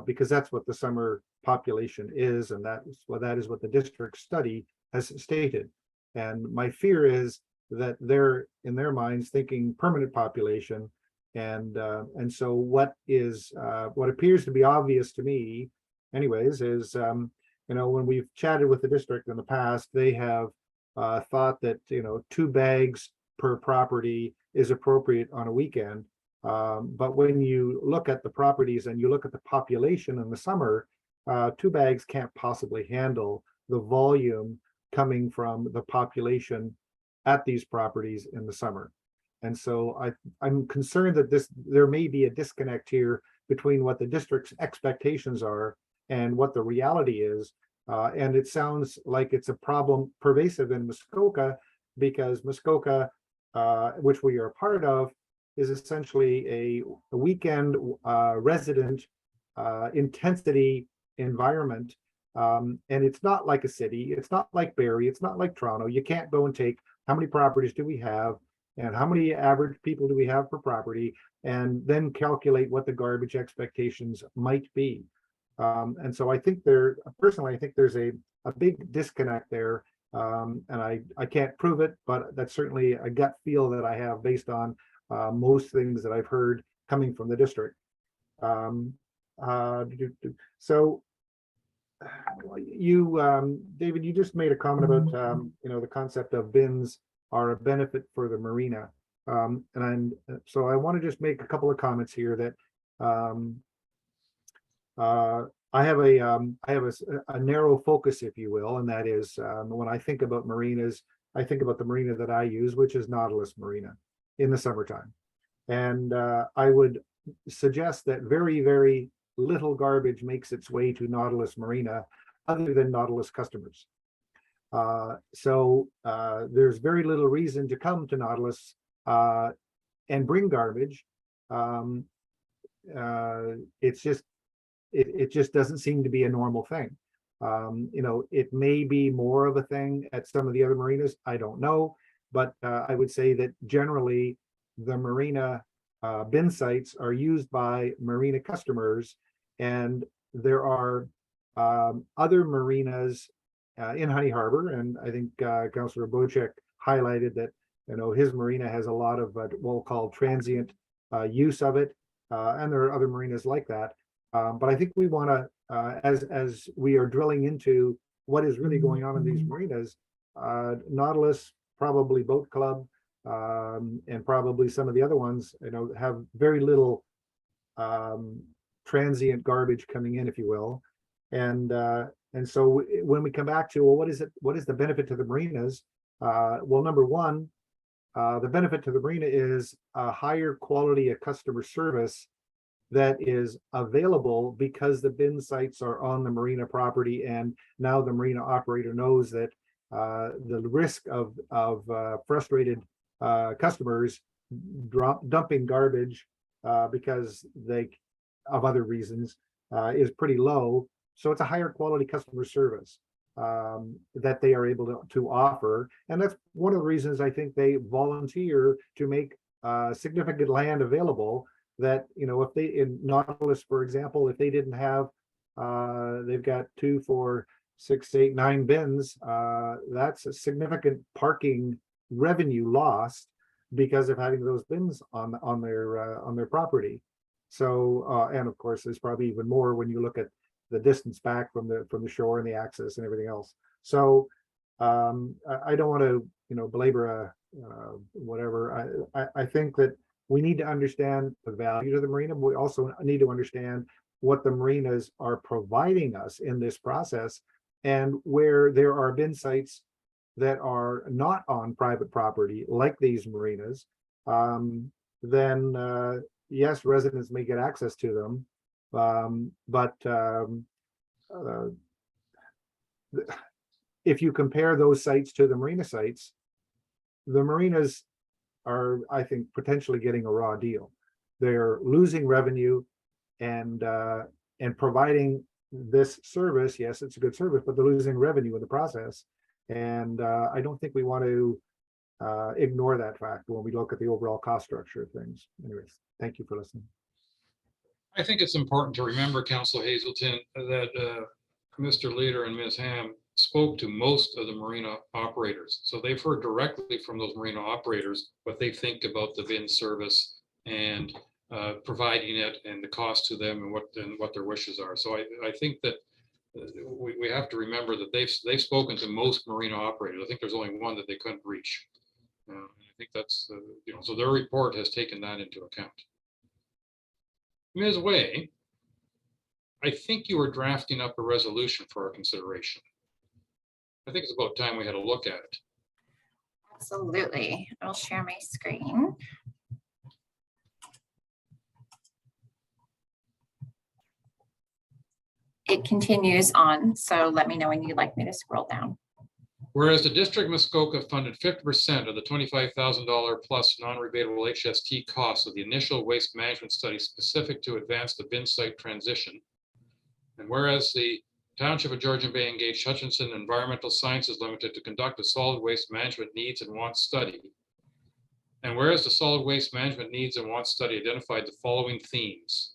because that's what the summer population is, and that is what the district study has stated. And my fear is that they're in their minds thinking permanent population, and so what appears to be obvious to me, anyways, is you know, when we've chatted with the district in the past, they have thought that, you know, 2 bags per property is appropriate on a weekend. But when you look at the properties and you look at the population in the summer, 2 bags can't possibly handle the volume coming from the population at these properties in the summer. And so I'm concerned that there may be a disconnect here between what the district's expectations are and what the reality is. And it sounds like it's a problem pervasive in Muskoka, because Muskoka, which we are a part of, is essentially a weekend resident intensity environment. And it's not like a city. It's not like Barrie. It's not like Toronto. You can't go and take how many properties do we have and how many average people do we have per property, and then calculate what the garbage expectations might be. And so I think personally, I think there's a big disconnect there. And I can't prove it, but that's certainly a gut feel that I have based on most things that I've heard coming from the district. So you, David, you just made a comment about, you know, the concept of bins are a benefit for the marina. So I want to just make a couple of comments here that I have a narrow focus, if you will, and that is when I think about marinas, I think about the marina that I use, which is Nautilus Marina in the summertime. And I would suggest that very, very little garbage makes its way to Nautilus Marina other than Nautilus customers. So there's very little reason to come to Nautilus and bring garbage. It's just, it just doesn't seem to be a normal thing. You know, it may be more of a thing at some of the other marinas, I don't know, but I would say that generally the marina bin sites are used by marina customers, and there are other marinas in Honey Harbor, and I think Councillor Bocek highlighted that, you know, his marina has a lot of what we'll call transient use of it, and there are other marinas like that. But I think we want to, as we are drilling into what is really going on in these marinas, Nautilus, probably Boat Club, and probably some of the other ones, you know, have very little transient garbage coming in, if you will. And so when we come back to, well, what is the benefit to the marinas? Well, number one, the benefit to the marina is a higher quality of customer service that is available because the bin sites are on the marina property, and now the marina operator knows that the risk of frustrated customers dumping garbage because of other reasons is pretty low. So it's a higher quality customer service that they are able to offer. And that's one of the reasons I think they volunteer to make significant land available that, you know, if they, in Nautilus, for example, if they didn't have, they've got 2, 4, 6, 8, 9 bins, that's a significant parking revenue lost because of having those bins on their property. So, and of course, there's probably even more when you look at the distance back from the shore and the access and everything else. So I don't want to, you know, belabor whatever. I think that we need to understand the value of the marina, but we also need to understand what the marinas are providing us in this process, and where there are bin sites that are not on private property, like these marinas, then yes, residents may get access to them. But if you compare those sites to the marina sites, the marinas are, I think, potentially getting a raw deal. They're losing revenue and providing this service. Yes, it's a good service, but they're losing revenue in the process. And I don't think we want to ignore that fact when we look at the overall cost structure of things. Anyways, thank you for listening. I think it's important to remember, Council Hazelton, that Mr. Leader and Ms. Ham spoke to most of the marina operators. So they've heard directly from those marina operators what they think about the bin service and providing it and the cost to them and what their wishes are. So I think that we have to remember that they've spoken to most marina operators. I think there's only one that they couldn't reach. I think that's, you know, so their report has taken that into account. Ms. Way, I think you were drafting up a resolution for our consideration. I think it's about time we had a look at it. Absolutely. I'll share my screen. It continues on, so let me know when you'd like me to scroll down. Whereas the District of Muskoka funded 50% of the $25,000 plus non-rebatable HST costs of the initial waste management study specific to advance the bin site transition. And whereas the Township of Georgian Bay engaged Hutchinson Environmental Sciences Limited to conduct a solid waste management needs and wants study. And whereas the solid waste management needs and wants study identified the following themes: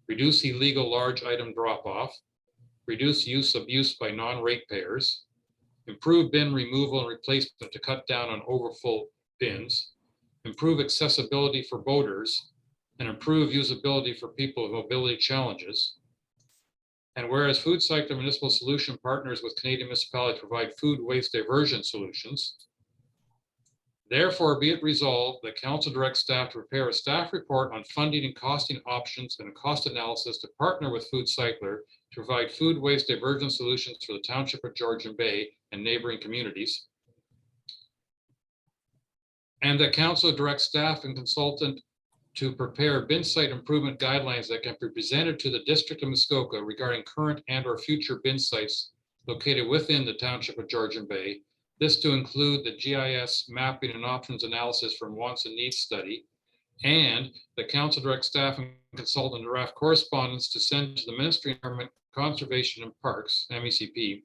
reduce illegal large item drop-off, reduce use abuse by non-ratepayers, improve bin removal and replacement to cut down on overfull bins, improve accessibility for boaters, and improve usability for people with mobility challenges. And whereas Food Cycler Municipal Solution partners with Canadian municipalities to provide food waste diversion solutions, therefore be it resolved that Council directs staff to prepare a staff report on funding and costing options and a cost analysis to partner with Food Cycler to provide food waste diversion solutions for the Township of Georgian Bay and neighboring communities. And that Council directs staff and consultant to prepare bin site improvement guidelines that can be presented to the District of Muskoka regarding current and or future bin sites located within the Township of Georgian Bay. This to include the GIS mapping and options analysis from wants and needs study, and the Council directs staff and consultant to draft correspondence to send to the Ministry of Environment, Conservation and Parks, MECP,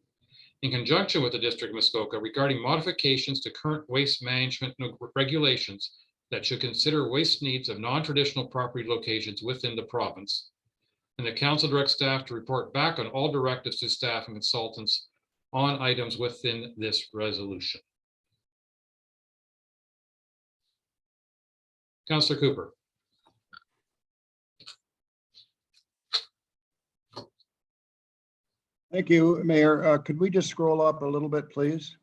in conjunction with the District of Muskoka regarding modifications to current waste management regulations that should consider waste needs of non-traditional property locations within the province. And the council directs staff to report back on all directives to staff and consultants on items within this resolution. Councillor Cooper. Thank you, Mayor. Could we just scroll up a little bit, please?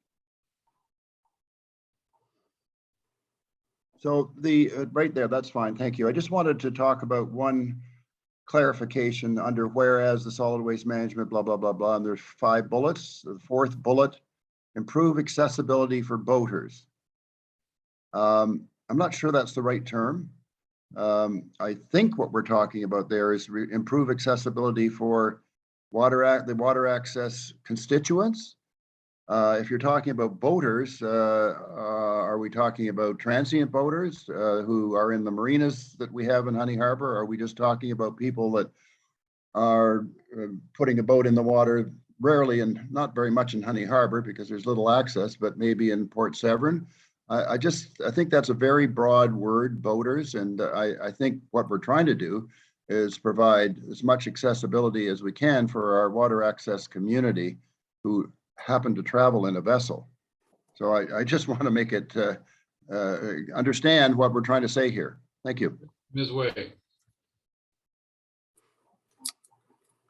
So the, right there, that's fine. Thank you. I just wanted to talk about one clarification under whereas the solid waste management, blah, blah, blah, blah, and there's 5 bullets. The 4th bullet, improve accessibility for boaters. I'm not sure that's the right term. I think what we're talking about there is improve accessibility for the water access constituents. If you're talking about boaters, are we talking about transient boaters who are in the marinas that we have in Honey Harbor? Are we just talking about people that are putting a boat in the water rarely and not very much in Honey Harbor because there's little access, but maybe in Port Severn? I think that's a very broad word, boaters, and I think what we're trying to do is provide as much accessibility as we can for our water access community who happen to travel in a vessel. So I just want to make it understand what we're trying to say here. Thank you. Ms. Way.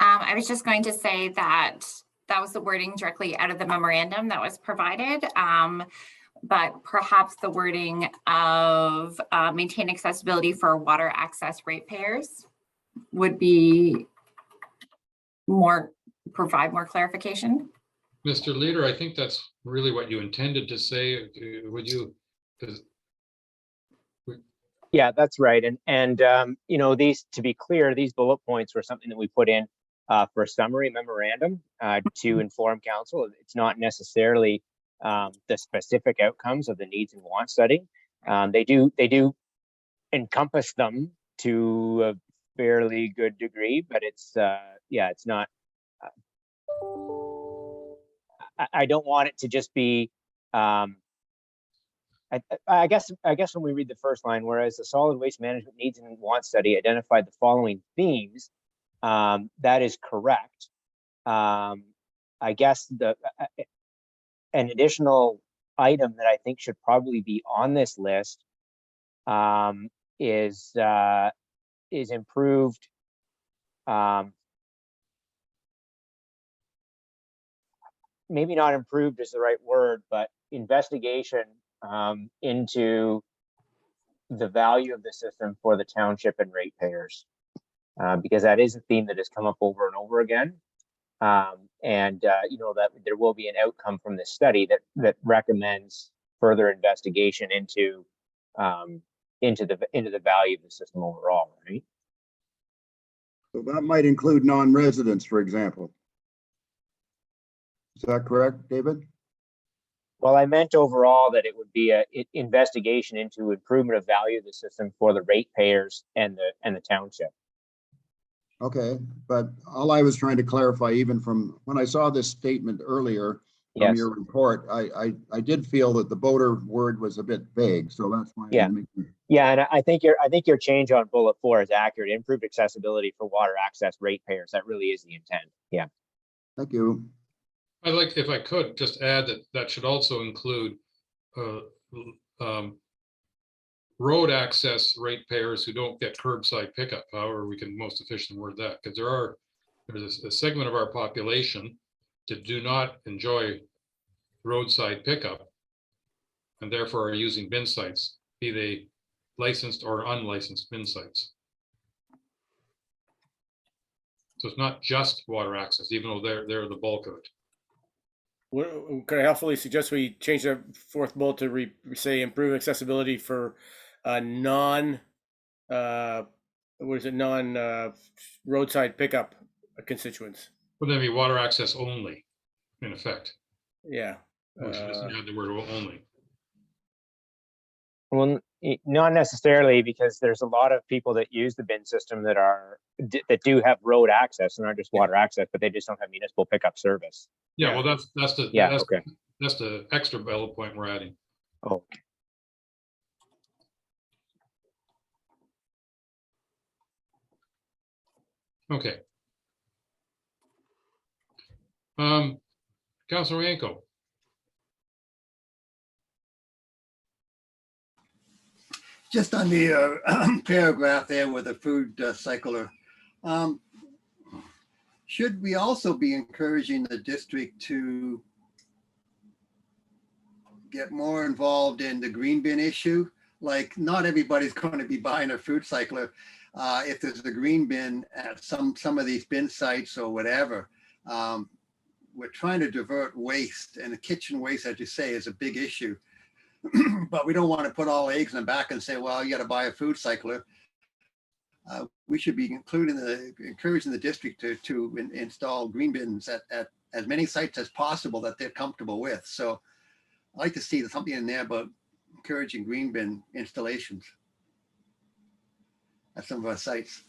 I was just going to say that that was the wording directly out of the memorandum that was provided. But perhaps the wording of maintain accessibility for water access ratepayers would be provide more clarification. Mr. Leader, I think that's really what you intended to say. Would you? Yeah, that's right. And you know, these, to be clear, these bullet points were something that we put in for a summary memorandum to inform council. It's not necessarily the specific outcomes of the needs and wants study. They do encompass them to a fairly good degree, but it's yeah, it's not. I don't want it to just be. I guess when we read the first line, whereas the solid waste management needs and wants study identified the following themes, that is correct. I guess an additional item that I think should probably be on this list is improved maybe not improved is the right word, but investigation into the value of the system for the township and ratepayers, because that is a theme that has come up over and over again. You know, that there will be an outcome from this study that recommends further investigation into the value of the system overall, right? So that might include non-residents, for example. Is that correct, David? Well, I meant overall that it would be an investigation into improvement of value of the system for the ratepayers and the township. Okay, but all I was trying to clarify, even from when I saw this statement earlier from Yes. your report, I did feel that the voter word was a bit vague, so that's why. Yeah. Yeah, and I think your change on bullet 4 is accurate. Improved accessibility for water access ratepayers. That really is the intent. Yeah. Thank you. I'd like, if I could, just add that should also include road access ratepayers who don't get curbside pickup, however we can most efficiently word that, because there's a segment of our population that do not enjoy roadside pickup and therefore are using bin sites, be they licensed or unlicensed bin sites. So it's not just water access, even though they're the bulk of it. Could I helpfully suggest we change the 4th bullet to say improve accessibility for non roadside pickup constituents? Would that be water access only, in effect? Yeah. We should just add the word only. Well, not necessarily, because there's a lot of people that use the bin system that do have road access and aren't just water access, but they just don't have municipal pickup service. Yeah, well, that's the extra bullet point we're adding. Oh. Okay. Councilor Yanko. Just on the paragraph there with the food cycler, should we also be encouraging the district to get more involved in the green bin issue? Like, not everybody's going to be buying a food cycler. If there's a green bin at some of these bin sites or whatever, we're trying to divert waste, and the kitchen waste, as you say, is a big issue. But we don't want to put all eggs in the back and say, well, you got to buy a food cycler. We should be encouraging the district to install green bins at as many sites as possible that they're comfortable with. So I'd like to see something in there about encouraging green bin installations at some of our sites.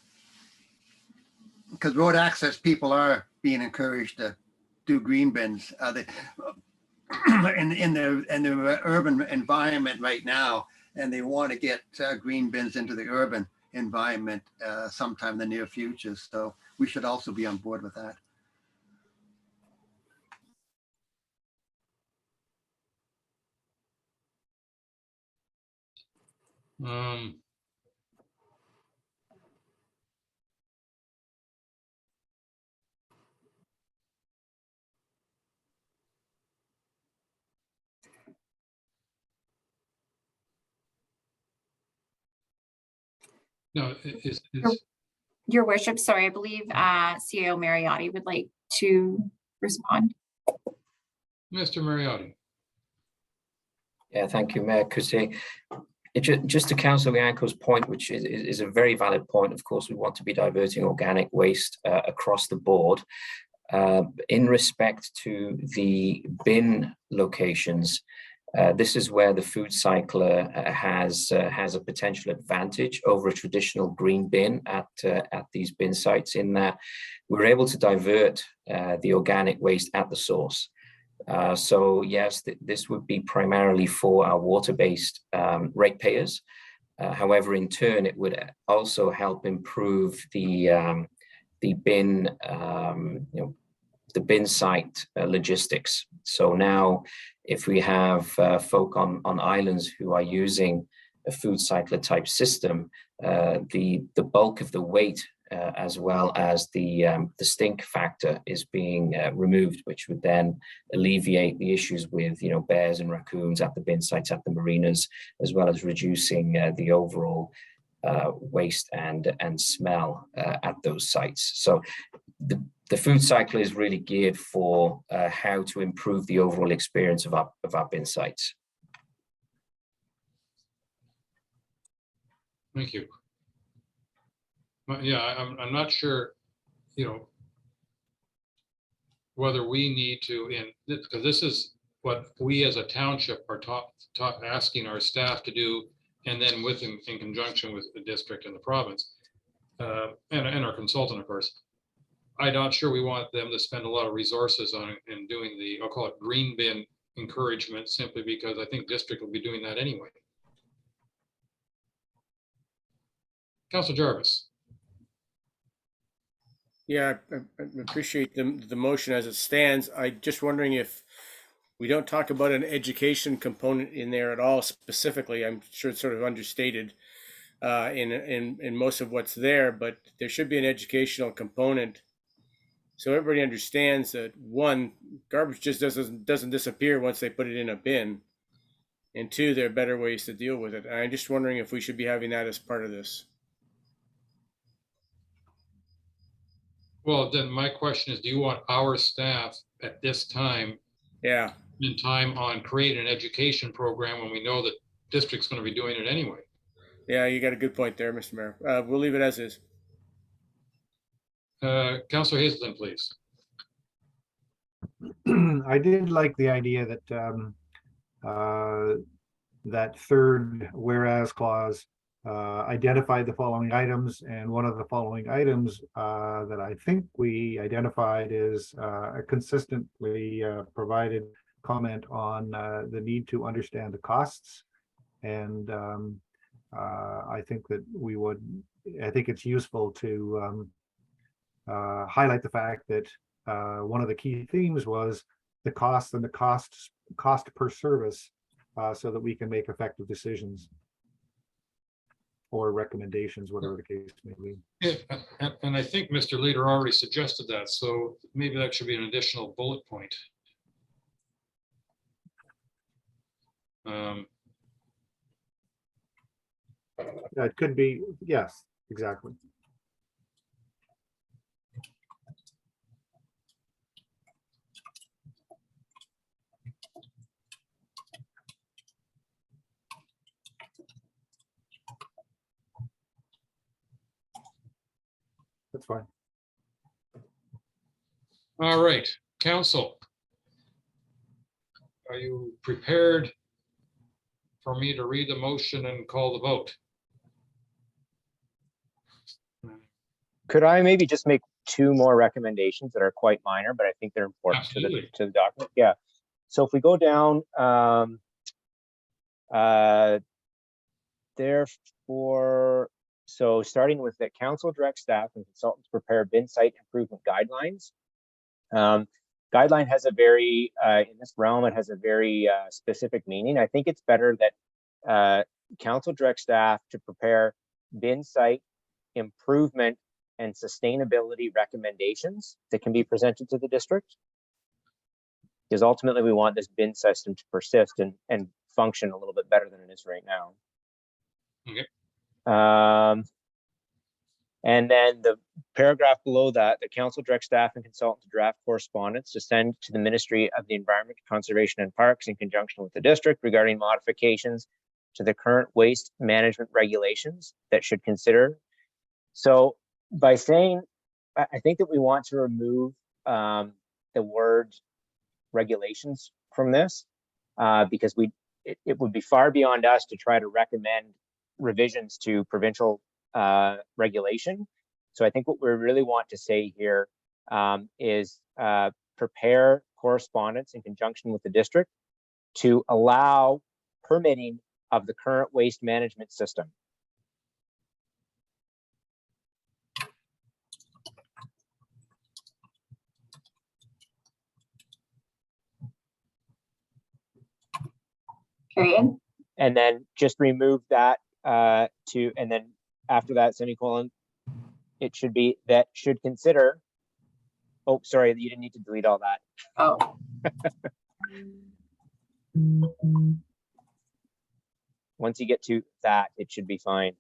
Because road access people are being encouraged to do green bins. In the urban environment right now, and they want to get green bins into the urban environment sometime in the near future. So we should also be on board with that. No, Your worship, sorry, I believe CEO Mariotti would like to respond. Mr. Mariotti. Yeah, thank you, Mayor Cossé. Just to Councillor Yanko's point, which is a very valid point. Of course, we want to be diverting organic waste across the board. In respect to the bin locations, this is where the food cycler has a potential advantage over a traditional green bin at these bin sites, in that we're able to divert the organic waste at the source. So yes, this would be primarily for our water-based ratepayers. However, in turn, it would also help improve the bin, the bin site logistics. So now, if we have folk on islands who are using a food cycler type system, the bulk of the weight as well as the stink factor is being removed, which would then alleviate the issues with bears and raccoons at the bin sites at the marinas, as well as reducing the overall waste and smell at those sites. So the food cycle is really geared for how to improve the overall experience of our bin sites. Thank you. Yeah, I'm not sure, whether we need to, because this is what we as a township are asking our staff to do, and then in conjunction with the district and the province, and our consultant, of course. I'm not sure we want them to spend a lot of resources on in doing the, I'll call it green bin encouragement, simply because I think district will be doing that anyway. Councilor Jarvis. Yeah, I appreciate the motion as it stands. I'm just wondering if we don't talk about an education component in there at all specifically. I'm sure it's sort of understated in most of what's there, but there should be an educational component so everybody understands that, one, garbage just doesn't disappear once they put it in a bin, and two, there are better ways to deal with it. And I'm just wondering if we should be having that as part of this. Well, then my question is, do you want our staff at this time in time on creating an education program when we know that district's going to be doing it anyway? Yeah, you got a good point there, Mr. Mayor. We'll leave it as is. Councilor Hazelton, please. I did like the idea that that third whereas clause identified the following items, and one of the following items that I think we identified is a consistently provided comment on the need to understand the costs. And I think that I think it's useful to highlight the fact that one of the key themes was the cost and the cost per service, so that we can make effective decisions or recommendations, whatever the case may be. Yeah, and I think Mr. Leader already suggested that, so maybe that should be an additional bullet point. Yeah, it could be, yes, exactly. That's fine. All right, council. Are you prepared for me to read the motion and call the vote? Could I maybe just make two more recommendations that are quite minor, but I think they're important Absolutely. to the document? Yeah. So if we go down, therefore, so starting with the council direct staff and consultants prepare bin site improvement guidelines. Guideline has a very, in this realm, it has a very specific meaning. I think it's better that council direct staff to prepare bin site improvement and sustainability recommendations that can be presented to the district. Because ultimately we want this bin system to persist and function a little bit better than it is right now. Okay. And then the paragraph below that, the council direct staff and consultant to draft correspondence to send to the Ministry of the Environment, Conservation and Parks in conjunction with the district regarding modifications to the current waste management regulations that should consider. So by saying, I think that we want to remove the word regulations from this, because it would be far beyond us to try to recommend revisions to provincial regulation. So I think what we really want to say here is prepare correspondence in conjunction with the district to allow permitting of the current waste management system. Period. And then just remove that and then after that semicolon, it should be that should consider. Oh, sorry, you didn't need to delete all that. Oh. Once you get to that, it should be fine.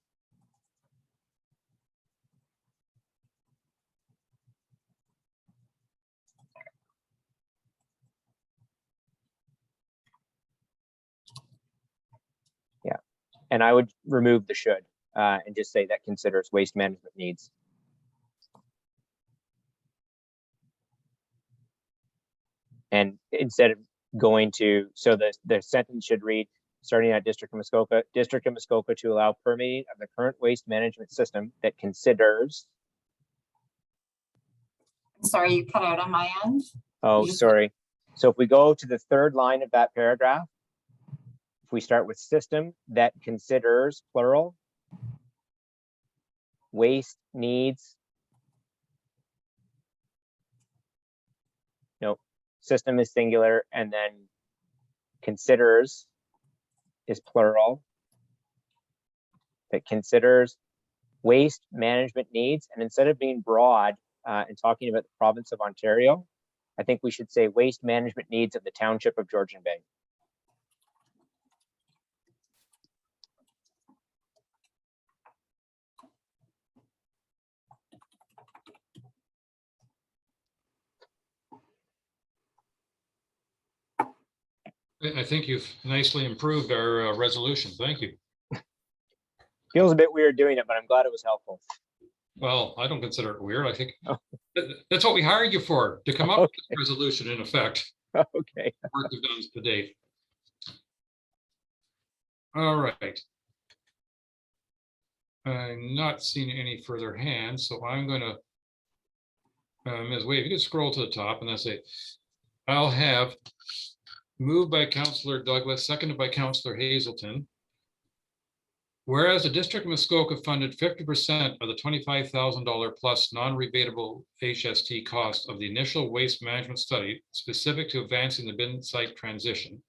Yeah, and I would remove the should and just say that considers waste management needs. And instead of going to, so the sentence should read, starting at District of Muskoka to allow permitting of the current waste management system that considers. Sorry, you cut out on my end. Oh, sorry. So if we go to the third line of that paragraph, if we start with system that considers, plural, waste needs. No, system is singular, and then considers is plural. That considers waste management needs, and instead of being broad and talking about the province of Ontario, I think we should say waste management needs of the township of Georgian Bay. I think you've nicely improved our resolution. Thank you. Feels a bit weird doing it, but I'm glad it was helpful. Well, I don't consider it weird. I think that's what we hired you for, to come up with this resolution in effect. Okay. Work we've done to date. All right. I'm not seeing any further hands, so I'm going to, Ms. Wade, if you could scroll to the top and then say, I'll have moved by Councillor Douglas, seconded by Councillor Hazelton, whereas the District of Muskoka funded 50% of the $25,000 plus non-rebatable HST cost of the initial waste management study specific to advancing the bin site transition.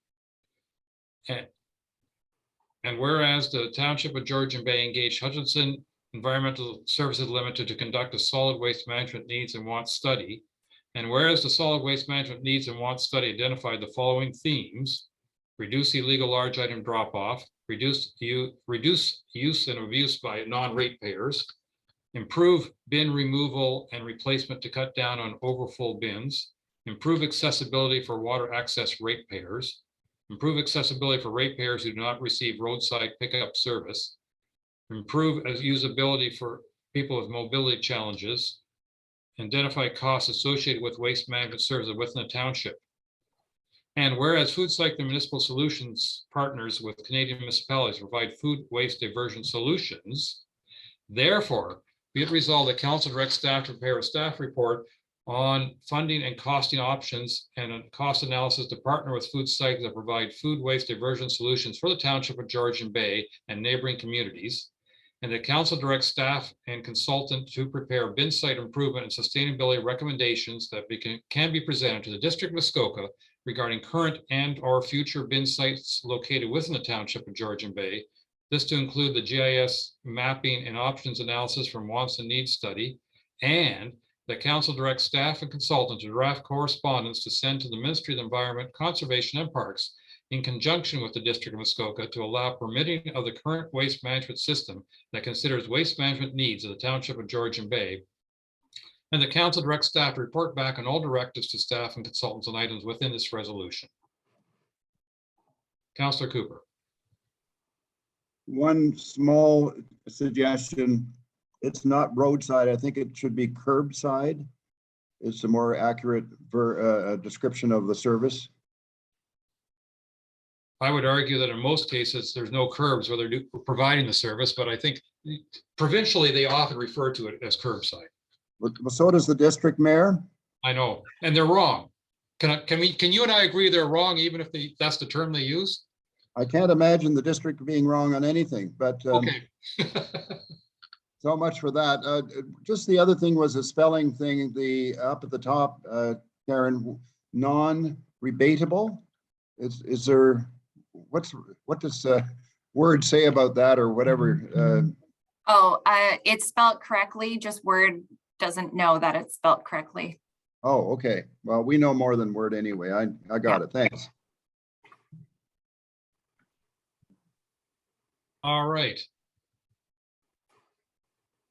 And whereas the Township of Georgian Bay engaged Hutchinson Environmental Services Limited to conduct a solid waste management needs and wants study. And whereas the solid waste management needs and wants study identified the following themes: reduce illegal large item drop off, reduce use and abuse by non-ratepayers, improve bin removal and replacement to cut down on overfull bins, improve accessibility for water access ratepayers, improve accessibility for ratepayers who do not receive roadside pickup service, improve usability for people with mobility challenges, identify costs associated with waste management services within the township. And whereas food cycle municipal solutions partners with Canadian municipalities provide food waste diversion solutions, therefore, be it resolved that council directs staff to prepare a staff report on funding and costing options and a cost analysis to partner with food cycles that provide food waste diversion solutions for the township of Georgian Bay and neighboring communities. And the council directs staff and consultant to prepare bin site improvement and sustainability recommendations that can be presented to the District of Muskoka regarding current and or future bin sites located within the township of Georgian Bay. This to include the GIS mapping and options analysis from wants and needs study, and the council directs staff and consultants to draft correspondence to send to the Ministry of the Environment, Conservation and Parks in conjunction with the District of Muskoka to allow permitting of the current waste management system that considers waste management needs of the township of Georgian Bay. And the council directs staff to report back on all directives to staff and consultants on items within this resolution. Councillor Cooper. One small suggestion, it's not roadside. I think it should be curbside. It's a more accurate description of the service. I would argue that in most cases, there's no curbs where they're providing the service, but I think provincially, they often refer to it as curbside. But so does the district mayor. I know, and they're wrong. Can you and I agree they're wrong, even if that's the term they use? I can't imagine the district being wrong on anything, but Okay. so much for that. Just the other thing was a spelling thing, up at the top, Karen, non-rebatable. Is there, what does Word say about that, or whatever? It's spelled correctly, just Word doesn't know that it's spelled correctly. Oh, okay. Well, we know more than Word anyway. I got it. Thanks. All right.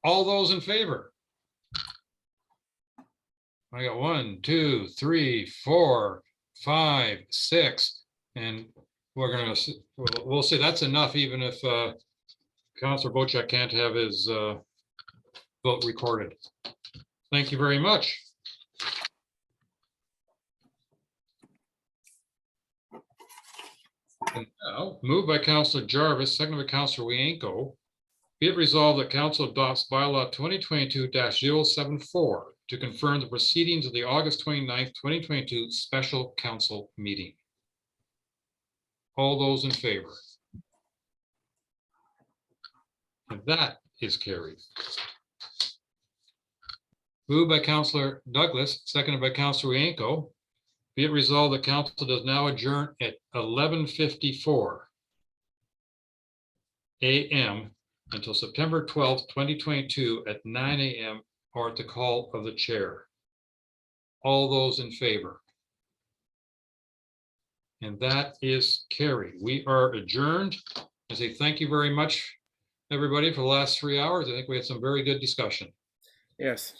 All those in favor? I got 1, 2, 3, 4, 5, 6, and we're gonna, we'll see. That's enough, even if Councillor Bochek can't have his vote recorded. Thank you very much. And now, moved by Councillor Jarvis, seconded by Councillor Wienko. Be it resolved that Council adopts bylaw 2022-074 to confirm the proceedings of the August 29th, 2022 special council meeting. All those in favor? And that is carried. Moved by Councillor Douglas, seconded by Councillor Wienko. Be it resolved that council does now adjourn at 11:54 a.m. until September 12th, 2022 at 9 a.m. or at the call of the chair. All those in favor? And that is carried. We are adjourned. I say thank you very much, everybody, for the last 3 hours. I think we had some very good discussion. Yes.